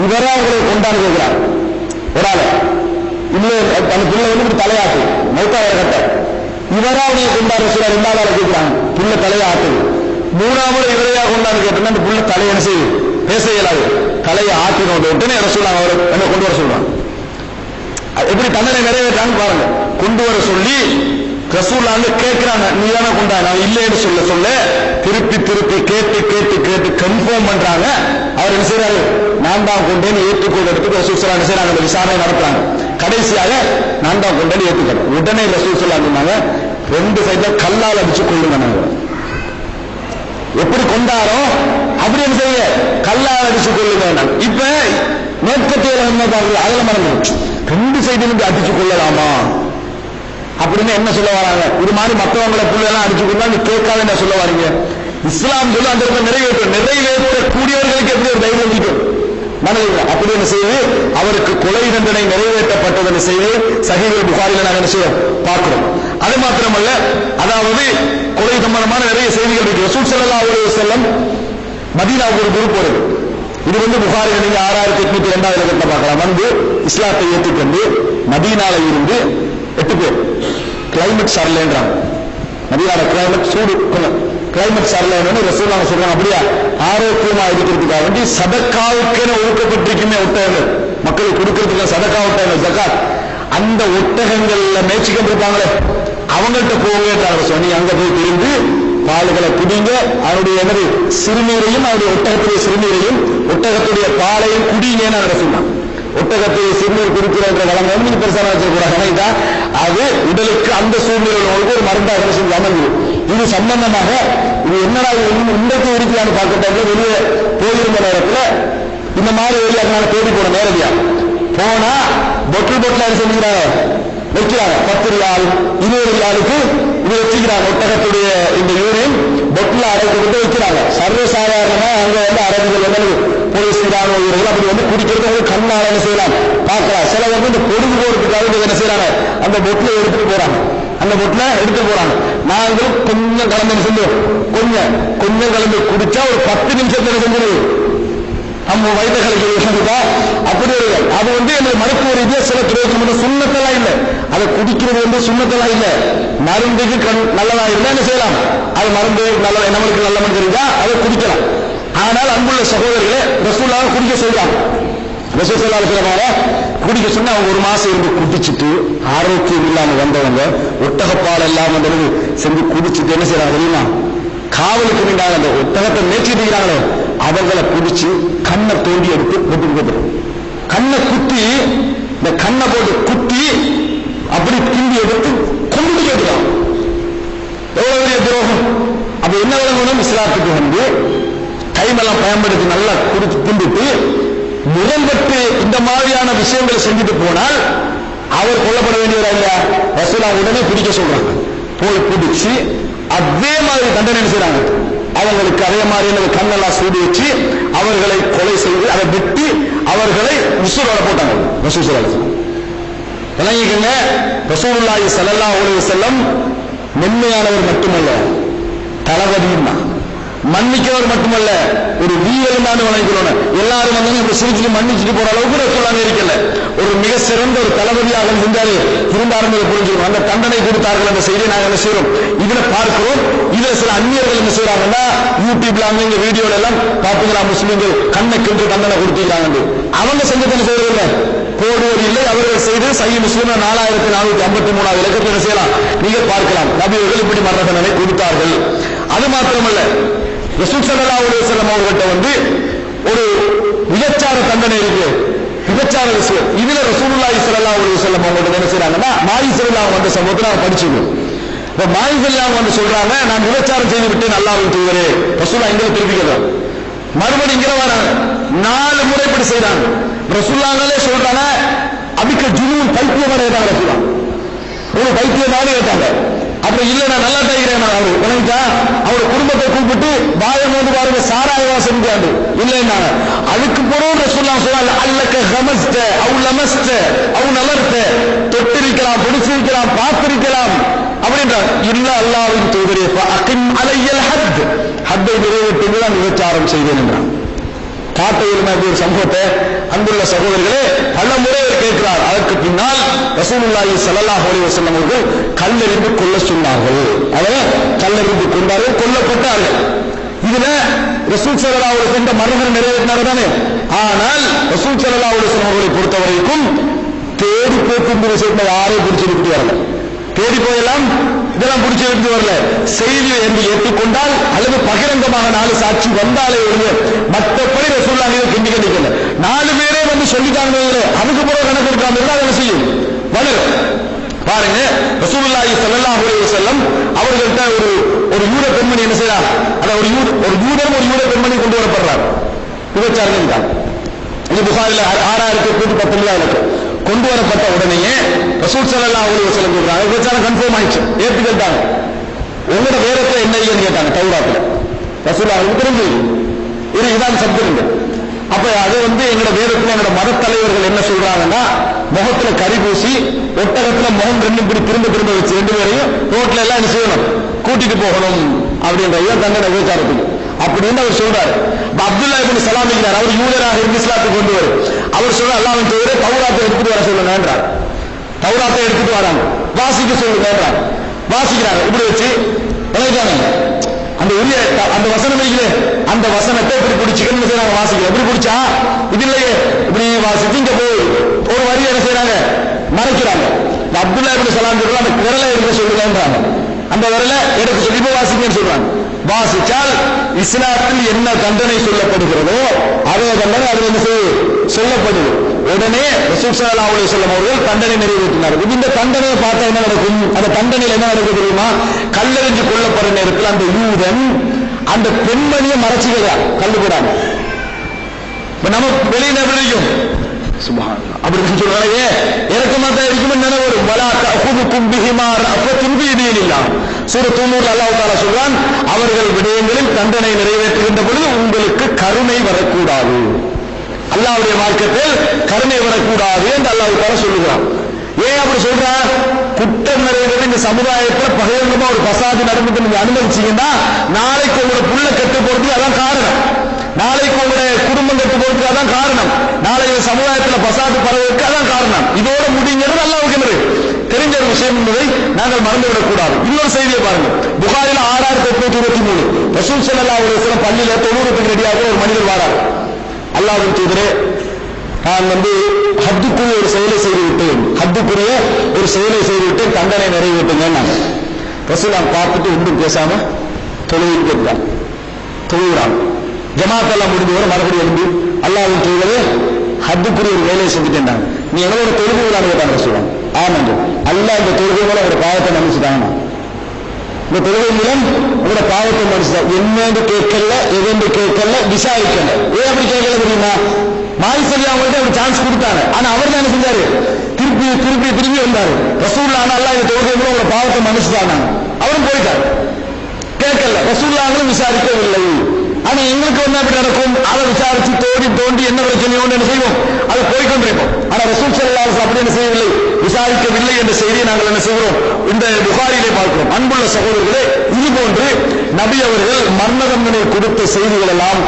இவரா அவங்களை கொண்டாந்து கேட்கிறார். ஒரு ஆளு இல்ல அந்த புள்ள வந்து தலையாட்டு மௌத்தா வர கட்ட இவரா அவனை கொண்டாடு ரசூலா ரெண்டாவது ஆளை கேட்கிறாங்க. புள்ள தலையாட்டு மூணாவது இவரையா கொண்டாந்து கேட்டா அந்த புள்ள தலையை என்ன செய்யுது, பேச இயலாது, தலையை ஆட்டினோட உடனே ரசூலா அவர் என்ன கொண்டு வர சொல்றாங்க. எப்படி தண்டனை நிறைவேற்றான்னு பாருங்க. கொண்டு வர சொல்லி ரசூலா கேட்கிறாங்க, நீ தானே கொண்டா, நான் இல்லைன்னு சொல்ல திருப்பி கேட்டு கன்ஃபார்ம் பண்றாங்க. அவர் என்ன செய்யறாரு, நான் தான் கொண்டேன்னு ஏற்றுக்கொள்றதுக்கு ரசூல் ஸல்லல்லாஹு அலைஹி வஸல்லம் அந்த விசாரணை நடத்துறாங்க. கடைசியாக நான் தான் கொண்டேன்னு ஏற்றுக்கிறேன். உடனே ரசூல் ஸல்லல்லாஹு அலைஹி வஸல்லம் ரெண்டு சைட்ல கல்லால் அடிச்சு கொள்ளுங்க. எப்படி கொண்டாரோ அப்படி என்ன செய்ய, கல்லால் அடிச்சு கொள்ளுங்க. இப்ப மேற்கத்தியில என்ன பாருங்க, அதில் மறந்து ரெண்டு சைடிலிருந்து அடிச்சு கொள்ளலாமா அப்படின்னு என்ன சொல்ல வராங்க. இது மாதிரி மற்றவங்களை புள்ளெல்லாம் அடிச்சு கொண்டா நீ கேட்காத என்ன சொல்ல வரீங்க. இஸ்லாம் சொல்ல அந்த நிறைவேற்றக்கூடியவர்களுக்கு எப்படி ஒரு தைரியம் இருக்கும் மனதில். அப்படி என்ன செய்து அவருக்கு கொலை தண்டனை நிறைவேற்றப்பட்டது செய்து சஹீஹுல் புகாரில நாங்கள் என்ன செய்வோம் பார்க்கிறோம். அது மாத்திரமல்ல, அதாவது கொலை சம்பந்தமான நிறைய செய்திகள் இருக்கு. ரசூல் ஸல்லல்லாஹு அலைஹி வஸல்லம் மதீனாவுக்கு ஒரு குரூப் வருது. இது வந்து புகாரில நீங்க 6802 இலக்கத்தை பார்க்கலாம். வந்து இஸ்லாத்தை ஏற்றுக்கொண்டு மதீனால இருந்து 8 பேர் கிளைமேட் சரலேன்றாங்க. மதீனால கிளைமேட் சூடு, கிளைமேட் சரலேன்னு ரசூலுல்லாஹ் சொல்றாங்க. அப்படியா ஆரோக்கியமா இருக்கிறதுக்காக வேண்டி சதக்காவுக்கென ஒதுக்கப்பட்டிருக்குமே ஒட்டகங்கள், மக்களுக்கு கொடுக்கறதுக்கு சதக்கா ஒட்டகங்கள் ஜகாத், அந்த ஒட்டகங்கள்ல மேய்ச்சிக்கிட்டு இருப்பாங்களே அவங்கள்ட்ட போவேன்றாங்க. சொன்னி அங்க போய் தெரிந்து பால்களை குடிங்க, அவருடைய என்னது சிறுநீரையும் அவருடைய ஒட்டகத்துடைய சிறுநீரையும் ஒட்டகத்துடைய பாலையும் குடிங்கன்னு அதை சொன்னாங்க. ஒட்டகத்துடைய சிறுநீர் குடிக்கிற வளங்க நீங்க பெருசாக வச்சிருக்கூடாது. அது உடலுக்கு அந்த சூழ்நிலைகளுக்கு ஒரு மருந்தாக செஞ்சு அமைஞ்சு. இது சம்பந்தமாக இது என்னடா இன்றைக்கு இருக்கிறான்னு பார்க்கட்டாங்க. வெளியே போயிருந்த நேரத்தில் இந்த மாதிரி வெளியே அதனால தேடி போன நேரடியா போனா பொட்டில் செஞ்சுக்கிறாங்க, வைக்கிறாங்க. 10 ரியால் 20 ரியாலுக்கு இது வச்சுக்கிறாங்க. ஒட்டகத்துடைய இந்த யூரின் பொட்டில் அடைக்கப்பட்டு வைக்கிறாங்க. சர்வசாதாரணமா அங்க வந்து அரபிகள் வந்து போலீஸ் ராணுவர்கள் அப்படி வந்து குடிக்கிறது கண்ணால் என்ன செய்யலாம் பார்க்கலாம். சில வந்து இந்த பொழுது போறதுக்காக என்ன செய்யறாங்க, அந்த பொட்டில் எடுத்துட்டு போறாங்க. அந்த பொட்டில் எடுத்துட்டு போறாங்க. நாங்களும் கொஞ்சம் கலந்து செஞ்சோம், கொஞ்சம் கலந்து குடிச்சா ஒரு 10 நிமிஷத்துல செஞ்சிருது நம்ம வயிற்றுகளுக்கு அப்படி. அது வந்து எனக்கு மருத்துவ ரீதியா சில துறைக்கு சுண்ணத்தெல்லாம் இல்லை. அதை குடிக்கிறது வந்து சுண்ணத்தெல்லாம் இல்லை. மருந்துக்கு நல்லதா இருந்தா என்ன செய்யலாம், அது மருந்து நல்ல நம்மளுக்கு நல்ல மருந்து இருந்தா அதை குடிக்கலாம். ஆனால் அன்புள்ள சகோதரர்களே, ரசூலுல்லாஹ் குடிக்க சொல்றாங்க. ரசூல் ஸல்லல்லாஹு அலைஹி வஸல்லம் குடிக்க சொன்னா அவங்க 1 மாசம் இருந்து குடிச்சிட்டு ஆரோக்கியம் இல்லாம வந்தவங்க ஒட்டகப்பால் எல்லாம் வந்து செஞ்சு குடிச்சிட்டு என்ன செய்யறாங்க தெரியுமா, காவலுக்கு நின்றாங்க. அந்த ஒட்டகத்தை மேய்ச்சிட்டு அவங்களை பிடிச்சு கண்ணை தோண்டி எடுத்து போட்டு கண்ணை குத்தி, இந்த கண்ணை போட்டு குத்தி அப்படி கிண்டி எடுத்து கொண்டு கேட்கிறான். எவ்வளவு பெரிய துரோகம். அப்ப என்ன விளங்கணும், இஸ்லாத்துக்கு வந்து கைமெல்லாம் பயன்படுத்தி நல்லா குடிச்சு திண்டுட்டு முதல்பட்டு இந்த மாதிரியான விஷயங்களை செஞ்சுட்டு போனால் அவர் கொல்லப்பட வேண்டியவரா இல்லையா. ரசூலுல்லாஹ் உடனே பிடிக்க சொல்றாங்க. போய் பிடிச்சு அதே மாதிரி தண்டனை செய்றாங்க. அவங்களுக்கு அதே மாதிரி கண்ணெல்லாம் சூடி வச்சு அவர்களை கொலை செய்து அதை வெட்டி அவர்களை உசுரோட போட்டாங்க. ரசூல் ஸல்லல்லாஹு அலைஹி வஸல்லம் விளங்கிக்கங்க. ரசூலுல்லாஹி ஸல்லல்லாஹு அலைஹி வஸல்லம் மென்மையானவர் மட்டுமல்ல, தளபதியும் தான். மன்னிக்கிறவர் மட்டுமல்ல, ஒரு வீரர் தான் வழங்கிக்கணும். எல்லாரும் வந்து இப்படி சிரிச்சுட்டு மன்னிச்சுட்டு போற அளவுக்கு ரசூலுல்லாஹ் இருக்கல. ஒரு மிக சிறந்த ஒரு தளபதியாக இருந்தாரு இருந்தாலும் புரிஞ்சுக்கணும். அந்த தண்டனை கொடுத்தார்கள் அந்த செய்தியை நாங்கள் என்ன செய்யறோம் இதுல பார்க்கிறோம். இதுல சில அந்நியர்கள் என்ன செய்யறாங்கன்னா யூடியூப்ல அங்க வீடியோல எல்லாம் பாத்தீங்களா, முஸ்லீம்கள் கண்ணுக்கு தண்டனை கொடுத்துருக்காங்க. அவங்க செஞ்சது என்ன செய்யறதில்லை, போடுவது இல்லை. அவர்கள் செய்து சஹீஹ் முஸ்லிம் 4453 இலக்கத்தில் என்ன செய்யலாம், நீங்க பார்க்கலாம். நபியர்கள் இப்படி மரண தண்டனை கொடுத்தார்கள். அது மாத்திரமல்ல, ரசூல் ஸல்லல்லாஹு அலைஹி வஸல்லம் அவர்கிட்ட வந்து ஒரு விபச்சார தண்டனை இருக்கு, விபச்சார விஷயம். இதுல ரசூலுல்லாஹி ஸல்லல்லாஹு அலைஹி வஸல்லம் அவங்கள்ட்ட என்ன செய்றாங்கன்னா, மாயிஸ் ரலியல்லாஹு அன்ஹு சம்பவத்தை நாம படிச்சிருக்கோம். இப்ப மாயிஸ் ரலியல்லாஹு அன்ஹு சொல்றாங்க, நான் விபச்சாரம் செய்து விட்டேன் அல்லாஹ்வின் தூதரே. ரசூலுல்லாஹ் எங்களை திருப்பிக்கிறாங்க. மறுபடியும் இங்க வராங்க, 4 முறை இப்படி செய்றாங்க. ரசூலுல்லாஹ்களே சொல்றாங்க, அதுக்கு ஜுனூன் பைத்தியமான கேட்டாங்க ரசூலா. ஒரு பைத்தியமான கேட்டாங்க. அப்புறம் இல்ல நான் நல்லா தைக்கிறேன் அவரு உனக்கா அவரு குடும்பத்தை கூப்பிட்டு பாயம் வந்து பாருங்க சாராய வாசம் இல்லைன்னாங்க. அதுக்கு பிறகு ரசூலுல்லாஹ் சொல்றாங்க அல்லக்க ஹமஸ்த அவ் லமஸ்த அவ் நலர்த்த தொட்டிருக்கலாம் பிடிச்சிருக்கலாம் பார்த்திருக்கலாம் அப்படின்றாங்க. இல்ல அல்லாஹ்வின் தூதரே அகிம் அலையல் ஹத் ஹத்தை நிறைவேற்றி நான் விபச்சாரம் செய்தேன் என்றான். காட்டையில் ஒரு சம்பவத்தை அன்புள்ள சகோதரர்களே பல முறை கேட்கிறார். அதற்கு பின்னால் ரசூலுல்லாஹி ஸல்லல்லாஹு அலைஹி வஸல்லம் அவர்கள் கல்லெறிந்து கொல்ல சொன்னார்கள். அதை கல்லெறிந்து கொண்டார்கள், கொல்லப்பட்டார்கள். இதுல ரசூல் ஸல்லல்லாஹு அலைஹி வஸல்லம் மரணம் நிறைவேற்றினார் தானே. ஆனால் ரசூல் ஸல்லல்லாஹு அலைஹி வஸல்லம் அவர்களை பொறுத்தவரைக்கும் தேடி போக்கும் விஷயத்தை யாரையும் பிடிச்சிட்டு வரல. தேடி போயெல்லாம் இதெல்லாம் பிடிச்சிட்டு வரல. செய்தி என்று ஏற்றுக்கொண்டால் அல்லது பகிரங்கமாக 4 சாட்சி வந்தாலே ஒழிய மற்றபடி ரசூலுல்லாஹ் இதை கிண்டி கண்டிக்கல. 4 பேரே வந்து சொல்லிட்டாங்க, அதுக்கு பிறகு கணக்கு எடுக்காம இருந்தால் அதை செய்யும் வளரும். பாருங்க ரசூலுல்லாஹி ஸல்லல்லாஹு அலைஹி வஸல்லம் அவர்கள்ட்ட ஒரு யூத பெண்மணி என்ன செய்யறார், அத ஒரு யூத பெண்மணி கொண்டு வரப்படுறார். விபச்சாரம் தான் இது புகாரில 6019 கொண்டு வரப்பட்ட உடனேயே ரசூல் ஸல்லல்லாஹு அலைஹி வஸல்லம் சொல்றாங்க விபச்சாரம் கன்ஃபார்ம் ஆயிடுச்சு, ஏற்றுக்கிட்டாங்க. உங்களோட வேதத்துல என்ன இல்லைன்னு கேட்டாங்க. தௌராத்துல ரசூலுல்லாஹ் தெரிஞ்சு ஒரு இதான் சப்தம். அப்ப அது எங்களோட வேதத்துல எங்களோட மத தலைவர்கள் என்ன சொல்றாங்கன்னா முகத்துல கறி பூசி ஒட்டகத்துல முகம் 2 இப்படி திரும்ப வச்சு 2 பேரையும் ரோட்ல எல்லாம் என்ன செய்யணும், கூட்டிட்டு போகணும் அப்படின்ற தண்டனை விபச்சாரத்துக்கு அப்படின்னு அவர் சொல்றாரு. அப்துல்லா இப்னு சலாம் இருக்கிறார், அவர் யூதராக இருந்து இஸ்லாத்துக்கு கொண்டு வரும். அவர் சொல்ற அல்லாஹ்வின் தூதரே தௌராத்தை எடுத்துட்டு வர சொல்லுங்க என்றார். தௌராத்தை எடுத்துட்டு வராங்க, வாசிக்க சொல்லுங்க என்றார். வாசிக்கிறாங்க. இப்படி வச்சு அந்த வசனம் வைக்கல, அந்த வசனத்தை இப்படி பிடிச்சிக்கன்னு செய்யறாங்க. வாசிக்கல இப்படி பிடிச்சா இது இல்லையே, இப்படி வாசிச்சு இங்க போய் ஒரு வரி என்ன செய்யறாங்க, மறைக்கிறாங்க. அப்துல்லா இப்னு சலாம் சொல்றாங்க அந்த விரலை எடுக்க சொல்லுங்கன்றாங்க. அந்த விரலை எடுக்க சொல்லி போய் வாசிக்கன்னு சொல்றாங்க. வாசிச்சால் இஸ்லாத்தில் என்ன தண்டனை சொல்லப்படுகிறதோ அதே தண்டனை அது என்ன சொல்லப்படுது. உடனே ரசூல் ஸல்லல்லாஹு அலைஹி வஸல்லம் அவர்கள் தண்டனை நிறைவேற்றினார். இந்த தண்டனையை பார்த்தா என்ன நடக்கும், அந்த தண்டனையில் என்ன நடக்கும் தெரியுமா, கல்லெறிஞ்சு கொல்லப்படுற நேரத்தில் அந்த யூதன் அந்த பெண்மணியை மறைச்சிக்கிறா கல்லுக்கூடாது. நம்ம வெளியில இருக்கும் சுப்ஹானல்லாஹ் அப்படி சொல்றாங்க, இறக்கமா தான் இருக்கும் நினைவு வலா தஅகுதுகும் பிஹிமா ரஃபத்துன் ஃபீ தீனில்லாஹ். சூரத் நூர்ல அல்லாஹ் தஆலா சொல்றான் அவர்கள் விடயங்களில் தண்டனை நிறைவேற்றுகின்ற பொழுது உங்களுக்கு கருணை வரக்கூடாது, அல்லாஹ்வுடைய மார்க்கத்தில் கருணை வரக்கூடாது என்று அல்லாஹ் தஆலா சொல்லுகிறான். ஏன் அப்படி சொல்றான், குற்றம் நிறைவேறது இந்த சமுதாயத்தில் பகிரங்கமா ஒரு பசாது நடந்துட்டு நீங்க அனுமதிச்சீங்கன்னா நாளைக்கு உங்களோட புள்ள கெட்டு போறதுக்கு அதான் காரணம், நாளைக்கு உங்களுடைய குடும்பம் கெட்டு போறதுக்கு அதான் காரணம், நாளைக்கு சமுதாயத்தில் பசாது பரவுவதற்கு அதான் காரணம். இதோட முடிங்கிறது அல்லாஹ்வுக்கு தெரிஞ்ச ஒரு விஷயம் என்பதை நாங்கள் மறந்துவிடக் கூடாது. இன்னொரு செய்தியை பாருங்க, புகாரில 6823 ரசூல் ஸல்லல்லாஹு அலைஹி வஸல்லம் பள்ளியில தொழுகிறதுக்கு ரெடியாக ஒரு மனிதர் வாரார். அல்லாஹ்வின் தூதரே நான் ஹத்துக்குரிய ஒரு செயலை செய்து விட்டேன், ஹத்துக்குரிய ஒரு செயலை செய்து விட்டேன், தண்டனை நிறைவேற்றுங்க. நாங்கள் ரசூலுல்லாஹ் பார்த்துட்டு ஒன்றும் பேசாம தொழுகிறான். ஜமாத்தெல்லாம் முடிஞ்சு வர மறுபடியும் எழுந்து அல்லாஹ்வின் தூதரே ஹத்துக்குரிய ஒரு வேலையை செஞ்சுட்டேன், நீ எங்களோட தொழுகைகளான கேட்டாங்க. சொல்லுவாங்க ஆமாங்க, அல்லாஹ் இந்த தொழுகை மூலம் அவரோட பாவத்தை மன்னிச்சுட்டாங்க, இந்த தொழுகை மூலம் அவரோட பாவத்தை மன்னிச்சுட்டாங்க. என்னன்னு கேட்கல, எதென்று கேட்கல, விசாரிக்கல. ஏன் அப்படி கேட்கல தெரியுமா, மாலிசல்லி அவங்கள்ட்ட ஒரு சான்ஸ் கொடுத்தாங்க. ஆனா அவர் தான் என்ன செஞ்சாரு, திருப்பி வந்தாரு. ரசூலுல்லாஹ் அல்லாஹ் இந்த தொழுகை மூலம் அவரோட பாவத்தை மன்னிச்சுட்டாங்க, அவரும் போயிட்டார். கேட்கல, ரசூலுல்லாஹ் விசாரிக்கவில்லை. ஆனா எங்களுக்கு அப்படி நடக்கும், அதை விசாரிச்சு தோண்டி என்ன பிரச்சனையோ என்ன செய்வோம், அதை போய்கொண்டிருப்போம். ஆனா ரசூல் ஸல்லல்லாஹு அலைஹி வஸல்லம் அப்படி என்ன செய்யவில்லை, விசாரிக்கவில்லை என்ற செய்தியை நாங்கள் என்ன செய்கிறோம், இந்த புகாரிலே பார்க்கிறோம். அன்புள்ள சகோதரர்களே, இது போன்று நபி அவர்கள் மரண தண்டனை கொடுத்த செய்திகள் எல்லாம்,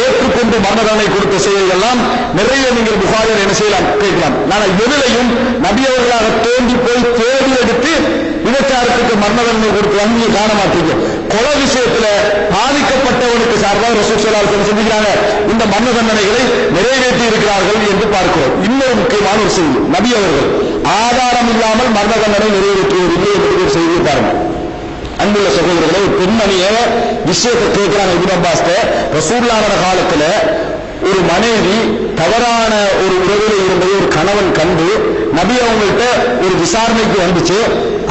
ஏற்றுக்கொண்டு மரண தண்டனை கொடுத்த செய்திகள் எல்லாம் நிறைய நீங்கள் புகாரில் என்ன செய்யலாம், கேட்கலாம். நான் எதிலையும் நபி அவர்களாக தோண்டி போய் தேடி எடுத்து விபச்சாரத்துக்கு மரண தண்டனை கொடுத்து அங்கே காண மாட்டீங்க. கொலை விஷயத்துல பாதிக்கப்பட்டவனுக்கு சார்பாக ரசூல் ஸல்லல்லாஹு அலைஹி வஸல்லம் செஞ்சுக்கிறாங்க, இந்த மரண தண்டனைகளை நிறைவேற்றி இருக்கிறார்கள் என்று பார்க்கிறோம். இன்னொரு முக்கியமான ஒரு செய்தி, நபி அவர்கள் ஆதாரம் இல்லாமல் மரண தண்டனை நிறைவேற்றுவதில்லை என்று ஒரு செய்தியை பாருங்க. அன்புள்ள சகோதரர்களை, பெண்மணிய விஷயத்தை கேட்கிறாங்க இப்னு அப்பாஸ். ரசூலுல்லாஹ் காலத்துல ஒரு மனைவி தவறான ஒரு உறவில் இருந்ததை ஒரு கணவன் கண்டு நபி அவங்கள்ட்ட ஒரு விசாரணைக்கு வந்துச்சு.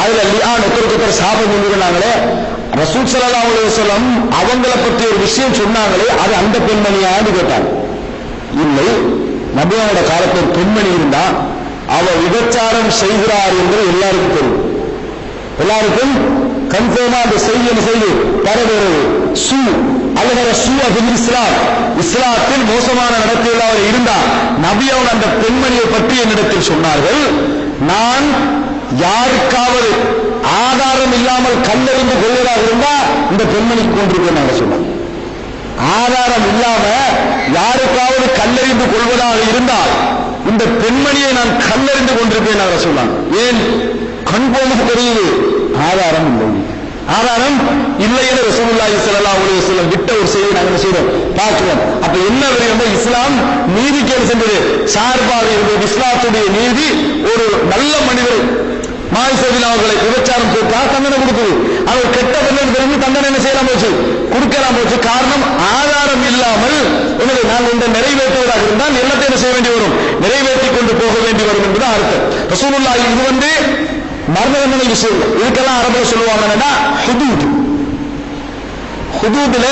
அதுல லிஆன் ஒருத்தர் சாபம் கொண்டிருந்தாங்களே, ரசூல் ஸல்லல்லாஹு அலைஹி வஸல்லம் அவங்கள பற்றி ஒரு விஷயம் சொன்னாங்களே, அது அந்த பெண்மணியான்னு கேட்டாங்க. இல்லை, நபியோட காலத்தில் பெண்மணி இருந்தா அவ விபச்சாரம் செய்கிறார் என்று எல்லாருக்கும் தெரியும். எல்லாருக்கும் கன்ஃபார்மா அந்த செய்தி என்ன செய்து பரவுகிறது. சூ அல்லது சூ அபில் இஸ்லாம், இஸ்லாத்தில் மோசமான நடத்தையில் அவர் இருந்தார். நபி அவன் அந்த பெண்மணியை பற்றி என்னிடத்தில் சொன்னார்கள், நான் யாருக்காவது ஆதாரம் இல்லாமல் கல்லெறிந்து கொள்வதாக இருந்தா இந்த பெண்மணிக்கு கொண்டிருப்பேன் நாங்கள் சொன்னோம். ஆதாரம் இல்லாம யாருக்காவது கல்லெறிந்து கொள்வதாக இருந்தால் இந்த பெண்மணியை நான் கல்லெறிந்து கொண்டிருப்பேன் நாங்கள் சொன்னாங்க. ஏன்? கண்போமுக்கு தெரியுது ஆதாரம் இல்லை. ஆதாரம் இல்லை என ரசூலுல்லாஹி ஸல்லல்லாஹு அலைஹி வஸல்லம் விட்ட ஒரு செய்தி நாங்கள் செய்தோம் பார்க்கிறோம். அப்ப என்ன வரை இஸ்லாம் நீதிக்கு சென்றது சார்பாக இருந்தது. இஸ்லாத்துடைய நீதி ஒரு நல்ல மனிதர் மாயிசபின் அவர்களை விபச்சாரம் செய்தா தண்டனை கொடுத்தது. அவர் கெட்ட தண்டனை தண்டனை என்ன செய்யலாம் போச்சு, கொடுக்கலாம் போச்சு. காரணம் ஆதாரம் இல்லாமல் நான் இந்த நிறைவேற்றுவதாக இருந்தால் எல்லாத்தையும் என்ன செய்ய வேண்டி வரும், நிறைவேற்றி கொண்டு போக வேண்டி வரும் என்பது அர்த்தம். ரசூலுல்லாஹி இது மரண தண்டனை விஷயம். இதுக்கெல்லாம் அரபுல சொல்லுவாங்கன்னா ஹுதூத். ஹுதூத்ல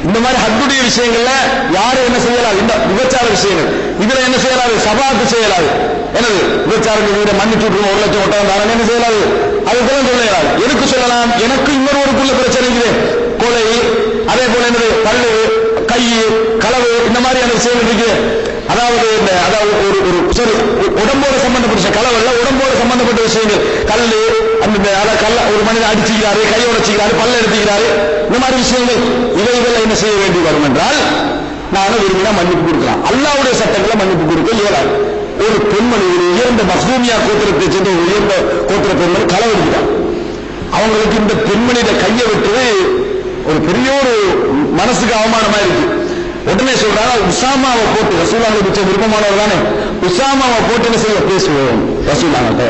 இந்த மாதிரி ஹத்துடைய விஷயங்கள்ல யாரும் என்ன செய்யலாம், இந்த விபச்சார விஷயங்கள் இதுல என்ன செய்யலாது, சபாத்து செய்யலாது. எனது விபச்சாரம் மன்னிச்சு 1,00,000 ஒட்டகம் தாரன் என்ன செய்யலாது, அதுக்கெல்லாம் சொல்லலாது. எதுக்கு சொல்லலாம், எனக்கு இன்னொருவருக்குள்ள பிரச்சனை இருக்குது, கொலை, அதே போல என்னது பல்லு, கை, களவு, இந்த மாதிரியான விஷயங்கள் இருக்கு. அதாவது ஒரு உடம்போடு சம்பந்தப்பட்ட களவல்ல, உடம்போடு சம்பந்தப்பட்ட விஷயங்கள், கல்லு, அந்த ஒரு மனிதன் அடிச்சுக்கிறாரு, கை உடைச்சுக்கிறாரு, பல்ல எடுத்துக்கிறாரு, இந்த மாதிரி விஷயங்கள் இவைகள் என்ன செய்ய வேண்டி வரும் என்றால் நானும் விரும்பினா மன்னிப்பு கொடுக்கலாம். அல்லாஹ்வுடைய சட்டங்களை மன்னிப்பு கொடுக்க இயலாது. ஒரு பெண்மணி, ஒரு உயர்ந்த மஹ்தூமியா கோத்திரத்தை சேர்ந்த ஒரு உயர்ந்த கோத்திர பெண்மணி களவெடுக்கிறார். அவங்களுக்கு இந்த பெண்மணியிட கையை விட்டது ஒரு பெரிய ஒரு மனசுக்கு அவமானமா இருக்கு. உடனே சொல்றாங்க, உசாமாவை போட்டு, ரசூலுல்லாஹி மிச்ச விருப்பமானவர் தானே, உசாமாவை போட்டு என்ன செய்ய பேசுவோம் ரசூலுல்லாஹி.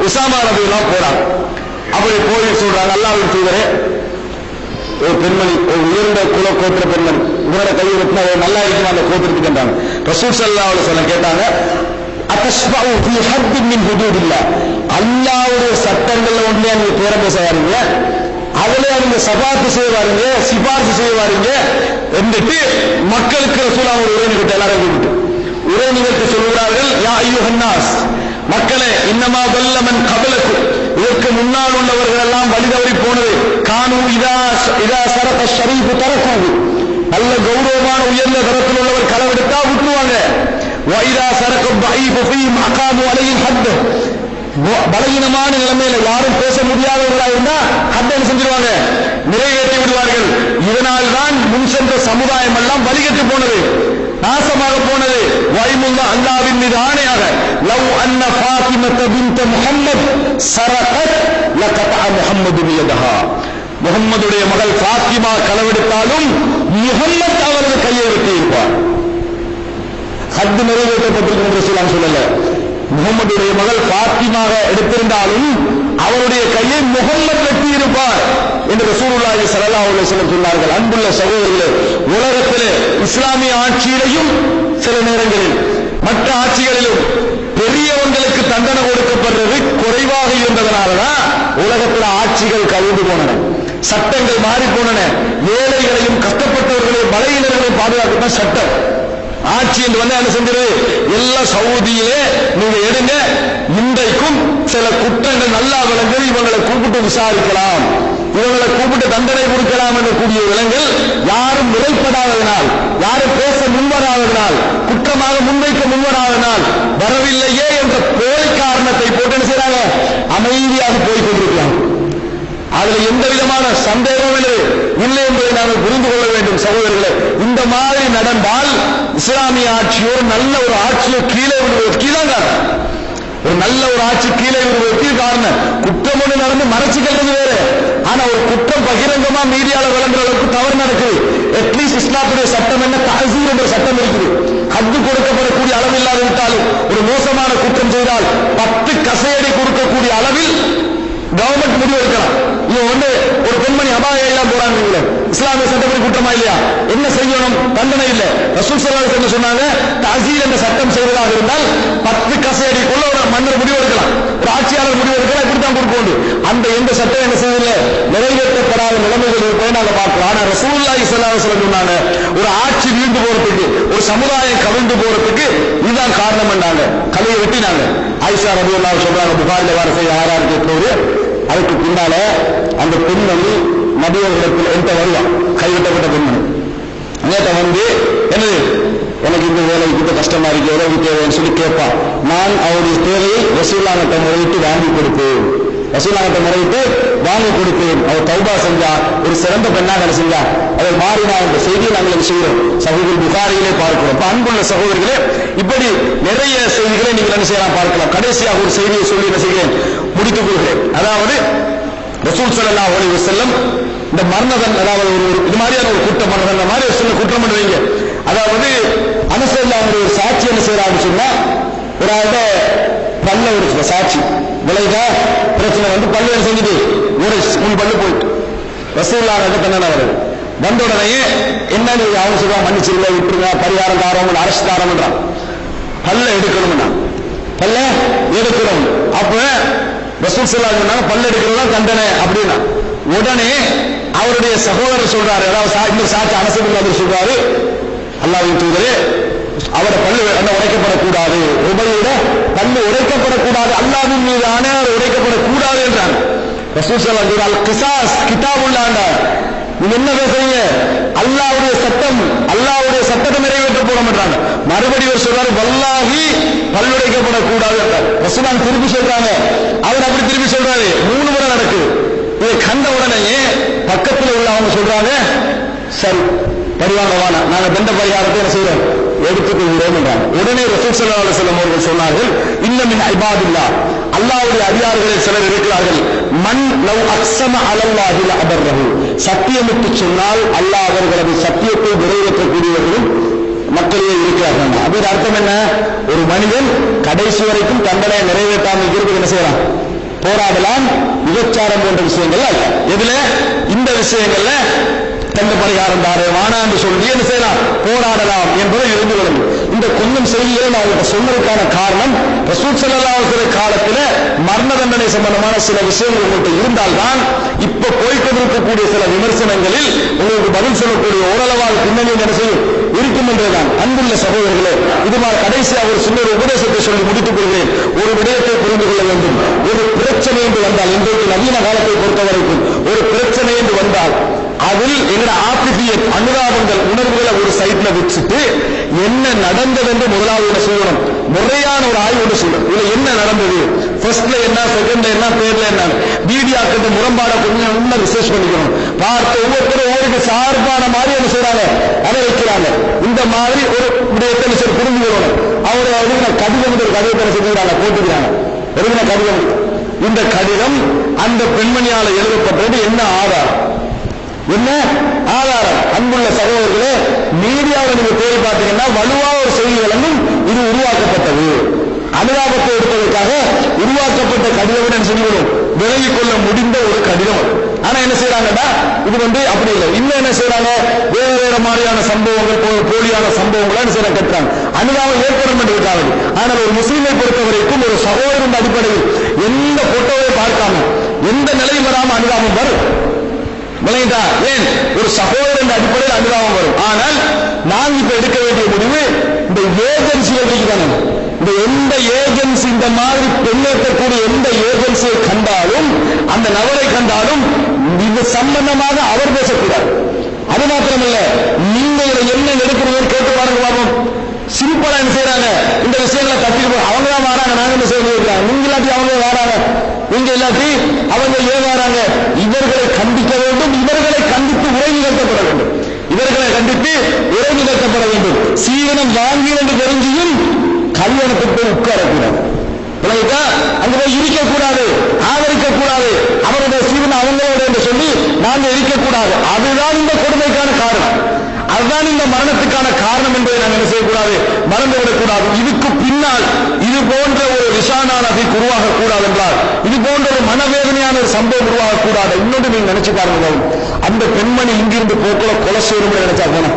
உசாமா ரலியல்லாஹு போறாங்க. அப்படி போய் சொல்றாங்க, அல்லாஹ்வின் தூதரே, ஒரு பெண்மணி, ஒரு உயர்ந்த குல கோத்திர பெண்மணி, இவரோட கையை வெட்டினா நல்லா இருக்குமா அந்த கோத்திரத்துக்கு என்றாங்க. ரசூல் ஸல்லல்லாஹு அலைஹி வஸல்லம் கேட்டாங்க, அத்தஷ்பஉ ஃபீ ஹத்தின் மின் ஹுதூதில்லாஹ், அல்லாஹ்வுடைய சட்டங்கள்ல ஒண்ணே நீங்க பேரம் பேச வாரீங்க, அதுல நீங்க சபாத்து செய்ய வாரீங்க, சிபாரிசு செய்ய வாரீங்க என்றுட்டு மக்களுக்கு ரசூலுல்லாஹ் ஒரு உரை நிகழ்த்த எல்லாரும் கூப்பிட்டு உரை நிகழ்த்தி சொல்கிறார்கள், யா அய்யுஹன் நாஸ், மக்களே, இன்னமா தல்ல மன் கபலக்கும், இதற்கு முன்னால் உள்ளவர்கள் எல்லாம் வழி தவறி போனது. கானு இதா சரக ஷரீஃபு தரக்கூது, நல்ல கௌரவமான உயர்ந்த தரத்தில் உள்ளவர் களவெடுத்தா விட்டுருவாங்க. வைதா சரக தஈஃபு ஃபீஹிம் அகாமு அலைஹில் ஹத், பலகீனமான நிலைமையில யாரும் பேச முடியாதவர்களாக இருந்தா ஹத் என்ன செஞ்சிருவாங்க, நிறைவேற்றி விடுவார்கள். இதனால் தான் முன் சென்ற சமுதாயம் எல்லாம் வழிகட்டு போனது, நாசமாக போனது. வைமுல்லா அல்லாஹ்வின் மீது ஆணையாக, லவ் அன்ன ஃபாத்திமத பின்த் முஹம்மத் சரகத் லகதஅ முஹம்மது பியதஹா, முஹம்மதுடைய மகள் ஃபாத்திமா களவெடுத்தாலும் முஹம்மத் அவரது கையை வெட்டி இருப்பார். ஹத் நிறைவேற்றப்பட்டிருக்கும் என்று சொல்லல, முகமதுடைய மகள் ஃபாத்திமாக எடுத்திருந்தாலும் அவருடைய கையை முகம்மது வெட்டி இருப்பார் என்று ரசூலுல்லாஹி ஸல்லல்லாஹு அலைஹி வஸல்லம் சொன்னார்கள். அன்புள்ள சகோதரர்களே, உலகத்திலே இஸ்லாமிய ஆட்சியிலையும் சில நேரங்களில் மற்ற ஆட்சிகளிலும் பெரியவங்களுக்கு தண்டனை கொடுக்கப்படுறது குறைவாக இருந்ததனாலதான் உலகத்தில் ஆட்சிகள் கவிழ்ந்து போனன, சட்டங்கள் மாறி போனன. ஏழைகளையும் கஷ்டப்பட்டவர்களையும் பலகீனர்களையும் பாதுகாக்கத்தான் சட்டம். ஆட்சி என்று வந்து என்ன செஞ்சது, எல்லா சவுதியிலே நீங்க எடுங்க, இன்றைக்கும் சில குற்றங்கள் நல்லா விலங்குகள், இவங்களை கூப்பிட்டு விசாரிக்கலாம், இவங்களை கூப்பிட்டு தண்டனை கொடுக்கலாம் என்ற கூடிய விலங்குகள் யாரும் முறைப்படாததனால், யாரும் பேச முன்வராததனால், குற்றமாக முன்வைக்க முன்வராததனால் வரவில்லையே என்ற போலி காரணத்தை போட்டு என்ன செய்யறாங்க, அமைதியாக போய் கொண்டிருக்கலாம். அதுல எந்த விதமான சந்தேகம் இல்லை என்பதை நாங்கள் புரிந்து கொள்ள வேண்டும் சகோதரர்களே. இந்த மாதிரி நடந்தால் இஸ்லாமிய ஆட்சியோ நல்ல ஒரு ஆட்சியோ கீழே விடுவதற்கு தான் காரணம். ஒரு நல்ல ஒரு ஆட்சி கீழே விடுவதற்கு காரணம். குற்றம் ஒன்று நடந்து மறைச்சிக்கிறது வேறு, ஆனா ஒரு குற்றம் பகிரங்கமா மீடியால விளங்குற அளவுக்கு தவறு நடக்குது. அட்லீஸ்ட் இஸ்லாத்துடைய சட்டம் என்ன, தஹ்சீர் என்ற சட்டம் இருக்குது. ஹத்து கொடுக்கப்படக்கூடிய அளவில்லாது விட்டாலும் ஒரு மோசமான குற்றம் செய்தால் 10 கசையடி கொடுக்கக்கூடிய அளவில் கவர்மெண்ட் முடிவு எடுக்கலாம். இது வந்து ஒரு பெண்மணி அபாயம் எல்லாம் போறாங்க, இஸ்லாமிய சட்டப்படி குற்றமா இல்லையா, என்ன செய்யணும், தண்டனை இல்லை. ரசூல் ஸல்லல்லாஹு அலைஹி வஸல்லம் சொன்னாங்க, தஹ்சீர் என்ற சட்டம் செய்வதாக இருந்தால் 10 கசையடிக்குள்ள ஒரு மன்னர் முடிவு எடுக்கலாம், ஒரு ஆட்சியாளர் முடிவு எடுக்கலாம், இப்படித்தான் கொடுக்கணும். அந்த எந்த சட்டம் என்ன செய்யல, நிறைவேற்றப்படாத நிலைமைகள் இருப்பதை நாங்கள் பார்க்கிறோம். ஆனா ரசூலுல்லாஹி ஸல்லல்லாஹு அலைஹி வஸல்லம் சொன்னாங்க, ஒரு ஆட்சி வீழ்ந்து போறதுக்கு, ஒரு சமுதாயம் கவிழ்ந்து போறதுக்கு இதுதான் காரணம் என்றாங்க. கலையை வெட்டினாங்க. ஆயிஷா ரலியல்லாஹு சொல்றாங்க, புகாரில வர செய்ய ஆறாருக்கு போது, அதுக்கு பின்னால அந்த பெண்மணி நபியவர்களிடத்தில் என்கிட்ட வருவான், கைவிட்டப்பட்ட பெண்மணி. நேற்ற வந்து என்னது எனக்கு இந்த வேலை இந்த கஷ்டமா இருக்கு, உதவி தேவைன்னு சொல்லி கேட்பான். நான் அவருடைய தேவையை ரசூலுல்லாஹ்விட்ட முறையிட்டு வாங்கி கொடுப்பேன், ரசூலுல்லாஹ்விட்ட முறையிட்டு வாங்கி கொடுப்பேன். அவர் தௌபா செஞ்சா, ஒரு சிறந்த பெண்ணாக என்ன செஞ்சா, அவர் மாறினா என்ற செய்தியை நாங்கள் செய்கிறோம். சகோதரர் புகாரியிலே பார்க்கிறோம். அன்புள்ள சகோதரர்களே, இப்படி நிறைய செய்திகளை நீங்கள் என்ன செய்யலாம் பார்க்கலாம். கடைசியாக ஒரு செய்தியை சொல்லி என்ன செய்கிறேன், முடித்துக் கொள்கிறேன். அதாவது ரசூல் ஸல்லல்லாஹு அலைஹி வஸல்லம் இந்த மரணதன், அதாவது ஒரு இது மாதிரியான ஒரு குற்றம் மரணதன் மாதிரி சொல்ல குற்றம் பண்ணுவீங்க. அதாவது அனுசரில் அவங்க ஒரு சாட்சி என்ன செய்யறாங்கன்னு சொன்னா, ஒரு ஆள்கிட்ட பல்ல ஒரு சாட்சி விளைதா பிரச்சனை வந்து பல்லு என்ன செஞ்சுட்டு ஒரு மூணு பல்லு போயிட்டு ரசூலுல்லாஹ்விட்ட தண்டனை வருது. வந்த உடனே என்ன நீங்க அவங்க சொல்லுவாங்க, மன்னிச்சிருங்க, விட்டுருங்க, பரிகாரம் தாரம், அரசு தாரம்ன்றான். பல்ல எடுக்கணும்னா பல்ல எடுக்கணும். அப்ப ரசூல் ஸல்லல்லாஹு அலைஹி வஸல்லம் பல்ல எடுக்கிறதா தண்டனை அப்படின்னா, உடனே அவருடைய சகோதரர் சொல்றாரு, அதாவது இந்த சாட்சி அனஸ் சொல்றாரு, அல்லாஹ்வின் தூதரே அவரோட பல்லு உடைக்கப்படக்கூடாது, உபயோட பல்லு உடைக்கப்படக்கூடாது, அல்லாஹ்வின் மீது ஆணையார் உடைக்கப்படக்கூடாது என்றார். ரசூல் ஸல்லல்லாஹு அலைஹி வஸல்லம் கிசாஸ் கிதாபுல்லாஹ், நீங்க என்ன பேசுறீங்க, அல்லாஹ்வுடைய சட்டம், அல்லாஹ்வுடைய சட்டத்தை நிறைவேற்ற போட மாட்டாங்க. மறுபடியும் சொல்றாரு, வல்லாஹி பல்லுடைக்கப்படக்கூடாது என்றார். ரசூலுல்லாஹ் திருப்பி சொல்றாங்க, அவர் அப்படி திருப்பி சொல்றாரு, 3 முறை நடக்குது. இதை கண்ட உடனே பக்கத்தில் உள்ளவங்க சொல்றாங்க, சரி பரிவாங்க வானா, நாங்க தண்ட பரிகாரத்தை என்ன செய்யறோம், எடுத்துக்கொள்கிறோம் என்றாங்க. உடனே ரசூல் ஸல்லல்லாஹு அலைஹி வஸல்லம் அவர்கள் சொன்னார்கள், இன்ன மின் இபாதில்லாஹ், அல்லாஹ்வுடைய அடியார்களில் சிலர் இருக்கிறார்கள், மன் லவ் அக்ஸம அலல்லாஹி லஅபர்ரஹு, சத்தியமிட்டு சொன்னால் அல்லாஹ் அவர்களது சத்தியத்தை நிறைவேற்றக்கூடியவர்களும் மக்களிலே இருக்கிறார்கள். அப்படி அர்த்தம் என்ன, ஒரு மனிதன் கடைசி வரைக்கும் தண்டனை நிறைவேற்றாமல் இருக்கிறது என்ன செய்யலாம், போராடலாம். விபச்சாரம் போன்ற விஷயங்கள் அல்ல, எதுல இந்த விஷயங்கள்ல தண்ட பரிகாரம் தாரு வானா என்று சொல்லி என்ன செய்யலாம், போராடலாம் என்பதை இருந்து கொள்ளும். இந்த கொஞ்சம் செய்திகளை நான் உங்களுக்கு சொன்னதுக்கான காரணம், ரசூல் ஸல்லல்லாஹு அலைஹி வஸல்லம் காலத்தில் மரண தண்டனை சம்பந்தமான சில விஷயங்கள் உங்கள்கிட்ட இருந்தால்தான் இப்ப போய்கொண்டிருக்கக்கூடிய சில விமர்சனங்களில் உங்களுக்கு பதில் சொல்லக்கூடிய ஓரளவாக பின்னணி என்ன செய்யும் இருக்கும் என்றுதான். அன்புள்ள சகோதரர்களே, இது மாதிரி கடைசியாக ஒரு சின்ன உபதேசத்தை சொல்லி முடித்துக் கொள்கிறேன். ஒரு விடயத்தை புரிந்து கொள்ள வேண்டும். ஒரு பிரச்சனை என்று வந்தால், இன்றைக்கு நவீன காலத்தை பொறுத்தவரைக்கும் ஒரு பிரச்சனை என்று வந்தால் அதில் எங்களோட ஆத்திபியத் அனுதாபங்கள் உணர்வுகளை ஒரு சைட்ல வச்சுட்டு என்ன நடந்தது என்று முதலாவது என்ன செய்யணும், முறையான ஒரு ஆய்வு செய்யணும். இதுல என்ன நடந்தது, ஃபர்ஸ்ட்ல என்ன, செகண்ட்ல என்ன, தேர்ட்ல என்ன, மீடியாக்கள் முரண்பாட கொஞ்சம் இன்னும் ரிசர்ச் பண்ணிக்கணும். பார்த்து ஒவ்வொருத்தரும் ஒவ்வொரு சார்பான மாதிரி என்ன செய்யறாங்க, அதை வைக்கிறாங்க. இந்த மாதிரி ஒரு விடயத்தை சரி புரிந்து கொள்ளணும். அவரை எழுதின கடிதம் ஒரு கடிதத்தை செஞ்சுக்கிறாங்க, போட்டுக்கிறாங்க. எழுதின கடிதம், இந்த கடிதம் அந்த பெண்மணியால எழுதப்பட்டது, என்ன ஆதாரம், என்ன ஆதாரம்? அன்புள்ள சகோதரர்களே, மீடியாவில் நீங்க தேடி பார்த்தீங்கன்னா வலுவாக ஒரு செய்தி வழங்கும், இது உருவாக்கப்பட்டது, அனுதாபத்தை எடுப்பதற்காக உருவாக்கப்பட்ட கடிதம் சொல்லிவிடும், விலகிக் கொள்ள முடிந்த ஒரு கடிதம். ஆனா என்ன செய்யறாங்கன்னா, இது வந்து அப்படி இல்லை. இன்னும் என்ன செய்யறாங்க, வேறு வேறு மாதிரியான சம்பவங்கள், போலியான சம்பவங்கள் என்ன செய்யறாங்க, கட்டுறாங்க, அனுதாபம் ஏற்படும் என்றதுக்காக. ஆனால் ஒரு முஸ்லீமை பொறுத்தவரைக்கும் ஒரு சகோதரன் அடிப்படையில் எந்த போட்டோவை பார்க்காம எந்த நிலையும் வராம அனுதாபம் வரும். விளையாட்டா, ஏன் ஒரு சகோதரன் அடிப்படையில் அனுதாபம் வரும். ஆனால் நாங்க இப்ப எடுக்க வேண்டிய முடிவு, இந்த ஏஜென்சிகள் இருக்கிறாங்க, இந்த எந்த ஏஜென்சி இந்த மாதிரி பெண்ணேற்றக்கூடிய எந்த ஏஜென்சியை கண்டாலும், அந்த நபரை கண்டாலும் இது சம்பந்தமாக அவர் பேசக்கூடாது. அது மாத்திரமல்ல, நீங்க இதை என்ன எடுக்கிறீங்கன்னு கேட்டு பாருங்க பார்ப்போம். சிம்பிளா என்ன செய்யறாங்க, இந்த விஷயங்களை தட்டிட்டு அவங்க தான் வராங்க, நாங்க என்ன செய்யறாங்க, நீங்க இல்லாட்டி அவங்க வராங்க, நீங்க இல்லாட்டி அவங்க ஏன் வராங்க. இவர்களை கண்டிக்க வேண்டும், இவர்களை கண்டித்து உரை நிகழ்த்தப்பட வேண்டும், இவர்களை கண்டித்து உரை நிகழ்த்தப்பட வேண்டும். சீதனம் வாங்கி என்று தெரிஞ்சியும் கல்யாணத்துக்கு உட்காரக்கூடாது, அங்க போய் இருக்கக்கூடாது, ஆதரிக்கக்கூடாது, அவருடைய சீதனம் அவங்களோட என்று சொல்லி நாங்க இருக்கக்கூடாது. அதுதான் இந்த கொடுமைக்கான காரணம், அதுதான் இந்த மரணத்துக்கான காரணம் என்பதை நாங்கள் என்ன செய்யக்கூடாது, மறந்துவிடக்கூடாது. இதுக்கு பின்னால் இது போன்ற ஒரு ரிஷானா நபி உருவாகக்கூடாது என்றால், இது போன்ற ஒரு மனவேதனையான ஒரு சம்பவம் உருவாகக்கூடாது. இன்னொன்று நீங்க நினைச்சு பாருங்க, அந்த பெண்மணி இங்கிருந்து போக்குல கொலை செய்யணும் நினைச்சா போனா,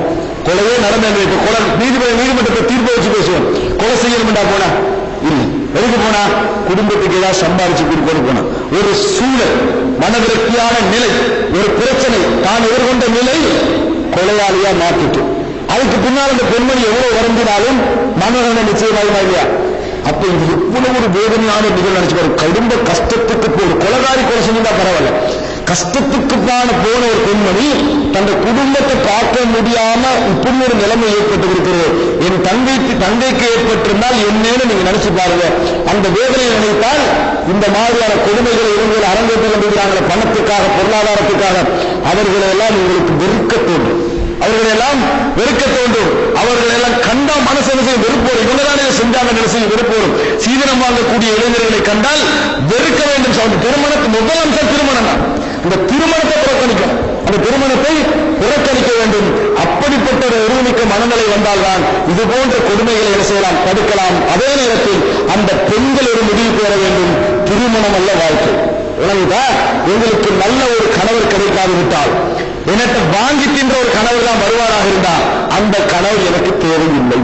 கொலையே நடந்து கொலை நீதிமன்றத்தை தீர்ப்பு வச்சு பேசுவோம், கொலை செய்யணும்டா போனா இல்லை, எதுக்கு போனா குடும்பத்துக்கு ஏதாவது சம்பாதிச்சு கொடுக்கணும் போனா. ஒரு சூழல், மனவிரக்தியான நிலை, ஒரு பிரச்சனை தான் எதிர்கொண்ட நிலை கொலையாளியா மாற்றிட்டு அதுக்கு பின்னால் அந்த பெண்மணி எவ்வளவு வருந்தினாலும் மரண நிச்சயமாகுமா இல்லையா? அப்ப இது எவ்வளவு ஒரு வேதனையான நிகழ்வு நினைச்சு, குடும்ப கஷ்டத்துக்கு ஒரு கொலைகாரி கொலை செஞ்சுதான் பரவாயில்ல, கஷ்டத்துக்கு போன ஒரு பெண்மணி தன் குடும்பத்தை பார்க்க முடியாம இப்படி ஒரு நிலைமை ஏற்பட்டு இருக்கிறது. என் தந்தைக்கு ஏற்பட்டிருந்தால் என்னன்னு நீங்க நினைச்சு பாருங்க. அந்த வேதனையை நினைத்தால் இந்த மாதிரியான கொடுமைகளை இவர்கள் அரங்கேற்ற கொண்டிருக்கிறாங்க பணத்துக்காக, பொருளாதாரத்துக்காக, அவர்களை எல்லாம் உங்களுக்கு வெறுக்க தோன்றும், அவர்களெல்லாம் வெறுக்க தோன்றும், அவர்களெல்லாம் கண்டா மனசு வெறுப்போம். இவங்கதானே செஞ்சாங்க நினைச்சு வெறுப்போம். சீதனம் வாங்கக்கூடிய இளைஞர்களை கண்டால் வெறுக்க வேண்டும். திருமணத்துக்கு முதல் அம்சம் திருமணம் தான். இந்த திருமணத்தை புறக்கணிக்கும், அந்த திருமணத்தை புறக்கணிக்க வேண்டும். அப்படிப்பட்ட ஒரு ஒருமிக்க மனநிலை வந்தால்தான் இது போன்ற கொடுமைகளை என்ன செய்யலாம், தடுக்கலாம். அதே நேரத்தில் அந்த பெண்கள் ஒரு முடிவுக்கு வர வேண்டும், திருமணம் அல்ல வாழ்க்கை. எங்களுக்கு நல்ல ஒரு கணவர் கிடைக்காது விட்டால், எனக்கு வாங்கி தின்ற ஒரு கணவர் தான் வருவாராக இருந்தால், அந்த கணவர் எனக்கு தேவையில்லை,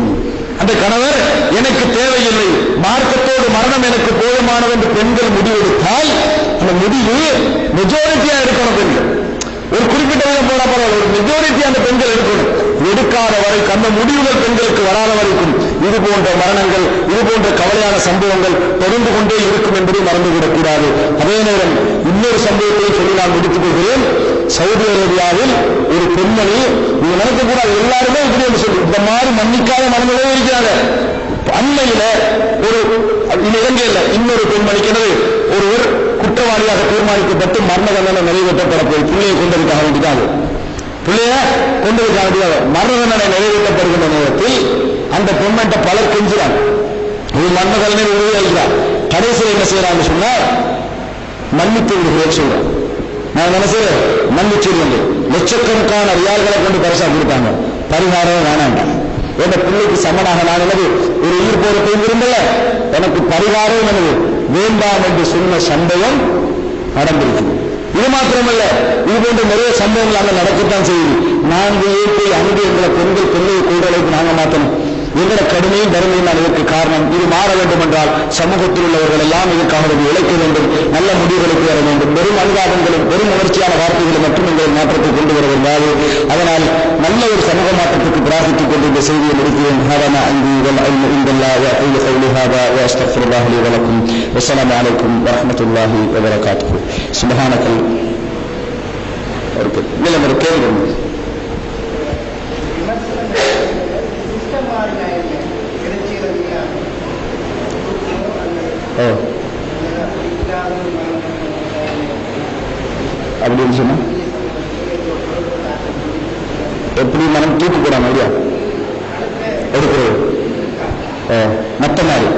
அந்த கணவர் எனக்கு தேவையில்லை, மார்க்கத்தோடு மரணம் எனக்கு போதுமானது என்று பெண்கள் முடிவெடுத்தால், அந்த முடிவு மெஜாரிட்டியா இருக்கணும். பெண்கள் ஒரு குறிப்பிட்ட விதம் போனா பரவாயில்ல, ஒரு மெஜாரிட்டி அந்த பெண்கள் எடுக்கணும். எடுக்காத வரைக்கும், அந்த முடிவுகள் பெண்களுக்கு வராத வரைக்கும் இது போன்ற மரணங்கள், இது போன்ற கவலையான சம்பவங்கள் தொடர்ந்து கொண்டே இருக்கும் என்பதை மறந்துவிடக்கூடாது. அதே நேரம் இன்னொரு சம்பவத்தை சொல்லி நான் முடித்துக் கொள்கிறேன். சவுதி அரேபியாவில் ஒரு பெண்மணி, நீங்க நினைக்கக்கூடாது எல்லாருமே இப்படி என்று சொல்லி இந்த மாதிரி மன்னிக்காத மனநிலையே இருக்கிறாங்க. அண்மையில ஒரு இலங்கையில் இன்னொரு பெண்மணிக்கு ஒருவர் குற்றவாளியாக தீர்மானிக்கப்பட்டு மரண தண்டனை நிறைவேற்றப்பட போய் பிள்ளையை கொண்டதுக்காக வேண்டியதாக, பிள்ளைய கொண்டதுக்காக வேண்டியதாக மரண தண்டனை நிறைவேற்றப்படுகின்ற நேரத்தில் அந்த பெண்மண்ட பலர் கெஞ்சுறாங்க, இது மரண தண்டனை உறுதியாகிறார். கடைசியில் என்ன செய்யறாங்க சொன்னா, மன்னித்து விடுகிறேன் சொல்றேன். நான் என்ன செய்யறேன், மன்னிச்சிருந்தேன். லட்சக்கணக்கான ரியால்களை கொண்டு பரிசா கொடுத்தாங்க, பரிகாரம் வேணாண்டாங்க. என் பிள்ளைக்கு சமனாக நான் என்னது ஒரு உயிர் போற இருந்தல, எனக்கு பரிகாரம் என்னது வேண்டாம் என்று சொன்ன சம்பவம் நடந்திருக்கு. இது மாத்திரமல்ல, இது போன்ற நிறைய சம்பவங்கள் அங்க நடக்கத்தான் செய்யுது. நான்கு ஏற்று அங்கு எங்களை பெண்கள் பிள்ளையை கூடுதலுக்கு நாங்க மாற்றணும். எங்களை கடுமையும் தருமையும் நான் இதற்கு காரணம். இது மாற வேண்டும் என்றால் சமூகத்தில் உள்ளவர்கள் எல்லாம் இதற்காக உழைக்க வேண்டும், நல்ல முடிவுகளுக்கு வர வேண்டும். வெறும் அனுதாபங்களும் வெறும் உணர்ச்சியான வார்த்தைகளை மட்டும் எங்களை மாற்றத்தை கொண்டு வர வேண்டாது. அதனால் நல்ல ஒரு சமூக மாற்றத்துக்கு பிரார்த்தித்துக் கொண்டு இந்த செய்தியை முடிக்கிறேன். والسلام عليكم ورحمة الله وبركاته. سبحانك. ஒரு கேள்வி அப்படின்னு சொன்னா எப்படி மனம் தூக்கு போடாம இல்லையா எடுக்கிறது மத்த மாதிரி,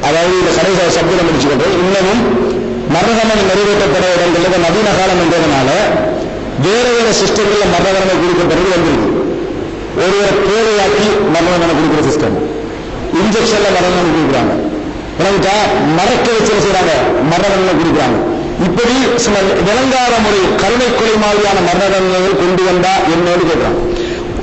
அதாவது இந்த கடைசி சப்தம் முடிச்சுக்கிட்டு இன்னமும் மரணதண்டனை நிறைவேற்றப்பட இடங்களில் நவீன காலம் என்றதுனால வேற வேற சிஸ்டங்கள்ல மரணதண்டனை கொடுக்கப்படுறது வந்திருக்கு. ஒருவரை தேவையாக்கி மரணதண்டனை கொடுக்கிற சிஸ்டம், இன்ஜெக்ஷன்ல மரணதண்டனை கொடுக்குறாங்க, மறக்க வச்சு செய்யறாங்க மரணதண்டனை கொடுக்குறாங்க. இப்படி சில விளங்காத முறை கருணை கொலை மாதிரியான மரணதண்டனைகள் கொண்டு வந்தா என்னோடு கேட்கிறாங்க.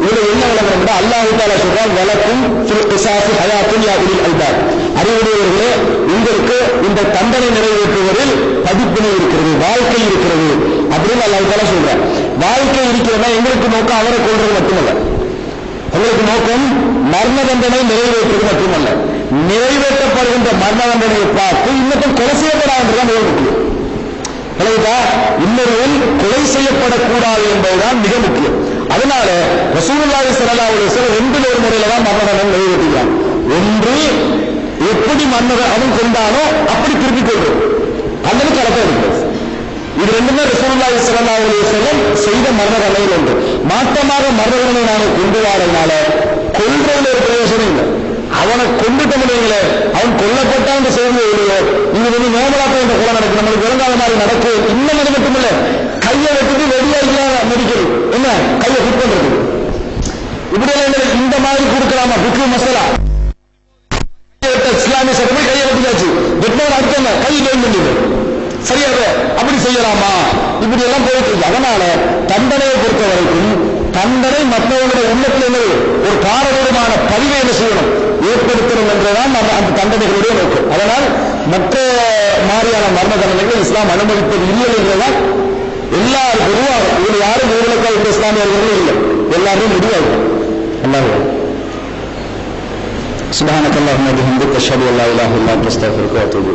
இதுல என்ன விளங்குறோம், அல்லாஹ் தஆலா சொல்றான், வலக்கும் ஃபில் கிஸாஸி ஹயாத்துன் யா உலில் அல்பாப், அறிவுடையவர்களே உங்களுக்கு இந்த தண்டனை நிறைவேற்றுவதில் படிப்பினை இருக்கிறது, வாழ்க்கை இருக்கிறது அப்படின்னு அல்லாஹ் தஆலா சொல்றான். வாழ்க்கை இருக்கிறதா எங்களுக்கு நோக்கம் அவரை கொள்றது மட்டுமல்ல, உங்களுக்கு நோக்கம் மரண தண்டனை நிறைவேற்றுவது மட்டுமல்ல, நிறைவேற்றப்படுகின்ற மரண தண்டனையை பார்த்து இன்னும் கொலை செய்யப்படாதுதான் மிக முக்கியம். இன்னொருவன் கொலை செய்யப்படக்கூடாது என்பதுதான் மிக முக்கியம். அதனால ரசூலுல்லாஹி ஸல்லல்லாஹு அலைஹி வஸல்லம் ரெண்டில் ஒரு முறையில தான் மரண தண்டனை நிறைவேற்றுகிறான். ஒன்று எப்படி மன்னரை அவன் கொண்டானோ அப்படி திருப்பிக் கொள்வது, அல்லது கலக்க இருக்கிறது. இது ரெண்டுமே ரசூலுல்லாஹி ஸல்லல்லாஹு அலைஹி வஸல்லம் செய்த மரண தண்டனையில் ஒன்று. மாற்றமாக மரண தண்டனை நாங்கள் கொண்டு வரதுனால கொள்றதுல ஒரு பிரயோஜனம் இல்லை. அவனை கொண்டுட்ட முடியல, அவன் கொல்லப்பட்டான் என்று செய்தி இல்லையோ, இது நோமலாக்க என்ற கொலை நடக்கும், நம்மளுக்கு விளங்காத மாதிரி நடக்கு. இன்னும் அது மட்டுமில்ல, கையை வெட்டிட்டு வெடியா நடிக்கிறது, என்ன கையை ஃபிட் பண்றது, இப்படி இந்த மாதிரி கொடுக்கலாமா? புக்கு மசாலா இஸ்லாமிய சட்டப்படி கையை வெட்டியாச்சு, வெட்டினவன் அடுத்த கை டெயின் பண்ணிடு, சரியாக அப்படி செய்யலாமா? இப்படி எல்லாம் போயிட்டு. அதனால தண்டனையை பொறுத்த வரைக்கும் தண்டனை மற்றவர்களுடைய உள்ளத்தில் என்ன ஒரு பாரதூரமான பதிவை என்ன செய்யணும், ஏற்படுத்தணும் என்றுதான் அந்த தண்டனைகளுடைய நோக்கம். அதனால் மற்ற மாதிரியான மரண தண்டனைகளை இஸ்லாம் அனுமதிப்பது இல்லை என்றுதான் எல்லாரும் பொதுவாக இதில் யாரும் இவர்களுக்கு இஸ்லாமியர்களும் இல்லை, எல்லாரும் முடியாது. அல்லாஹ் சுப்ஹானக அல்லாஹும்ம வபிஹம்திக அஷ்ஹது அல்லா இலாஹா இல்லா அன்த அஸ்தக்ஃபிருக வ அத்தூபு